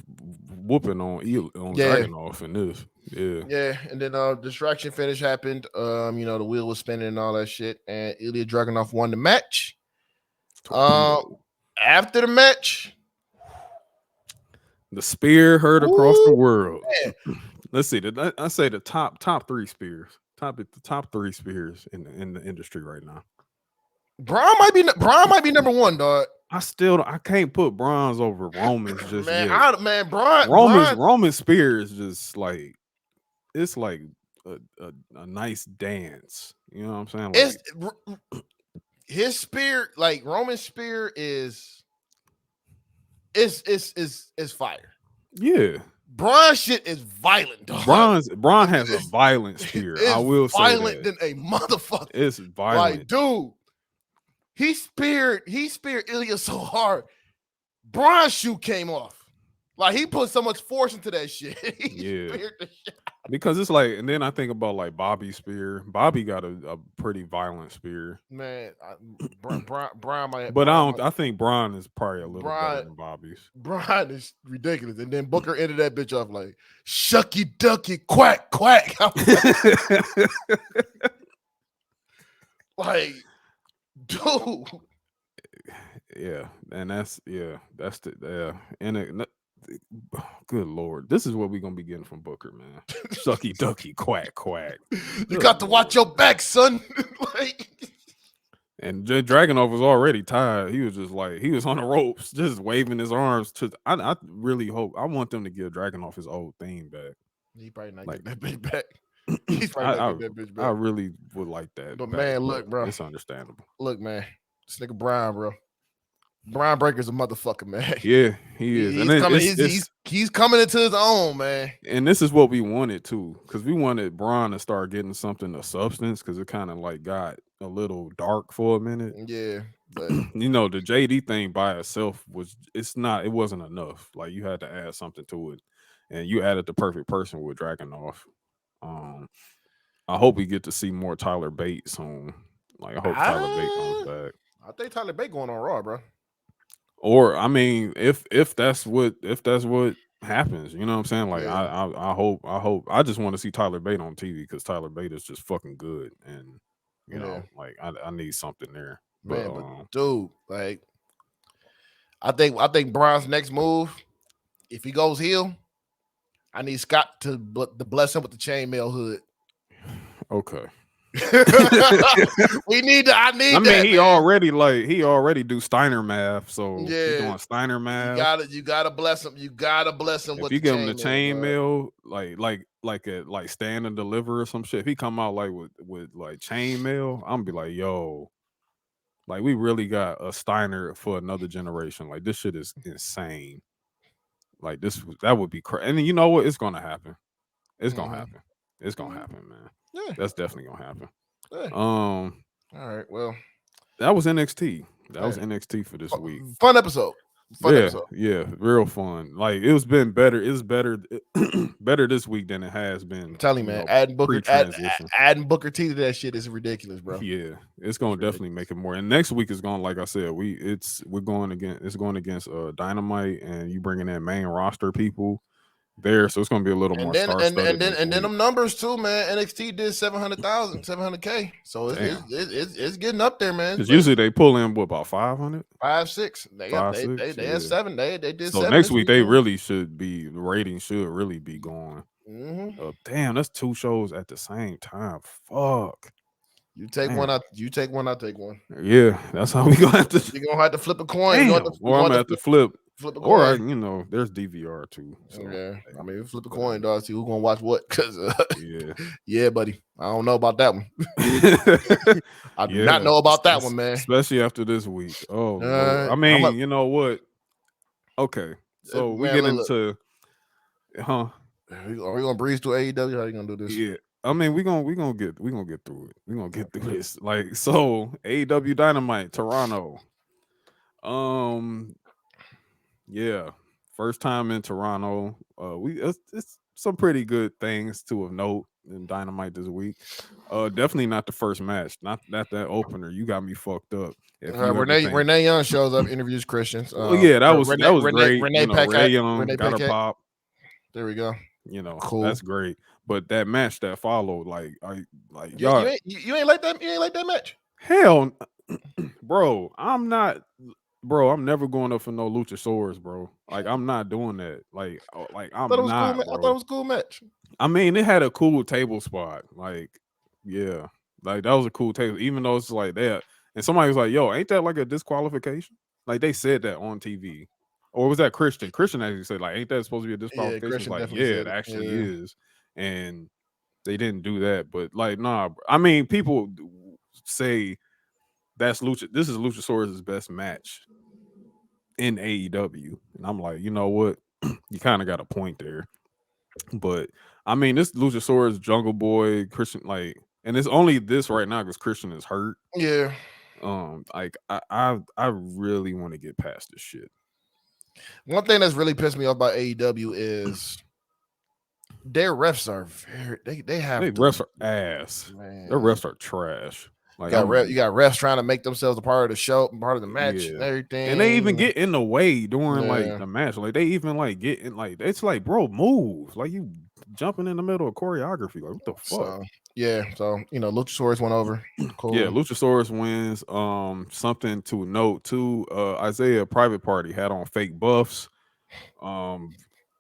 whooping on Dragonoff in this. Yeah, and then distraction finish happened. The wheel was spinning and all that shit, and Ilia Dragonoff won the match. After the match, the spear heard across the world. Man. Let's see. I say the top 3 spears. The top 3 spears in the industry right now. Braun might be number 1, dog. I can't put Braun's over Roman's just man, Braun. Roman spear is just like it's like a nice dance. You know what I'm saying? Like, his spear, like Roman's spear, is fire. Yeah. Braun shit is violent, dog. Braun has a violent spear. I will say violent that. than a motherfucker. It's violent. Like, dude, he speared Ilia so hard. Braun's shoe came off. Like, he put so much force into that shit. He speared the shit. Because it's like, and then I think about like Bobby's spear. Bobby got a pretty violent spear. Man, Braun might. But I think Braun is probably a little better than Bobby's. Braun is ridiculous. And then Booker ended that bitch off like, shucky ducky quack quack. Like, dude. Yeah, and good Lord, this is what we're gonna be getting from Booker, man. Sucky ducky quack quack. You got to watch your back, son. Like, and Dragonoff was already tired. He was just like, he was on the ropes, just waving his arms. I really hope, I want them to give Dragonoff his old theme back. He probably not getting that bitch back. He's probably not getting that bitch back. I really would like that. But man, look, bro, it's understandable. Look, man, this nigga Brian, bro. Brian Breaker's a motherfucker, man. Yeah, he is. He's coming into his own, man. And this is what we wanted too, because we wanted Braun to start getting something of substance, because it kind of like got a little dark for a minute. Yeah, but the JD thing by itself it wasn't enough. Like, you had to add something to it, and you added the perfect person with Dragonoff. I hope we get to see more Tyler Bate soon. Like, I hope Tyler Bate comes back. I think Tyler Bate going on Raw, bro. Or I mean, if that's what happens, you know what I'm saying? Like, yeah. I hope I just want to see Tyler Bate on TV, because Tyler Bate is just fucking good, and you know, like I need something there. But dude, like, I think Braun's next move, if he goes heel, I need Scott to bless him with the chainmail hood. Okay. He already do Steiner math, so he's doing Steiner math. You gotta bless him. You gotta bless him. If you give him the chainmail, like stand and deliver or some shit. If he come out like with like chainmail, I'm gonna be like, yo, like, we really got a Steiner for another generation. Like, this shit is insane. Like, that would be crazy. And you know what? It's gonna happen. It's gonna happen. It's gonna happen, man. Yeah, that's definitely gonna happen. Yeah. All right. Well, that was NXT. That was NXT for this week. Fun episode. Yeah, real fun. Like, it's been better. It's better this week than it has been. I'm telling you, man. Adding Booker T to that shit is ridiculous, bro. Yeah, it's gonna definitely make it more. And next week is going, like I said, it's going against Dynamite, and you bringing in main roster people there, so it's gonna be a little more. And then them numbers too, man. NXT did 700K, so it's getting up there, man. Because usually they pull in about 500, 5-6. They had 7. They did. So 7 next week they really should be. The rating should really be going. Damn, that's 2 shows at the same time. Fuck. You take one, I take one. Yeah, that's how we gonna have to. You're gonna have to flip a coin. Or I'm gonna have to flip. Flip a coin. Or there's DVR too. So. Yeah, I mean, flip a coin, dog. See who's gonna watch what. Because yeah, buddy, I don't know about that one. I do not know about that one, man. Especially after this week. Oh, I mean, you know what? Okay, so we get into, Are we gonna breeze through AEW? How you gonna do this? Yeah. I mean, we're gonna get through it. We're gonna get through this. Like, so AEW Dynamite, Toronto. Yeah, first time in Toronto. It's some pretty good things to have note in Dynamite this week. Definitely not the first match. Not that opener. You got me fucked up. Renee Young shows up, interviews Christians. That was great. Renee Young got her pop. There we go. You know, Cool. that's great. But that match that followed, You ain't like that. You ain't like that match. hell, bro, I'm never going up for no Luchasaurus, bro. Like, I'm not doing that. Like I thought it I'm was not, cool. bro. I thought it was a cool match. I mean, it had a cool table spot. Like, yeah, like that was a cool table. Even though it's like that, and somebody was like, "Yo, ain't that like a disqualification?" Like they said that on TV, or was that Christian? Christian actually said, "Like, ain't that supposed to be a disqualification?" Yeah, Christian Like, definitely yeah, said it it. actually Yeah. is, and they didn't do that. But like, nah, I mean, people say that's Lucha. This is Luchasaurus' best match in AEW, and I'm like, you know what? You kind of got a point there. But I mean, this Luchasaurus, Jungle Boy, Christian, like, and it's only this right now because Christian is hurt. Yeah. Like I really want to get past this shit. One thing that's really pissed me off about AEW is their refs are they have They refs are ass. Man. Their refs are trash. Like you got refs trying to make themselves a part of the show, part of the match, and everything. And they even get in the way during like Yeah. the match. Like they even like get in, like it's like, bro, move. Like you jumping in the middle of choreography. Like what the fuck? So you know, Luchasaurus went over. Cool. Yeah, Luchasaurus wins. Something to note too. Isaiah Private Party had on fake buffs.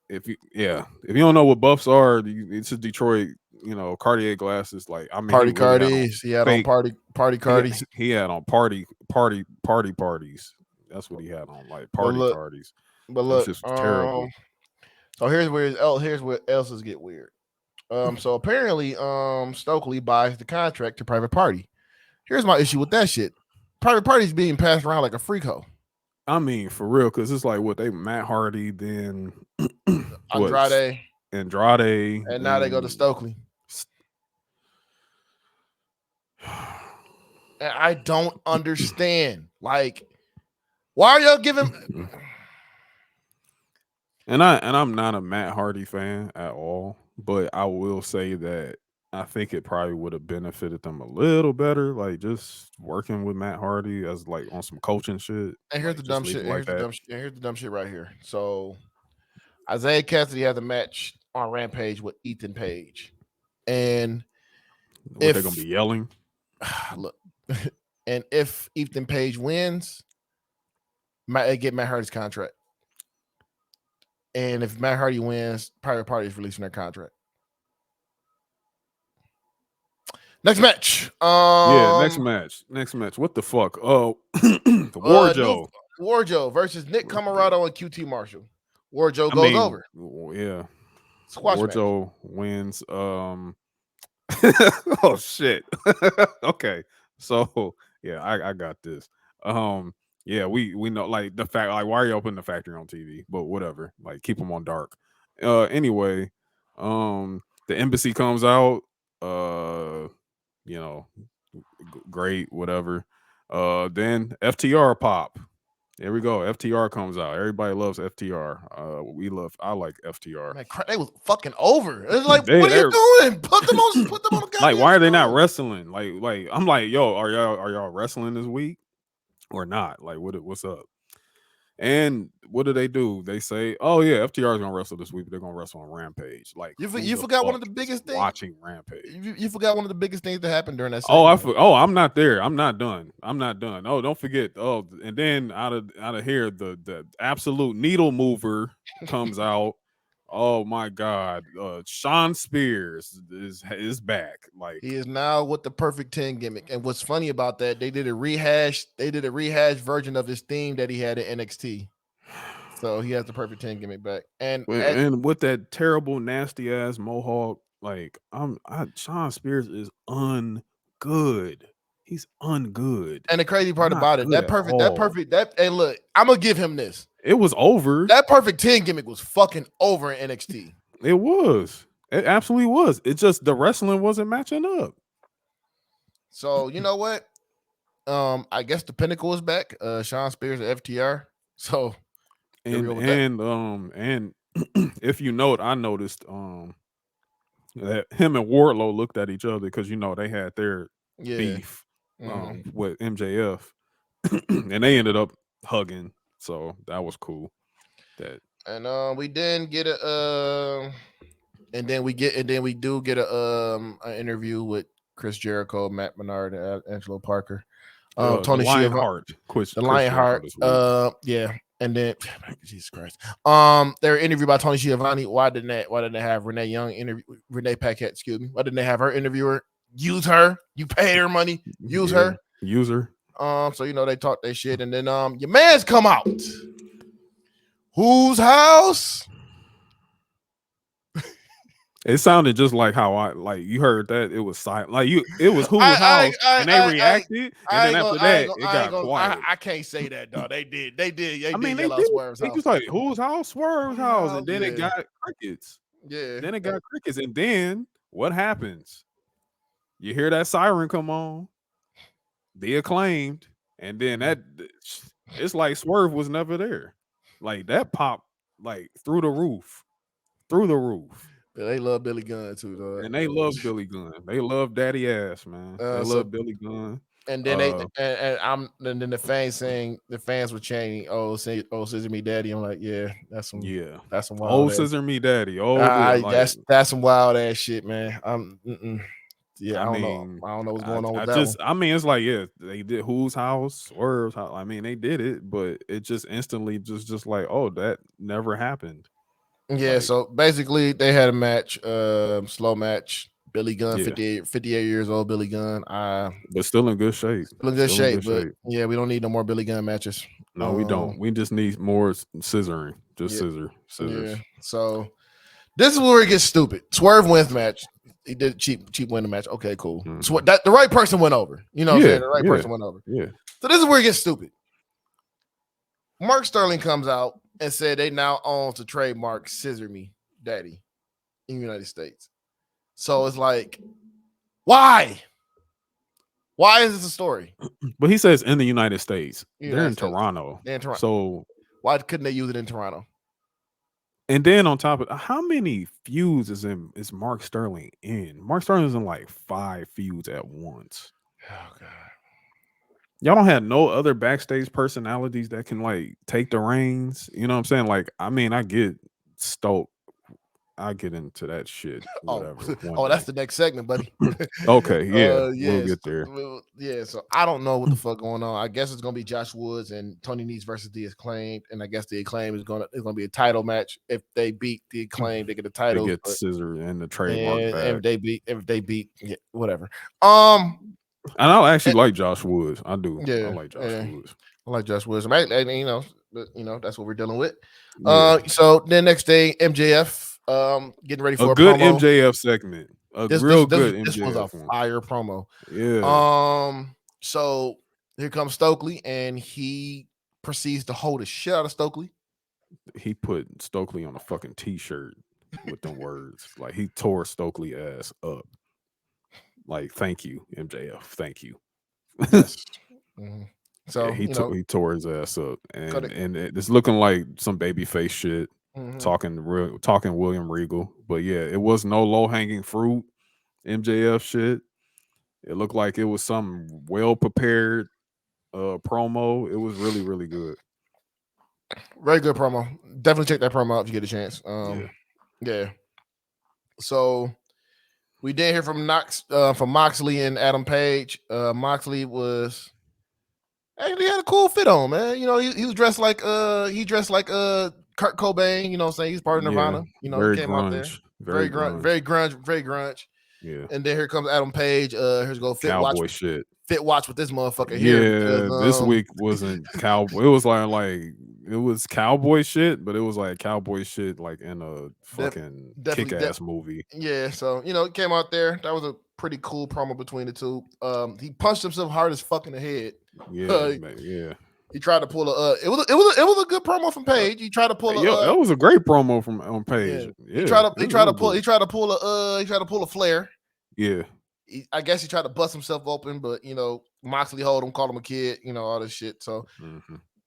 If you don't know what buffs are, it's a Detroit, you know, Cartier glasses. Like I mean, party he really Cardis. He had on party Cardis. He had on party parties. That's what he had on, like party Cardis. But look, it's just terrible. So here's where else get weird. So apparently, Stokely buys the contract to Private Party. Here's my issue with that shit. Private Party's being passed around like a freak hoe. I mean, for real, because it's like what they Matt Hardy, then Andrade, and now they go to Stokely. And I don't understand. Like, why are y'all giving? And I'm not a Matt Hardy fan at all, but I will say that I think it probably would have benefited them a little better, like just working with Matt Hardy as like on some coaching shit. And here's like, the dumb shit. Here's the dumb shit right here. So Isaiah Cassidy has a match on Rampage with Ethan Page, and they're gonna be yelling. Look, and if Ethan Page wins, might get Matt Hardy's contract. And if Matt Hardy wins, Private Party is releasing their contract. Next match. Next match. What the fuck? Oh, Warjo versus Nick Camarado and QT Marshall. Warjo goes over. Yeah. Squash Warjo match. wins. Oh shit. Okay. So yeah, I got this. Yeah, we know like the fact, like, why are you opening the factory on TV? But whatever, like keep them on dark. Anyway, the embassy comes out. You know, great, whatever. Then FTR pop. There we go. FTR comes out. Everybody loves FTR. I like FTR. Man, they was fucking over. It's like, what are you doing? Put them on the like, why are they not wrestling? Like I'm like, yo, are y'all wrestling this week or not? Like, what's up? And what do? They say, oh yeah, FTR is gonna wrestle this week, but they're gonna wrestle on Rampage. Like, you forgot one of the biggest things. Watching Rampage. You forgot one of the biggest things that happened during that. I'm not there. I'm not done. Oh, don't forget. Oh, and then out of here, the absolute needle mover comes out. Oh my God, Sean Spears is back. Like, he is now with the Perfect 10 gimmick. And what's funny about that, they did a rehash version of his theme that he had in NXT. So he has the Perfect 10 gimmick back. And with that terrible, nasty ass mohawk, like Sean Spears is ungood. He's ungood. And the crazy part about it, and look, I'm gonna give him this. It was over. That Perfect 10 gimmick was fucking over in NXT. It was. It absolutely was. It's just the wrestling wasn't matching up. So you know what? I guess the Pinnacle is back. Sean Spears and FTR. So and if you note, I noticed that him and Wardlow looked at each other because they had their beef with MJF, and they ended up hugging. So that was cool. And we then get and then we do get an interview with Chris Jericho, Matt Menard, and Angelo Parker. The Tony Lionheart, the Lionheart. Yeah. And then Jesus Christ. They were interviewed by Tony Schiavone. Why didn't they have Renee Young Renee Paquette, excuse me? Why didn't they have her interviewer? Use her. You paid her money. Use her. Use her. So they talk their shit, and then your man's come out. Whose house? It sounded just like how you heard that it was silent. It was whose house, and they reacted, and then after that it got quiet. I can't say that, dog. They did. They did Swerve's they house. just like whose house, Swerve's house, and then it got crickets. Yeah. Then it got crickets, and then what happens? You hear that siren come on, the Acclaimed, and then it's like Swerve was never there. Like that popped like through the roof. Yeah, they love Billy Gunn too, though. And they love Billy Gunn. They love Daddy Ass, man. They love Billy Gunn. And then then the fans were chanting, "Oh, Scissor Me Daddy." I'm like, yeah, that's some wild. Oh, Scissor Me Daddy. Oh, that's some wild ass shit, man. I don't know what's going on with that. I mean, it's like, yeah, they did whose house, Swerve's house. I mean, they did it, but it just instantly just like, oh, that never happened. Yeah, so basically they had a match, slow match. Billy Gunn, 58 years old, Billy Gunn. But still in good shape. Yeah, we don't need no more Billy Gunn matches. No, we don't. We just need more scissoring. Just scissors. Yeah. So this is where it gets stupid. Swerve wins match. He did cheap win the match. Okay, cool. Mm-hmm. So the right person went over. You know what I'm saying? The right person went over. Yeah. So this is where it gets stupid. Mark Sterling comes out and said they now own the trademark Scissor Me Daddy in the United States. So it's like, why? Why is this a story? But he says in the United States. They're in Toronto. So why couldn't they use it in Toronto? And then on top of how many feuds is Mark Sterling in? Mark Sterling is in like 5 feuds at once. Oh God. Y'all don't have no other backstage personalities that can like take the reins. You know what I'm saying? Like, I mean, I get stoked. I'll get into that shit. Whatever. That's the next segment, buddy. Okay, we'll get there. So I don't know what the fuck going on. I guess it's gonna be Josh Woods and Tony Nese versus the Acclaimed, and I guess the Acclaimed is gonna be a title match. If they beat the Acclaimed, they get a title. They get scissor and the trademark. And if they beat, whatever. And I actually like Josh Woods. I do. Yeah, I like Josh Woods. I like Josh Woods. That's what we're dealing with. So then next day, MJF. Getting ready for a good promo. MJF segment. This was a fire promo. Yeah. So here comes Stokely, and he proceeds to hold the shit out of Stokely. He put Stokely on a fucking t-shirt with them words. Like he tore Stokely ass up. Like, thank you, MJF. Thank you. Mm-hmm. So he tore his ass up, and it's looking like some babyface shit. Mm-hmm. Talking William Regal, but yeah, it was no low-hanging fruit MJF shit. It looked like it was some well-prepared promo. It was really, really good. Very good promo. Definitely check that promo out if you get a chance. Yeah. So we did hear from Moxley and Adam Page. Moxley was actually had a cool fit on, man. You know, he was dressed like Kurt Cobain, you know what I'm saying? He's part of Nirvana. You know, he came out there. Very grunge. Yeah. And then here comes Adam Page. Here's go fit cowboy watch. Shit. Fit watch with this motherfucker here. Yeah, this week wasn't cowboy. It was like it was cowboy shit, but it was like cowboy shit like in a fucking kick-ass movie. Yeah, so he came out there. That was a pretty cool promo between the two. He punched himself hard as fuck in the head. Yeah. He tried to pull it was a good promo from Page. He tried to pull that was a great promo on Page. Yeah. He tried to pull a flare. Yeah. I guess he tried to bust himself open, but Moxley hold him, called him a kid, all this shit. So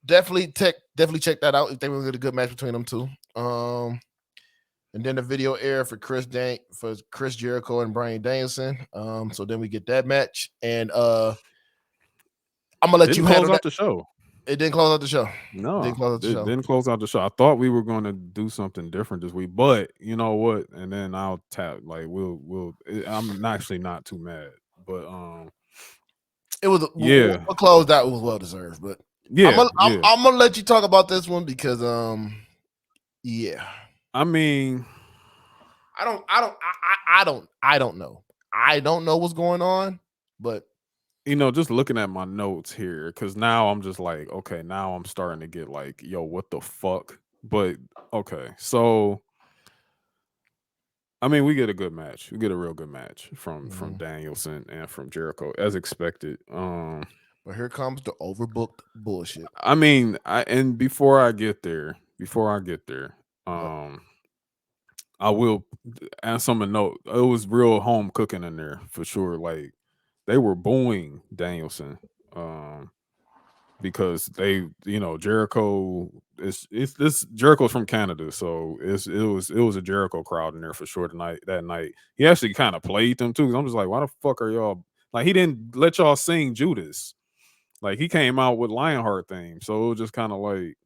definitely check that out if they were going to get a good match between them two. And then the video aired for Chris Jericho and Bryan Danielson. So then we get that match, and I'm gonna let you handle out the show. It didn't close out the show. No, Didn't close out the show. didn't close out the show. I thought we were going to do something different this week, but you know what? And then I'll tap like I'm actually not too mad, but It was yeah. What closed out was well deserved, but Yeah, I'm gonna let you talk about this one because yeah. I mean, I don't know. I don't know what's going on, but just looking at my notes here, because now I'm just like, okay, now I'm starting to get like, yo, what the fuck? But okay, so I mean, we get a good match. We get a real good match from Danielson and from Jericho, as expected. But here comes the overbooked bullshit. I mean, before I get there, I will add some a note. It was real home cooking in there for sure. Like they were booing Danielson, because Jericho this Jericho's from Canada, so it was a Jericho crowd in there for sure that night. He actually kind of played them too. I'm just like, why the fuck are y'all like? He didn't let y'all sing Judas. Like he came out with Lionheart theme, so it was just kind of like.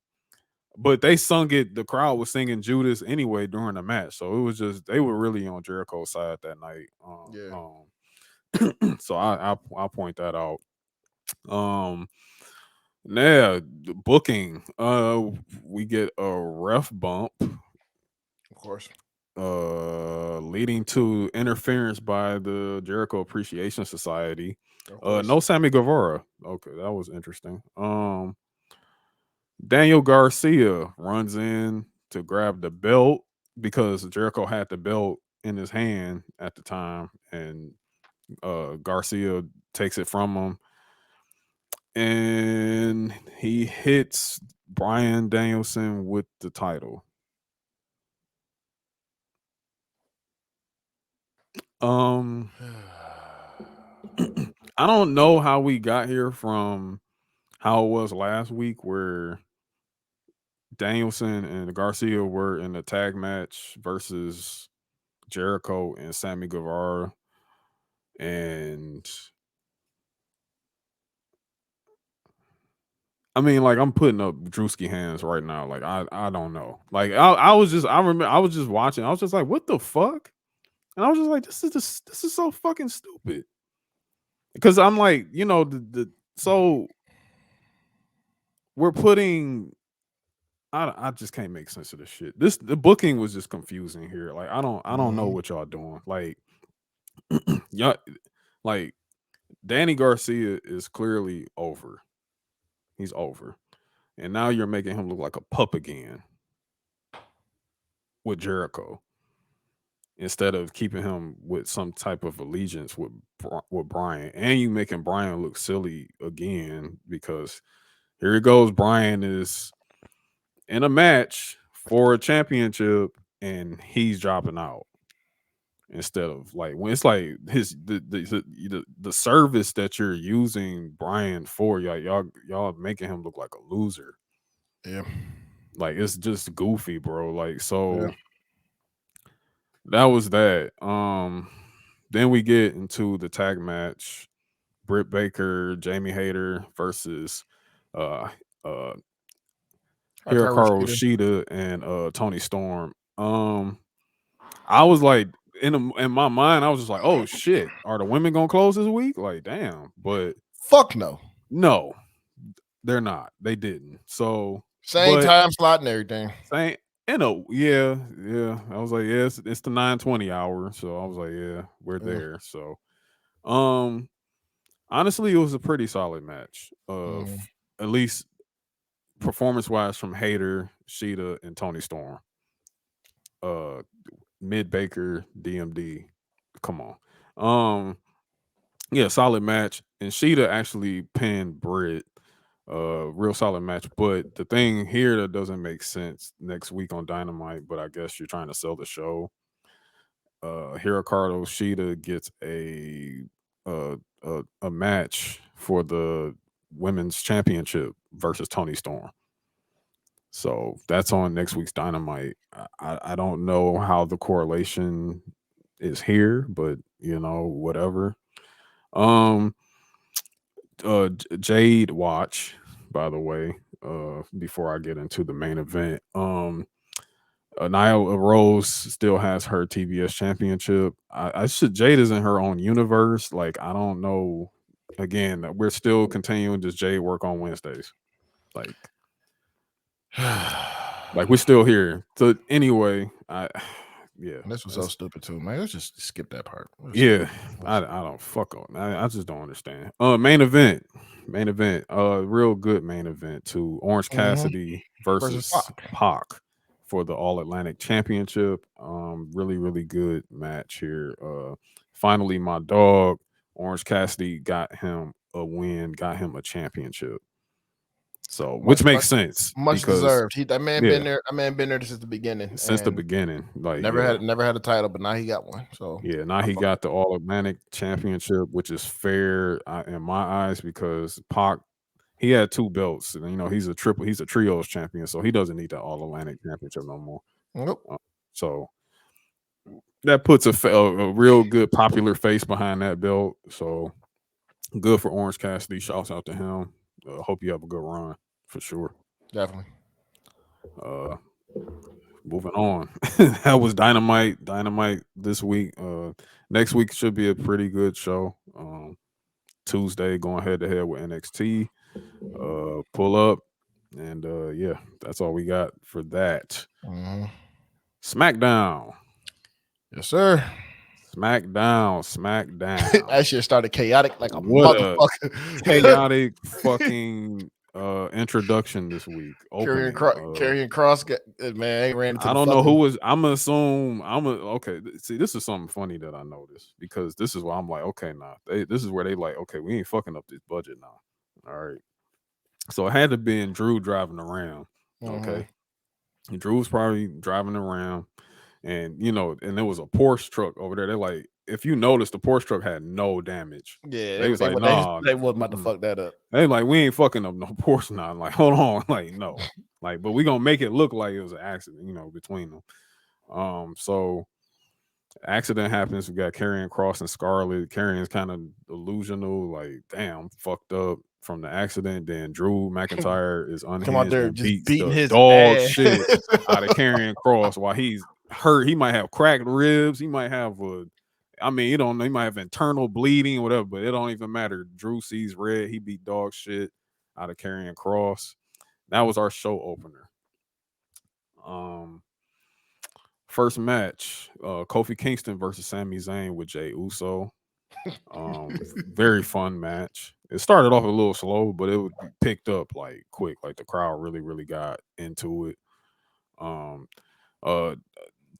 But they sung it. The crowd was singing Judas anyway during the match, so it was just they were really on Jericho's side that night. So I'll point that out. Yeah, the booking. We get a ref bump, Of course. leading to interference by the Jericho Appreciation Society. No Sammy Guevara. Okay, that was interesting. Daniel Garcia runs in to grab the belt because Jericho had the belt in his hand at the time, and Garcia takes it from him, and he hits Bryan Danielson with the title. I don't know how we got here from how it was last week where Danielson and Garcia were in a tag match versus Jericho and Sammy Guevara, and I mean, like I'm putting up Drewski hands right now. Like I don't know. Like I was just watching. I was just like, what the fuck? And I was just like, this is so fucking stupid. Because I'm like, so we're putting. I just can't make sense of this shit. The booking was just confusing here. Like I don't know what y'all doing. Like y'all, like Danny Garcia is clearly over. He's over, and now you're making him look like a pup again with Jericho instead of keeping him with some type of allegiance with Bryan, and you making Bryan look silly again because here it goes. Bryan is in a match for a championship and he's dropping out instead of like when it's like the service that you're using Bryan for, y'all making him look like a loser. Yeah, like it's just goofy, bro. Like so that was that. Then we get into the tag match: Britt Baker, Jamie Hayter versus Hikaru Shida and Tony Storm. I was like, in my mind, I was just like, oh shit, are the women gonna close this week? Like, damn, but fuck no, they're not. They didn't. So same time slot and everything. Same. Yeah. I was like, yeah, it's the 9:20 hour. So I was like, yeah, we're there. So, honestly, it was a pretty solid match. At least performance wise from Hayter, Shida, and Tony Storm. Mid Baker, DMD. Come on. Yeah, solid match. And Shida actually pinned Britt. Real solid match. But the thing here that doesn't make sense next week on Dynamite, but I guess you're trying to sell the show. Hikaru Shida gets a match for the women's championship versus Tony Storm. So that's on next week's Dynamite. I don't know how the correlation is here, but whatever. Jade Watch by the way. Before I get into the main event, Nia Rose still has her TBS championship. I should Jade is in her own universe. Like I don't know. Again, we're still continuing this Jade work on Wednesdays. Like we're still here. So anyway, yeah. This was so stupid too, man. Let's just skip that part. Yeah, I don't fuck on. I just don't understand. Main event, real good main event too. Orange Cassidy versus Pac for the All Atlantic Championship. Really good match here. Finally, my dog Orange Cassidy got him a win, got him a championship. So, which makes sense. Much deserved. That man been there. That man been there since the beginning. Since the beginning, like never had a title, but now he got one. So yeah, now he got the All Atlantic Championship, which is fair in my eyes because Pac, he had 2 belts, and he's a trios champion, so he doesn't need the All Atlantic Championship no more. Nope. So that puts a real good popular face behind that belt. So good for Orange Cassidy. Shouts out to him. Hope you have a good run for sure. Definitely. Moving on. That was Dynamite this week. Next week should be a pretty good show. Tuesday going head to head with NXT. Pull up. And yeah, that's all we got for that. SmackDown. Yes, sir. SmackDown. That shit started chaotic like a motherfucker. Chaotic fucking introduction this week. Karrion Kross, man, ran into I don't know who was. I'm gonna assume. Okay. See, this is something funny that I noticed because this is why I'm like, okay, nah. This is where they like, okay, we ain't fucking up this budget now. All right. So it had to be in Drew driving around. Okay. Drew was probably driving around, and and there was a Porsche truck over there. They're like, if you notice, the Porsche truck had no damage. Yeah, they was like, nah, they wasn't about to fuck that up. They like, we ain't fucking up no Porsche now. I'm like, hold on, like no, like, but we gonna make it look like it was an accident, between them. So accident happens. We got Karrion Kross and Scarlett. Karrion's kind of delusional, like, damn, fucked up from the accident. Then Drew McIntyre is unhinged. Come out there and just beats beating the his dog ass. shit out of Karrion Kross while he's hurt. He might have cracked ribs. He might have you don't know. He might have internal bleeding or whatever, but it don't even matter. Drew sees red. He beat dog shit out of Karrion Kross. That was our show opener. First match, Kofi Kingston versus Sami Zayn with Jey Uso. Very fun match. It started off a little slow, but it picked up like quick. Like the crowd really got into it.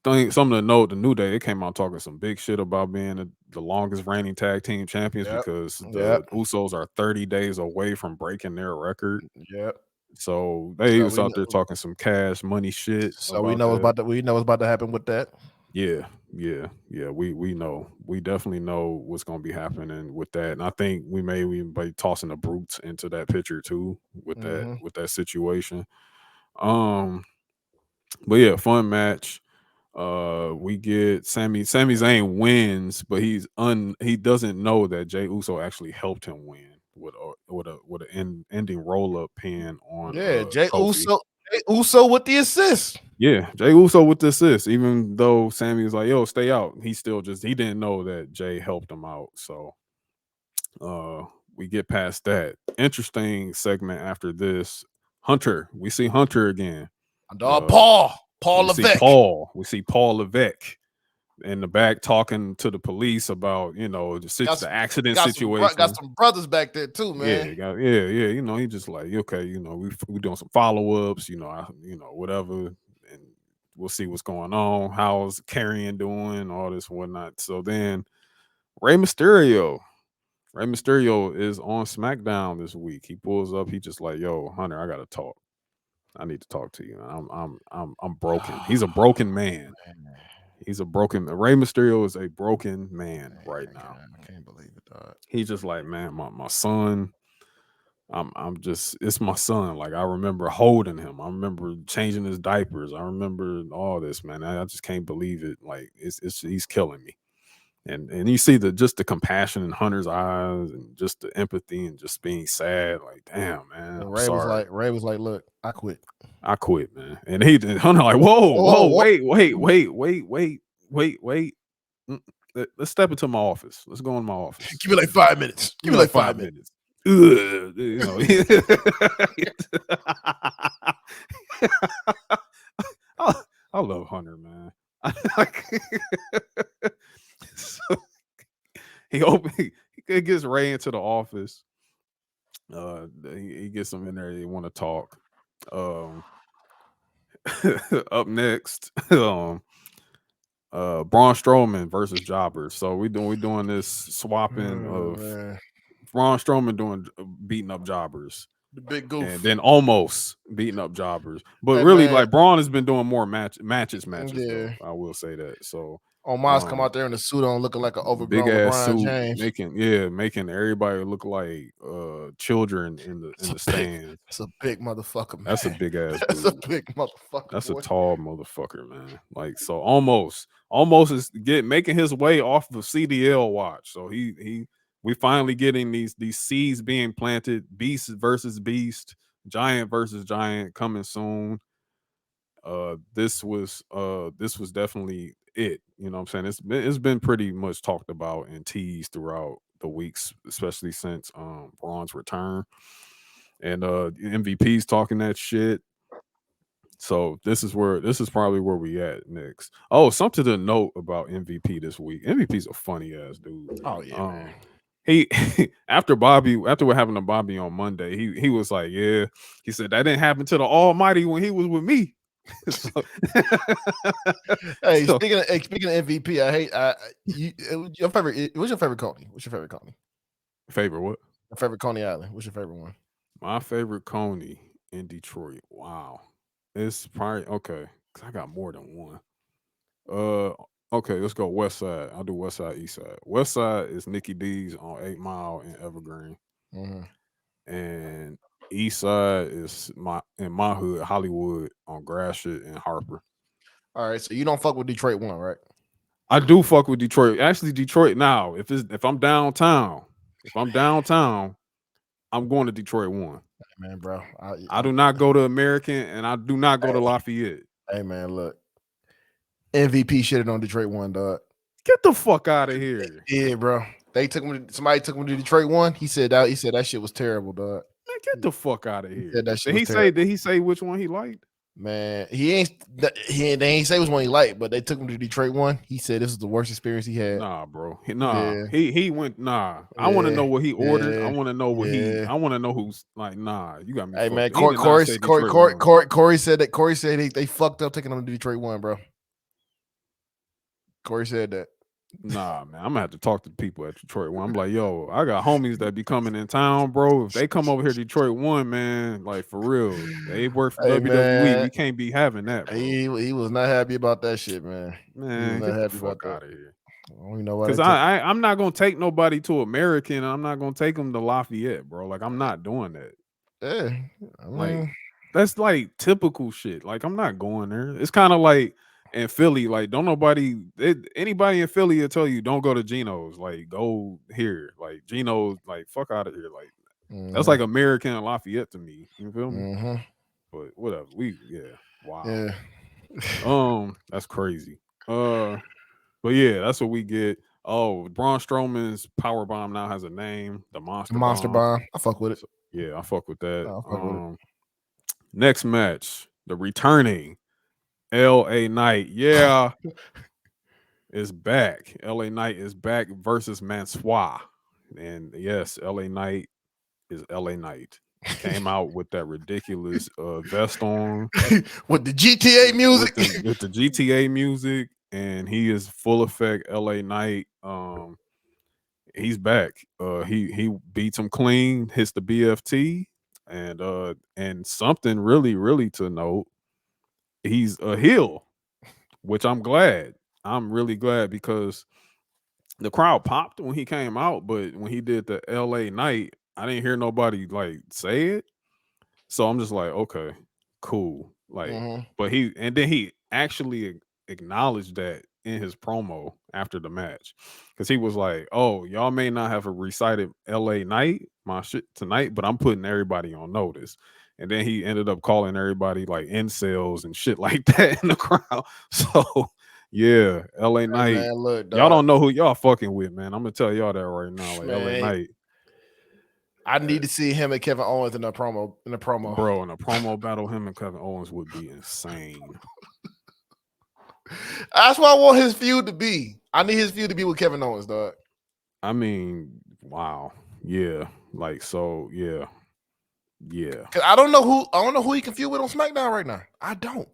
Something to note, the New Day, it came out talking some big shit about being the longest reigning tag team champions because the Usos are 30 days away from breaking their record. Yep. So they was out there talking some cash money shit. So we know what's about to happen with that. Yeah. We know. We definitely know what's gonna be happening with that. And I think we may even be tossing the Brutes into that picture too with that situation. But yeah, fun match. We get Sami Zayn wins, but he doesn't know that Jey Uso actually helped him win with an ending roll up pin on Jey Kofi. Uso with the assist. Yeah, Jey Uso with the assist. Even though Sami was like, "Yo, stay out," he didn't know that Jey helped him out. So, we get past that. Interesting segment after this. Hunter, we see Hunter again. Paul Levesque. We see Paul Levesque in the back talking to the police about the accident situation. Got some brothers back there too, man. Yeah. He just like, okay, we doing some follow-ups, whatever, and we'll see what's going on. How's Karrion doing? All this and whatnot. So then Rey Mysterio is on SmackDown this week. He pulls up. He just like, yo, Hunter, I gotta talk. I need to talk to you. I'm broken. He's a broken man. Rey Mysterio is a broken man right now. I can't believe it, dog. He's just like, man, my son. It's my son. Like, I remember holding him. I remember changing his diapers. I remember all this, man. I just can't believe it. Like, he's killing me. And you see just the compassion in Hunter's eyes and just the empathy and just being sad. Like, damn, man, I'm Ray sorry. was like, look, I quit. I quit, man. And Hunter like, whoa, wait. Let's step into my office. Let's go in my office. Give me like 5 minutes. Give me like 5 minutes. Ugh, you know. I love Hunter, man. So he gets Ray into the office. He gets them in there. They want to talk. Up next, Braun Strowman versus Jobbers. So we doing this swapping of Braun Strowman beating up Jobbers. The big goof. And then almost beating up Jobbers. But really, man, like, Braun has been doing more matches, yeah. though. I will say that. So Omos come out there in the suit on looking like an overgrown big ass LeBron suit, James. making everybody look like children in the stands. That's a big motherfucker, man. That's a big ass That's dude. a big motherfucker. That's boy. a tall motherfucker, man. Like, so almost is making his way off of CDL watch. So we finally getting these seeds being planted. Beast versus beast, giant versus giant coming soon. This was definitely it. You know what I'm saying? It's been pretty much talked about and teased throughout the weeks, especially since Braun's return. And MVP's talking that shit. So this is probably where we at next. Oh, something to note about MVP this week. MVP's a funny ass dude. Oh yeah, man. He after we're having a Bobby on Monday, he was like, yeah, he said that didn't happen to the Almighty when he was with me. Hey, speaking of MVP, your favorite. What's your favorite Coney? Favorite what? Your favorite Coney Island. What's your favorite one? My favorite Coney in Detroit. Wow. It's probably okay. Cause I got more than one. Okay, let's go West Side. I'll do West Side, East Side. West Side is Nikki D's on 8 Mile in Evergreen. And East Side is in my hood, Hollywood, on Gratiot and Harper. All right, so you don't fuck with Detroit 1, right? I do fuck with Detroit. Actually, Detroit now. If I'm downtown, I'm going to Detroit 1. Man, bro. I do not go to American and I do not go to Lafayette. Hey man, look. MVP shitted on Detroit 1, dog. Get the fuck out of here. Yeah, bro. Somebody took him to Detroit 1. He said that shit was terrible, dog. Man, get the fuck out of here. Did he say which one he liked? Man, they ain't say which one he liked, but they took him to Detroit 1. He said this was the worst experience he had. Nah, bro. He went. Nah, I want to know what he ordered. I want to know I want to know who's like. Nah, you got me. Hey man, Corey said that. Corey said they fucked up taking him to Detroit 1, bro. Corey said that. Nah, man, I'm gonna have to talk to the people at Detroit 1. I'm like, yo, I got homies that be coming in town, bro. If they come over here to Detroit 1, man, like for real, they work for WWE. Man, we can't be having that, bro. He was not happy about that shit, man. Man, get the fuck out of here. I don't even know why. Because I'm not gonna take nobody to American. I'm not gonna take them to Lafayette, bro. Like, I'm not doing that. Yeah, like that's like typical shit. Like, I'm not going there. It's kind of like. In Philly, like, don't anybody in Philly will tell you don't go to Geno's, like, go here, like Geno's, like, fuck out of here, like that's like American and Lafayette to me. You feel me? But whatever, wow, yeah, that's crazy. But yeah, that's what we get. Oh, Braun Strowman's power bomb now has a name, the Monster Bomb. I fuck with it. So, yeah, I fuck with that. I fuck with it. Next match, the returning LA Knight, is back. LA Knight is back versus Mansoor. And yes, LA Knight is LA Knight. Came out with that ridiculous vest on. With the GTA music. With the GTA music. And he is full effect LA Knight. He's back. He beats him clean, hits the BFT. And something really, really to note. He's a heel, which I'm glad. I'm really glad because the crowd popped when he came out, but when he did the LA Knight, I didn't hear nobody like say it. So I'm just like, okay, cool. Like, but he actually acknowledged that in his promo after the match, because he was like, "Oh, y'all may not have recited L.A. Knight my shit tonight, but I'm putting everybody on notice." And then he ended up calling everybody like incels and shit like that in the crowd. So yeah, L.A. Hey, Knight. man, look, Y'all dog, don't know who y'all fucking with, man. I'm gonna tell y'all that right now. Like L.A. man, Knight, I need to see him and Kevin Owens in the promo. bro, in a promo battle, him and Kevin Owens would be insane. That's what I want his feud to be. I need his feud to be with Kevin Owens, dog. I mean, wow, yeah, like so, yeah. 'Cause I don't know who he can feud with on SmackDown right now. I don't.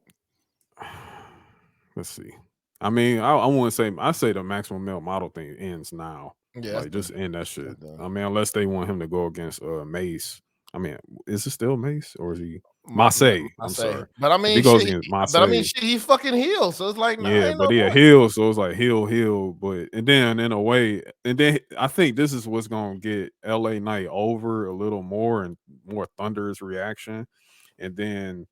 Let's see. I mean, I wouldn't say I say the maximum male model thing ends now. Yeah, Like just end that shit. That's done. I mean, unless they want him to go against Mace. I mean, is it still Mace or is he Marseille? I'm sorry. But I If mean, he goes shit, against but I mean, Marseille. shit, he fucking heel. So it's like, nah, Yeah, ain't but no he a point. heel, so it's like heel, but and then in a way, and then I think this is what's gonna get LA Knight over a little more and more thunderous reaction, and then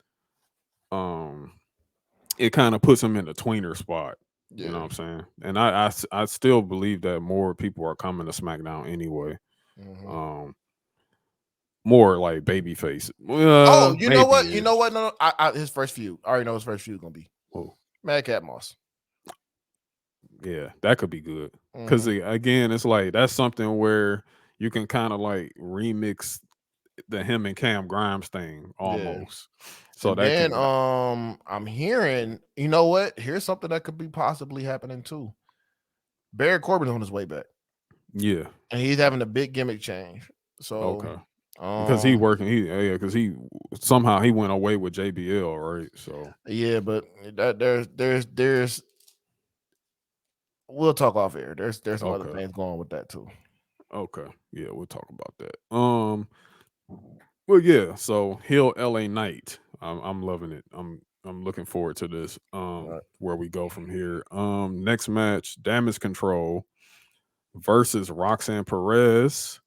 it kind of puts him in the tweener spot. You know what I'm saying? And I still believe that more people are coming to SmackDown anyway. More like babyface. Oh, you know what? maybe You know what? No, his first feud. I already know his first feud is gonna be Madcap Moss. Yeah, that could be good. Because again, it's like that's something where you can kind of like remix the him and Cam Grimes thing almost. So and that then can, I'm hearing, you know what? Here's something that could be possibly happening too. Baron Corbin's on his way back. Yeah. And he's having a big gimmick change. So Okay. Because he working, because he somehow he went away with JBL, right? So yeah, but there's we'll talk off air. There's some other things going on with that too. Okay. Yeah, we'll talk about that. Well, yeah. So Hill LA Knight. I'm loving it. I'm looking forward to this. Where we go from here. Next match, Damage Control versus Roxanne Perez,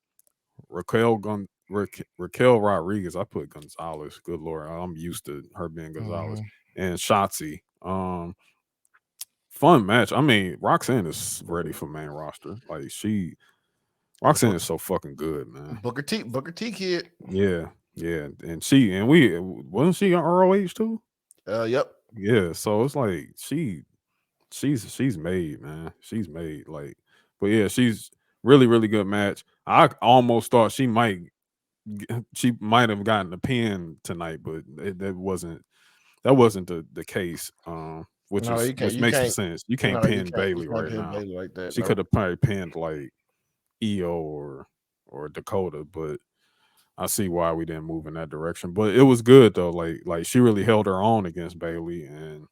Raquel Rodriguez. I put Gonzalez. Good lord, I'm used to her being Gonzalez and Shotzi. Fun match. I mean, Roxanne is ready for main roster. Like Roxanne is so fucking good, man. Booker T kid. Yeah, and we wasn't she on ROH too? Yep. Yeah, so it's like she's made, man. She's made. Like, but yeah, she's really good match. I almost thought she might have gotten a pin tonight, but that wasn't the case. Which makes sense. You can't pin Bailey right now. Bailey like that. She could have probably pinned like EO or Dakota, but I see why we didn't move in that direction. But it was good though. Like she really held her own against Bailey, and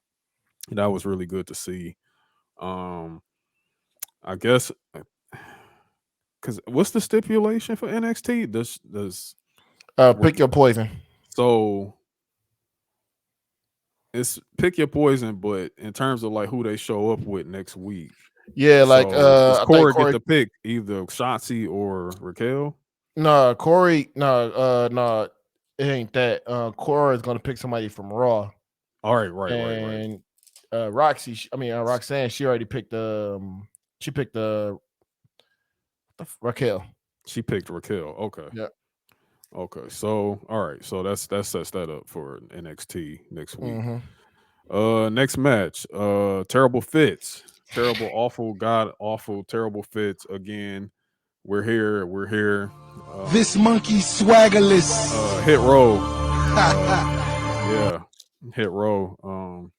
that was really good to see. I guess because what's the stipulation for NXT? Does pick your poison. So it's pick your poison, but in terms of like who they show up with next week. Yeah, like does Corey get to pick either Shotzi or Raquel? No, Corey, no, it ain't that. Corey is gonna pick somebody from Raw. All right, right. And Roxanne, she already picked she picked Raquel. She picked Raquel. Okay. Yeah. Okay. So all right. So that sets that up for NXT next week. Next match. Terrible Fits. Terrible, awful, god awful, terrible Fits again. We're here. This monkey swaggerless. Hit row. Yeah. Hit row.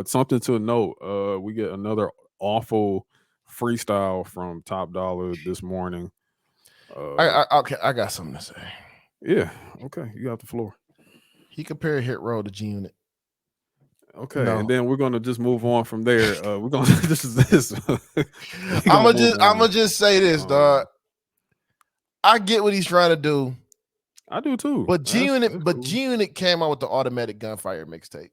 Something to note. We get another awful freestyle from Top Dollar this morning. I got something to say. Yeah. Okay. You got the floor. He compared Hit Row to G Unit. Okay, no. And then we're gonna just move on from there. We're gonna this. I'm gonna just say this, dog. I get what he's trying to do. I do too. But G Unit came out with the automatic gunfire mixtape.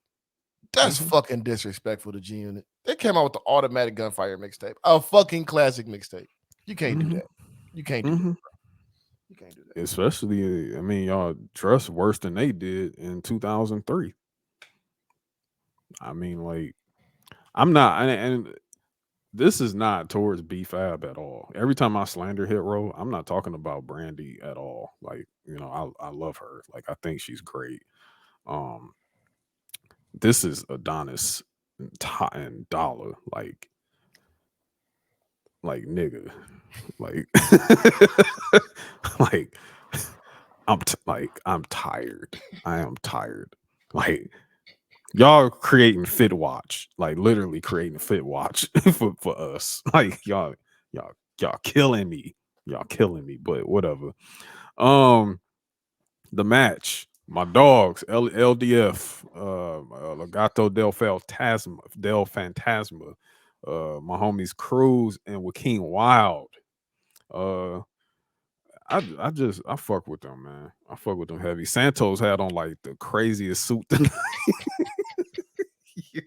That's fucking disrespectful to G Unit. They came out with the automatic gunfire mixtape, a fucking classic mixtape. You can't do that. You can't do that. Bro. You can't do that. Especially, I mean, y'all dress worse than they did in 2003. I mean, like, I'm not, and this is not towards B-Fab at all. Every time I slander Hit Row, I'm not talking about Brandy at all. Like, I love her. Like, I think she's great. Um, this is Adonis and Dollar. Like nigga. Like, like I'm tired. I am tired. Like, y'all creating Fit Watch, like literally creating Fit Watch for us. Like y'all killing me. Y'all killing me, but whatever. The match, my dogs, LDF, Legato del Fantasma, my homies Cruz and Joaquin Wild. Uh I fuck with them, man. I fuck with them heavy. Santos had on like the craziest suit tonight. Yo.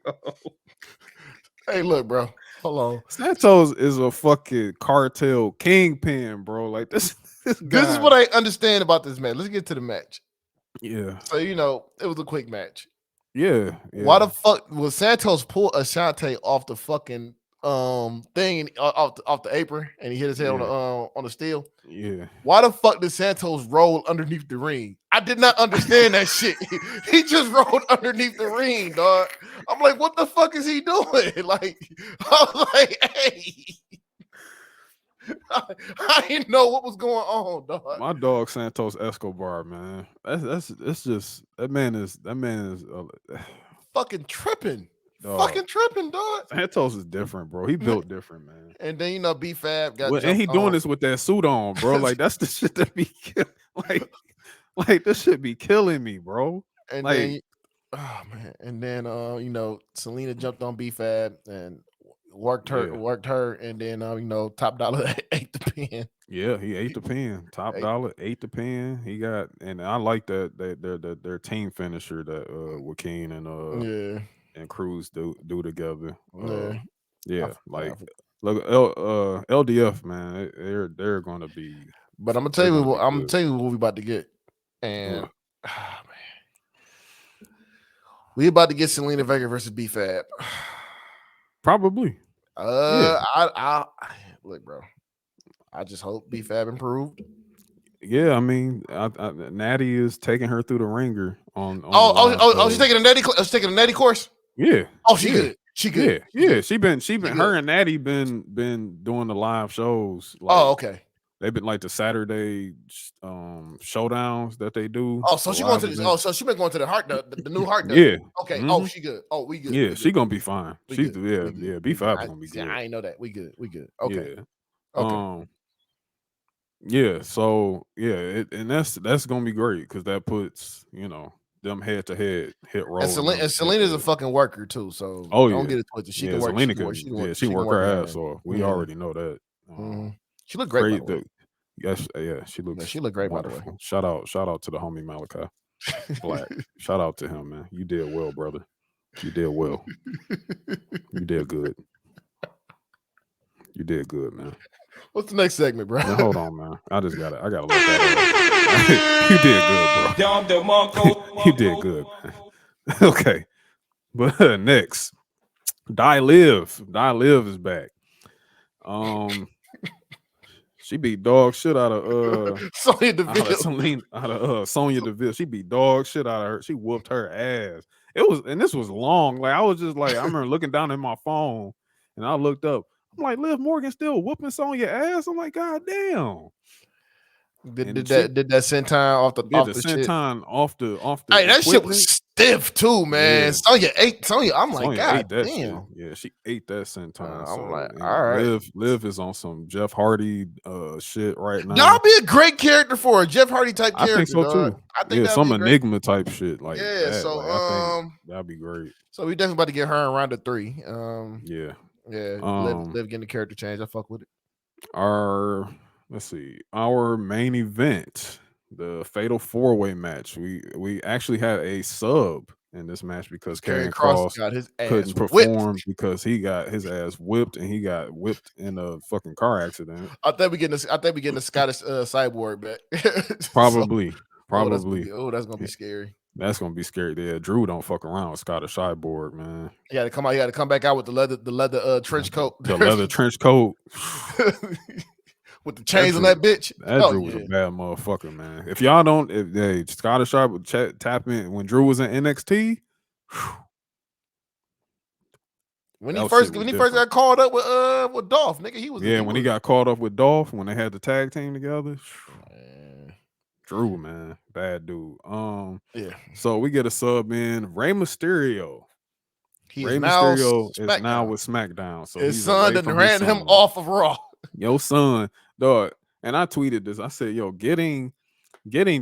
Hey, look, bro. Hold on. Santos is a fucking cartel kingpin, bro. Like this guy. This is what I understand about this match. Let's get to the match. Yeah. So it was a quick match. Yeah. Why the fuck was Santos pull Ashante off the fucking thing off the apron and he hit his head on the steel? Yeah. Why the fuck did Santos roll underneath the ring? I did not understand that shit. He just rolled underneath the ring, dog. I'm like, what the fuck is he doing? Like, I was like, hey. I didn't know what was going on, dog. My dog Santos Escobar, man. That's just that man is fucking tripping. Dog. Fucking tripping, dog. Santos is different, bro. He built different, man. And then B-Fab got and he doing this with that suit on, bro. Like that's the shit that be like this shit be killing me, bro. And like, then and then Selena jumped on B-Fab and worked her, and then Top Dollar ate the pin. Yeah, he ate the pin. Top Dollar ate the pin. He got, and I like that their team finisher that Joaquin and Cruz do together. Like look, LDF, man, they're gonna be. But I'm gonna tell you what we about to get, and man, we about to get Selena Vega versus B-Fab. Probably. I look, bro. I just hope B-Fab improved. Yeah, I mean, Natty is taking her through the ringer on she's taking a Natty. She's taking a Natty course. Yeah. Oh, she good. She good. Yeah. She been. Her and Natty been doing the live shows. Like, okay. They've been like the Saturday showdowns that they do. Oh, so she going to so she been going to the new Heart. Yeah. Okay. Mm-hmm. Oh, she good. Oh, we good. Yeah, she gonna be fine. She's yeah. B-Fab gonna be good. I ain't know that. We good. Okay. Yeah. Okay. Yeah. So and that's gonna be great because that puts them head to head Hit Row. And Selena's a fucking worker too. So don't get it twisted. She can work. Selena she work her ass off. We already know that. She looked great. Yes, she looks. She looked great, wonderful. by the way. Shout out to the homie Malachi Black. Shout out to him, man. You did well, brother. You did well. You did good. You did good, man. What's the next segment, bro? Now, hold on, man. I gotta look that up. You did good, bro. You did good, man. Okay. But next, Die Live is back. She beat dog shit out of Sonya Deville. Sonya Deville. She beat dog shit out of her. She whooped her ass. This was long. Like I was just like, I remember looking down at my phone and I looked up. I'm like, Liv Morgan still whooping Sonya ass. I'm like, God damn. Did that senton off the senton off the hey, that shit was stiff too, man. Yeah. Sonya. I'm like, Sonya God damn. Shit. Yeah, she ate that senton. I'm like, all right. Liv is on some Jeff Hardy shit right now. That'll be a great character for a Jeff Hardy type character. I think so too. I think some enigma type shit. Like so I think that'd be great. So we definitely about to get her in round of 3. Yeah. Liv getting the character change. I fuck with it. Our main event, the Fatal 4-Way match. We actually had a sub in this match because Karrion Kross got his ass couldn't perform because he got his ass whipped and he got whipped in a fucking car accident. I think we getting a Scottish cyborg back. Probably. That's gonna be scary. That's gonna be scary. Yeah, Drew don't fuck around with Scottish Cyborg, man. He had to come out. He had to come back out with the leather trench coat, The leather trench coat. with the chains on that bitch. That Drew was a bad motherfucker, man. If y'all don't, if Scottish Cyborg tap in when Drew was in NXT. When he first got called up with Dolph, nigga, he was when he got called up with Dolph when they had the tag team together. Man. Drew, man, bad dude. Yeah. So we get a sub in Rey Mysterio. Rey Mysterio is now with SmackDown. So his son done ran him off of Raw. Yo, son, dog. And I tweeted this. I said, yo, getting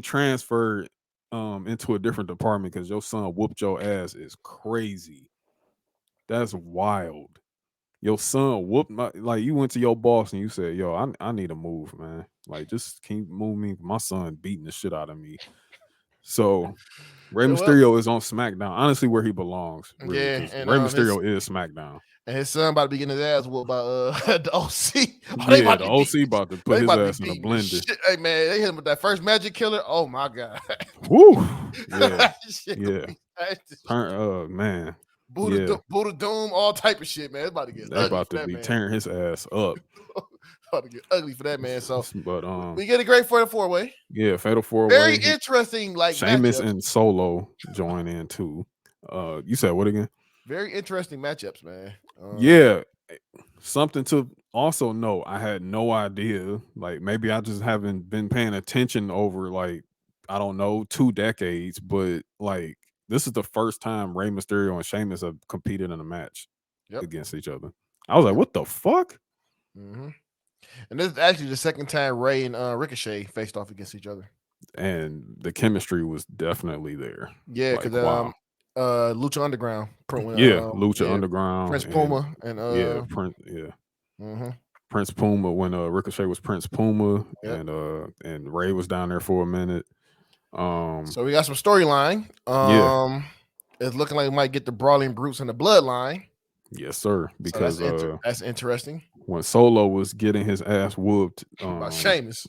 transferred into a different department because your son whooped your ass is crazy. That's wild. Your son whooped like you went to your boss and you said, yo, I need a move, man. Like, just can you move me? My son beating the shit out of me. So Rey Mysterio is on SmackDown. Honestly, where he belongs. Really, and Rey Mysterio is SmackDown. And his son about to be getting his ass whooped by the OC. Yeah, the OC about to put his ass in a blender. Shit. Hey man, they hit him with that first magic killer. Oh my god. Woo. Yeah. Yeah. Man. Buddha Doom, all type of shit, man. It's about to get ugly. About to be tearing his ass up. About to get ugly for that man. So, but we get a great fatal 4-way. Yeah, fatal 4-way. Very interesting. Like Sheamus and Solo join in too. You said what again? Very interesting matchups, man. Yeah, something to also know. I had no idea. Like maybe I just haven't been paying attention over like I don't know 2 decades, but like this is the first time Rey Mysterio and Sheamus have competed in a match against each other. I was like, what the fuck? Mm-hmm. And this is actually the second time Rey and Ricochet faced off against each other. And the chemistry was definitely there. Yeah, because Lucha Underground. Lucha Underground. Prince Puma and Prince Puma when Ricochet was Prince Puma and Rey was down there for a minute. So we got some storyline. It's looking like we might get the Brawling Brutes and the Bloodline. Yes, sir. Because that's interesting. When Solo was getting his ass whooped by Sheamus,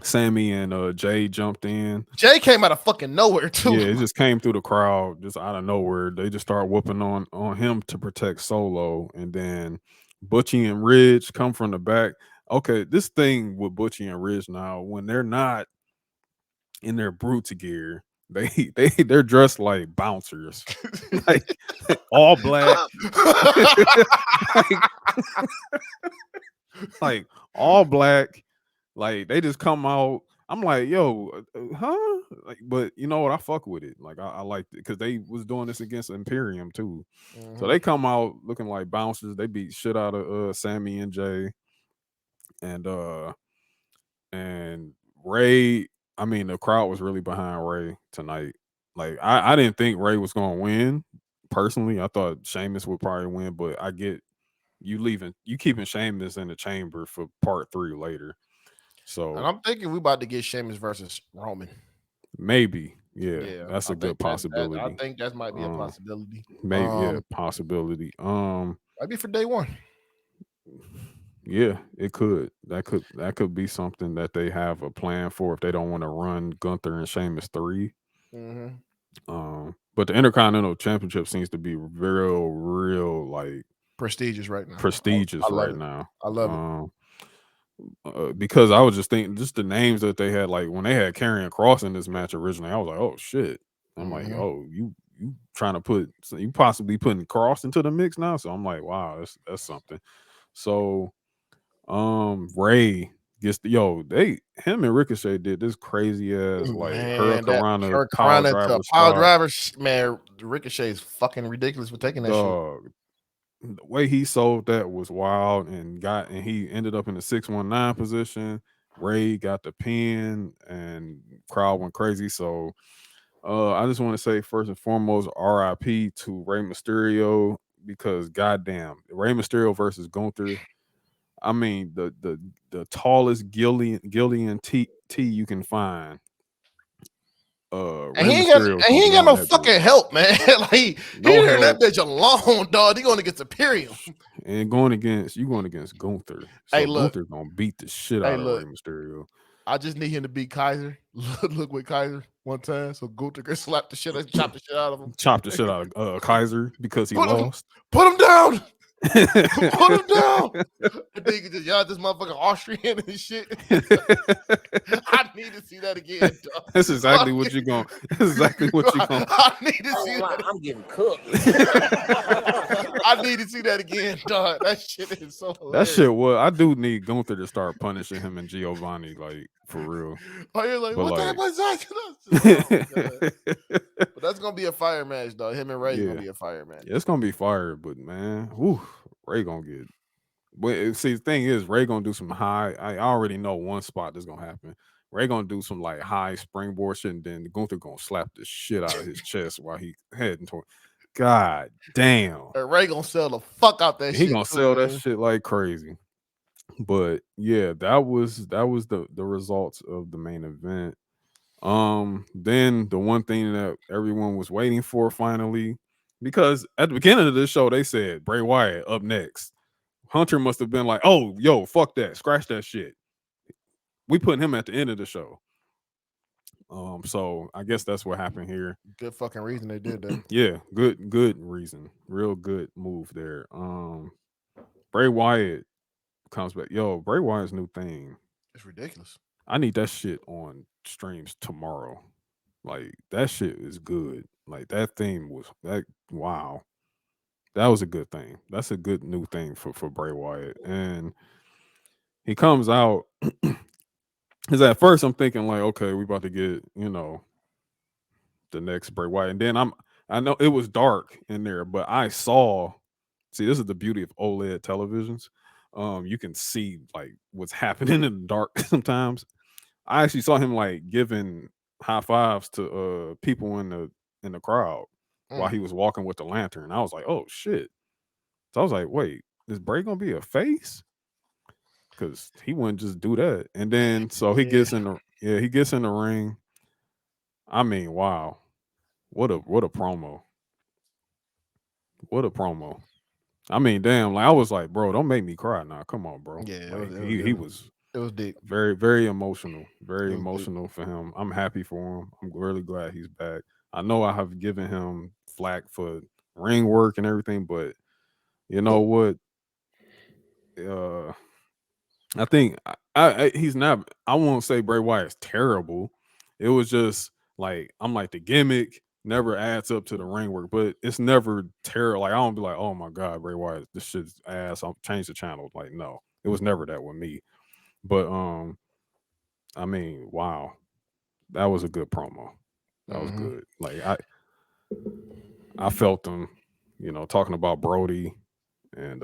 Sami and Jay jumped in. Jay came out of fucking nowhere too. Yeah, it just came through the crowd, just out of nowhere. They just started whooping on him to protect Solo, and then Butchie and Ridge come from the back. Okay, this thing with Butchie and Ridge now, when they're not in their Brutes gear, they're dressed like bouncers, like all black, like all black. Like they just come out. I'm like, yo, huh? Like, but you know what? I fuck with it. Like I liked it because they was doing this against Imperium too. Mm-hmm. So they come out looking like bouncers. They beat shit out of Sami and Jay, and Rey. I mean, the crowd was really behind Rey tonight. Like I didn't think Rey was gonna win. Personally, I thought Sheamus would probably win, but I get you keeping Sheamus in the chamber for part 3 later. So and I'm thinking we about to get Sheamus versus Roman. Maybe, yeah, that's a good possibility. I think that might be a possibility. Maybe, possibility. Might be for day 1. Yeah, it could. That could be something that they have a plan for if they don't want to run Gunther and Sheamus 3. Mm-hmm. But the Intercontinental Championship seems to be real like prestigious right now. I love it. Because I was just thinking, just the names that they had, like when they had Karrion Kross in this match originally, I was like, oh shit. I'm like, oh, you trying to you possibly putting Kross into the mix now? So I'm like, wow, that's something. So Rey gets him and Ricochet did this crazy ass Hurricanrana pile driver. Man, Ricochet is fucking ridiculous for taking that shit. The way he sold that was wild, and he ended up in the 619 position. Rey got the pin, and crowd went crazy. So I just want to say first and foremost, RIP to Rey Mysterio, because goddamn, Rey Mysterio versus Gunther. I mean, the tallest Gillian T you can find. And he ain't got no fucking help, man. Like he leave that bitch alone, dog. He going against Imperium. And going against Gunther. So hey, look, Gunther gonna beat the shit out of Rey Mysterio. I just need him to beat Kaiser. Look with Kaiser one time, so Gunther can slap the shit, chop the shit out of him, chop the shit out of Kaiser because he lost. Put him down. Put him down. And then you just yell at this motherfucker Austrian and shit. I need to see that again, dog. That's exactly what you're going. That's exactly what you're going. I need to see that. I'm getting cooked. I need to see that again, dog. That shit is so hilarious. That shit was. I do need Gunther to start punishing him and Giovanni, like for real. Oh, you're like, But what like- the hell is But that's gonna be a fire match, dog. Him and Ray Yeah. gonna be a fire match. Yeah, it's gonna be fire, but man, whew, Ray gonna get. But see, the thing is, Ray gonna do some high. I already know one spot that's gonna happen. Ray gonna do some like high springboard shit, and then Gunther gonna slap the shit out of his chest while he heading toward. God damn, And Ray gonna sell the fuck out that he shit. gonna too, sell that man. shit like crazy. But yeah, that was the results of the main event. Then the one thing that everyone was waiting for finally, because at the beginning of this show they said Bray Wyatt up next. Hunter must have been like, "Oh, yo, fuck that, scratch that shit. We put him at the end of the show." So I guess that's what happened here. Good fucking reason they did that. Yeah, good reason, real good move there. Bray Wyatt comes back. Yo, Bray Wyatt's new thing. It's ridiculous. I need that shit on streams tomorrow. Like that shit is good. Like that thing was that wow. That was a good thing. That's a good new thing for Bray Wyatt. And he comes out. Because at first I'm thinking like, okay, we about to get, the next Bray Wyatt. And then I know it was dark in there, but I saw, see, this is the beauty of OLED televisions. You can see like what's happening in the dark sometimes. I actually saw him like giving high fives to people in the crowd while he was walking with the lantern. I was like, oh shit. So I was like, wait, is Bray gonna be a face? Because he wouldn't just do that. And then so he gets in the ring. I mean, wow. What a promo. What a promo. I mean, damn, like I was like, bro, don't make me cry now. Come on, bro. Yeah, Like, it was deep. very, very emotional. Very It was emotional for him. I'm happy for him. I'm really glad he's back. I know I have given him flack for ring work and everything, but you know what? I think he's not. I won't say Bray Wyatt's terrible. It was just like I'm like the gimmick never adds up to the ring work, but it's never terrible. Like I don't be like, oh my god, Bray Wyatt, this shit's ass. I'll change the channel. Like no, it was never that with me. But I mean, wow, that was a good promo. That was good. Like I felt them, talking about Brody and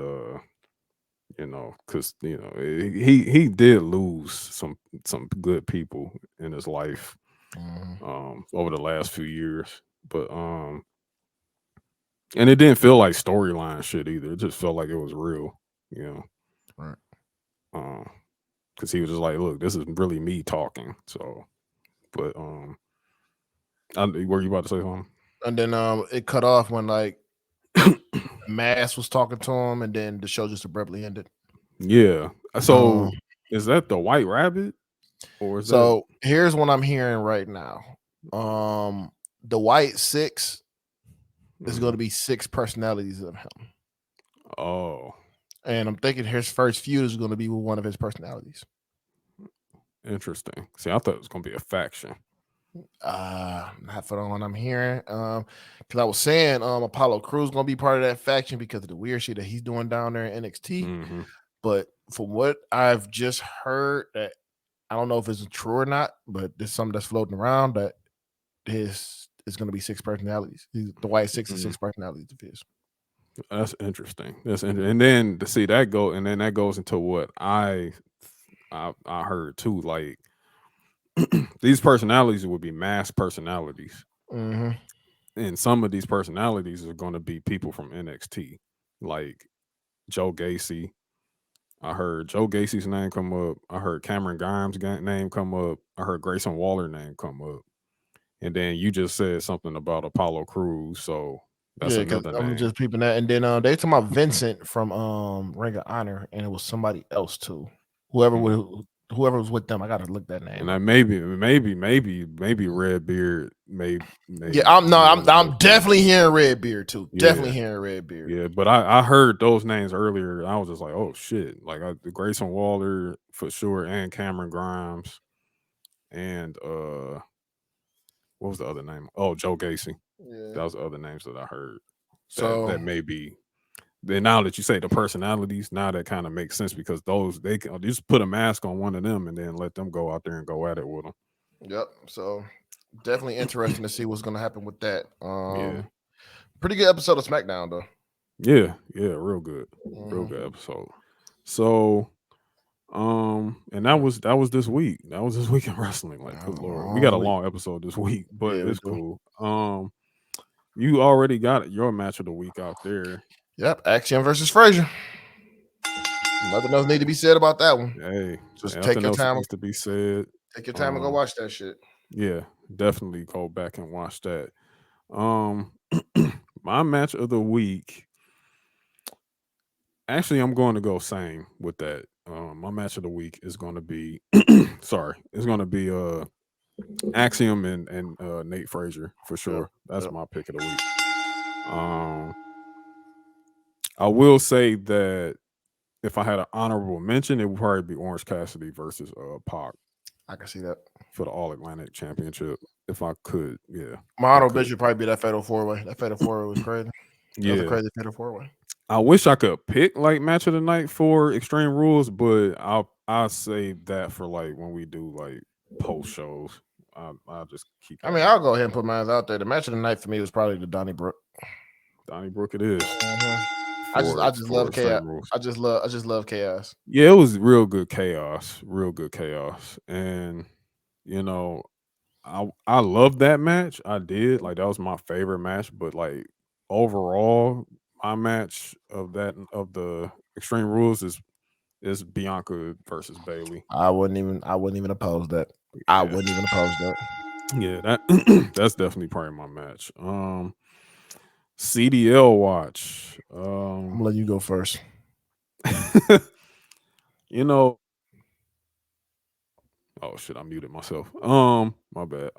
because he did lose some good people in his life over the last few years, but and it didn't feel like storyline shit either. It just felt like it was real, Right. Because he was just like, look, this is really me talking. So, but were you about to say something? And then it cut off when like Mass was talking to him, and then the show just abruptly ended. Yeah. So is that the White Rabbit, or is so here's what I'm hearing right now. The White Six is going to be 6 personalities of him. Oh, and I'm thinking his first feud is going to be with one of his personalities. Interesting. See, I thought it was going to be a faction. Not for the one I'm hearing. Because I was saying Apollo Crews gonna be part of that faction because of the weird shit that he's doing down there in NXT. Mm-hmm. But from what I've just heard, that I don't know if it's true or not, but there's something that's floating around that his is gonna be 6 personalities. The White Six is 6 personalities of his. That's interesting. And then to see that go, and then that goes into what I heard too, like. These personalities would be mass personalities, and some of these personalities are going to be people from NXT, like Joe Gacy. I heard Joe Gacy's name come up. I heard Cameron Grimes' name come up. I heard Grayson Waller name come up, and then you just said something about Apollo Crews, so that's another name. I'm just peeping that, and then they talking about Vincent from Ring of Honor, and it was somebody else too. Whoever would. whoever was with them. I gotta look that name. And I maybe Redbeard. Maybe Yeah, I'm definitely hearing Redbeard too. Yeah. Definitely hearing Redbeard. Yeah, but I heard those names earlier. And I was just like, oh shit! Like the Grayson Waller for sure, and Cameron Grimes, and what was the other name? Oh, Joe Gacy. Yeah. That was the other names that I heard. So that may be. Then now that you say the personalities, now that kind of makes sense because those they can just put a mask on one of them and then let them go out there and go at it with them. Yep. So definitely interesting to see what's going to happen with that. Yeah. Pretty good episode of SmackDown though. Yeah, real good episode. So, and that was this week. That was this week in wrestling. Like, good lord, we got a long episode this week, but it's cool. You already got your match of the week out there. Yep, Axiom versus Frazier. Nothing else need to be said about that one. Hey, just take your time to be said. Take your time and go watch that shit. Yeah, definitely go back and watch that. My match of the week. Actually, I'm going to go same with that. My match of the week is going to be it's going to be Axiom and Nate Frazier for sure. That's my pick of the week. I will say that if I had an honorable mention, it would probably be Orange Cassidy versus Pac. I can see that for the All Atlantic Championship. If I could, yeah. My honorable mention would probably be that Fatal 4-Way. That Fatal 4-Way was crazy. That was a crazy Fatal 4-Way. I wish I could pick like match of the night for Extreme Rules, but I'll save that for like when we do like post shows. I'll just keep. I mean, I'll go ahead and put mine out there. The match of the night for me was probably the Donnybrook. Donnybrook, it is. I just love chaos. I just love chaos. Yeah, it was real good chaos, and you know, I loved that match. I did, like that was my favorite match. But like overall, my match of the Extreme Rules is Bianca versus Bayley. I wouldn't even oppose that. Yeah. I wouldn't even oppose that. Yeah, that's definitely probably my match. CDL watch. I'm gonna let you go first. You know. Oh shit, I muted myself. My bad.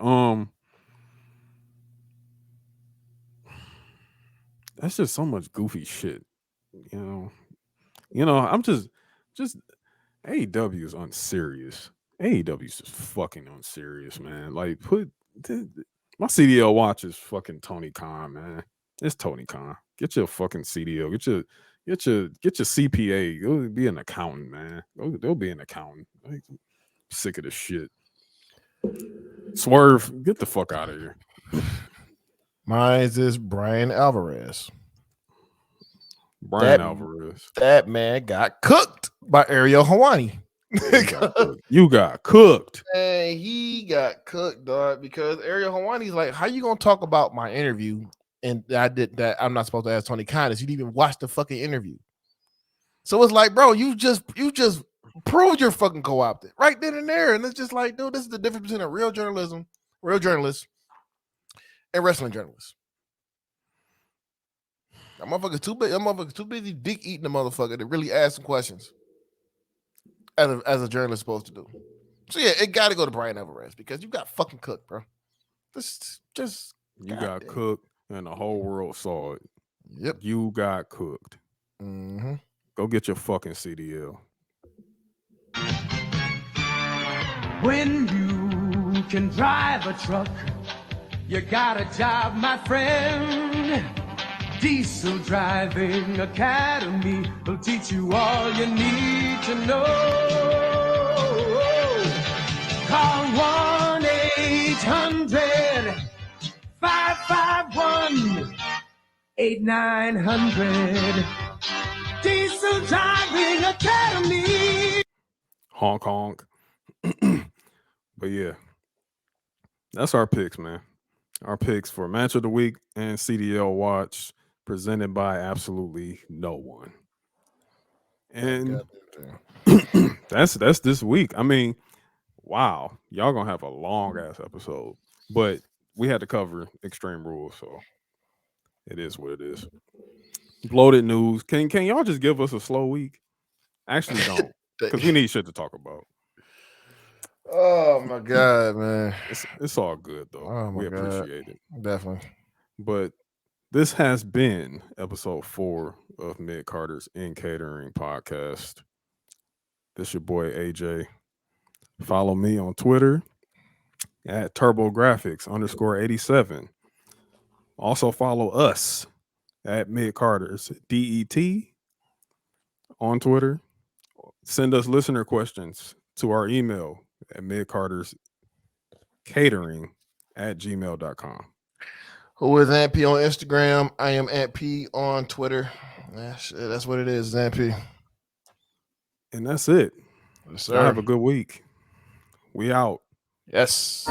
That's just so much goofy shit. You know, I'm just AEW is unserious. AEW is just fucking unserious, man. Like my CDL watch is fucking Tony Khan, man. It's Tony Khan. Get your fucking CDL. Get your CPA. Go be an accountant, man. They'll be an accountant. Like, sick of this shit. Swerve, get the fuck out of here. Mine is Brian Alvarez. Alvarez. That man got cooked by Ariel Helwani. You got cooked. And he got cooked, dog, because Ariel Helwani's like, how you gonna talk about my interview? And I did that. I'm not supposed to ask Tony Khan. You didn't even watch the fucking interview. So it's like, bro, you just proved you're fucking co-opted right then and there. And it's just like, dude, this is the difference between a real journalist, and wrestling journalists. That motherfucker's too busy dick eating the motherfucker to really ask some questions as a journalist supposed to do. So yeah, it got to go to Brian Alvarez because you got fucking cooked, bro. You got cooked, and the whole world saw it. Yep, you got cooked. Mm-hmm. Go get your fucking CDL. When you can drive a truck, you got a job, my friend. Diesel Driving Academy will teach you all you need to know. Call 1-800-551-8900. Diesel Driving Academy. Honk honk. But yeah, that's our picks, man. Our picks for match of the week and CDL watch, presented by absolutely no one. And that's this week. I mean, wow, y'all gonna have a long ass episode, but we had to cover Extreme Rules, so it is what it is. Bloated news. Can y'all just give us a slow week? Actually, don't, because we need shit to talk about. Oh my god, man. It's all good though. Oh my we God. appreciate it. Definitely. But this has been episode 4 of Mid Carter's In Catering podcast. This your boy AJ. Follow me on Twitter at TurboGrafx_87. Also follow us at Mid Carter's DET on Twitter. Send us listener questions to our email at midcarterscatering@gmail.com. Who is Aunt P on Instagram? I am Aunt P on Twitter. That's what it is, Aunt P. And that's it. Yes, Y'all sir. have a good week. We out. Yes.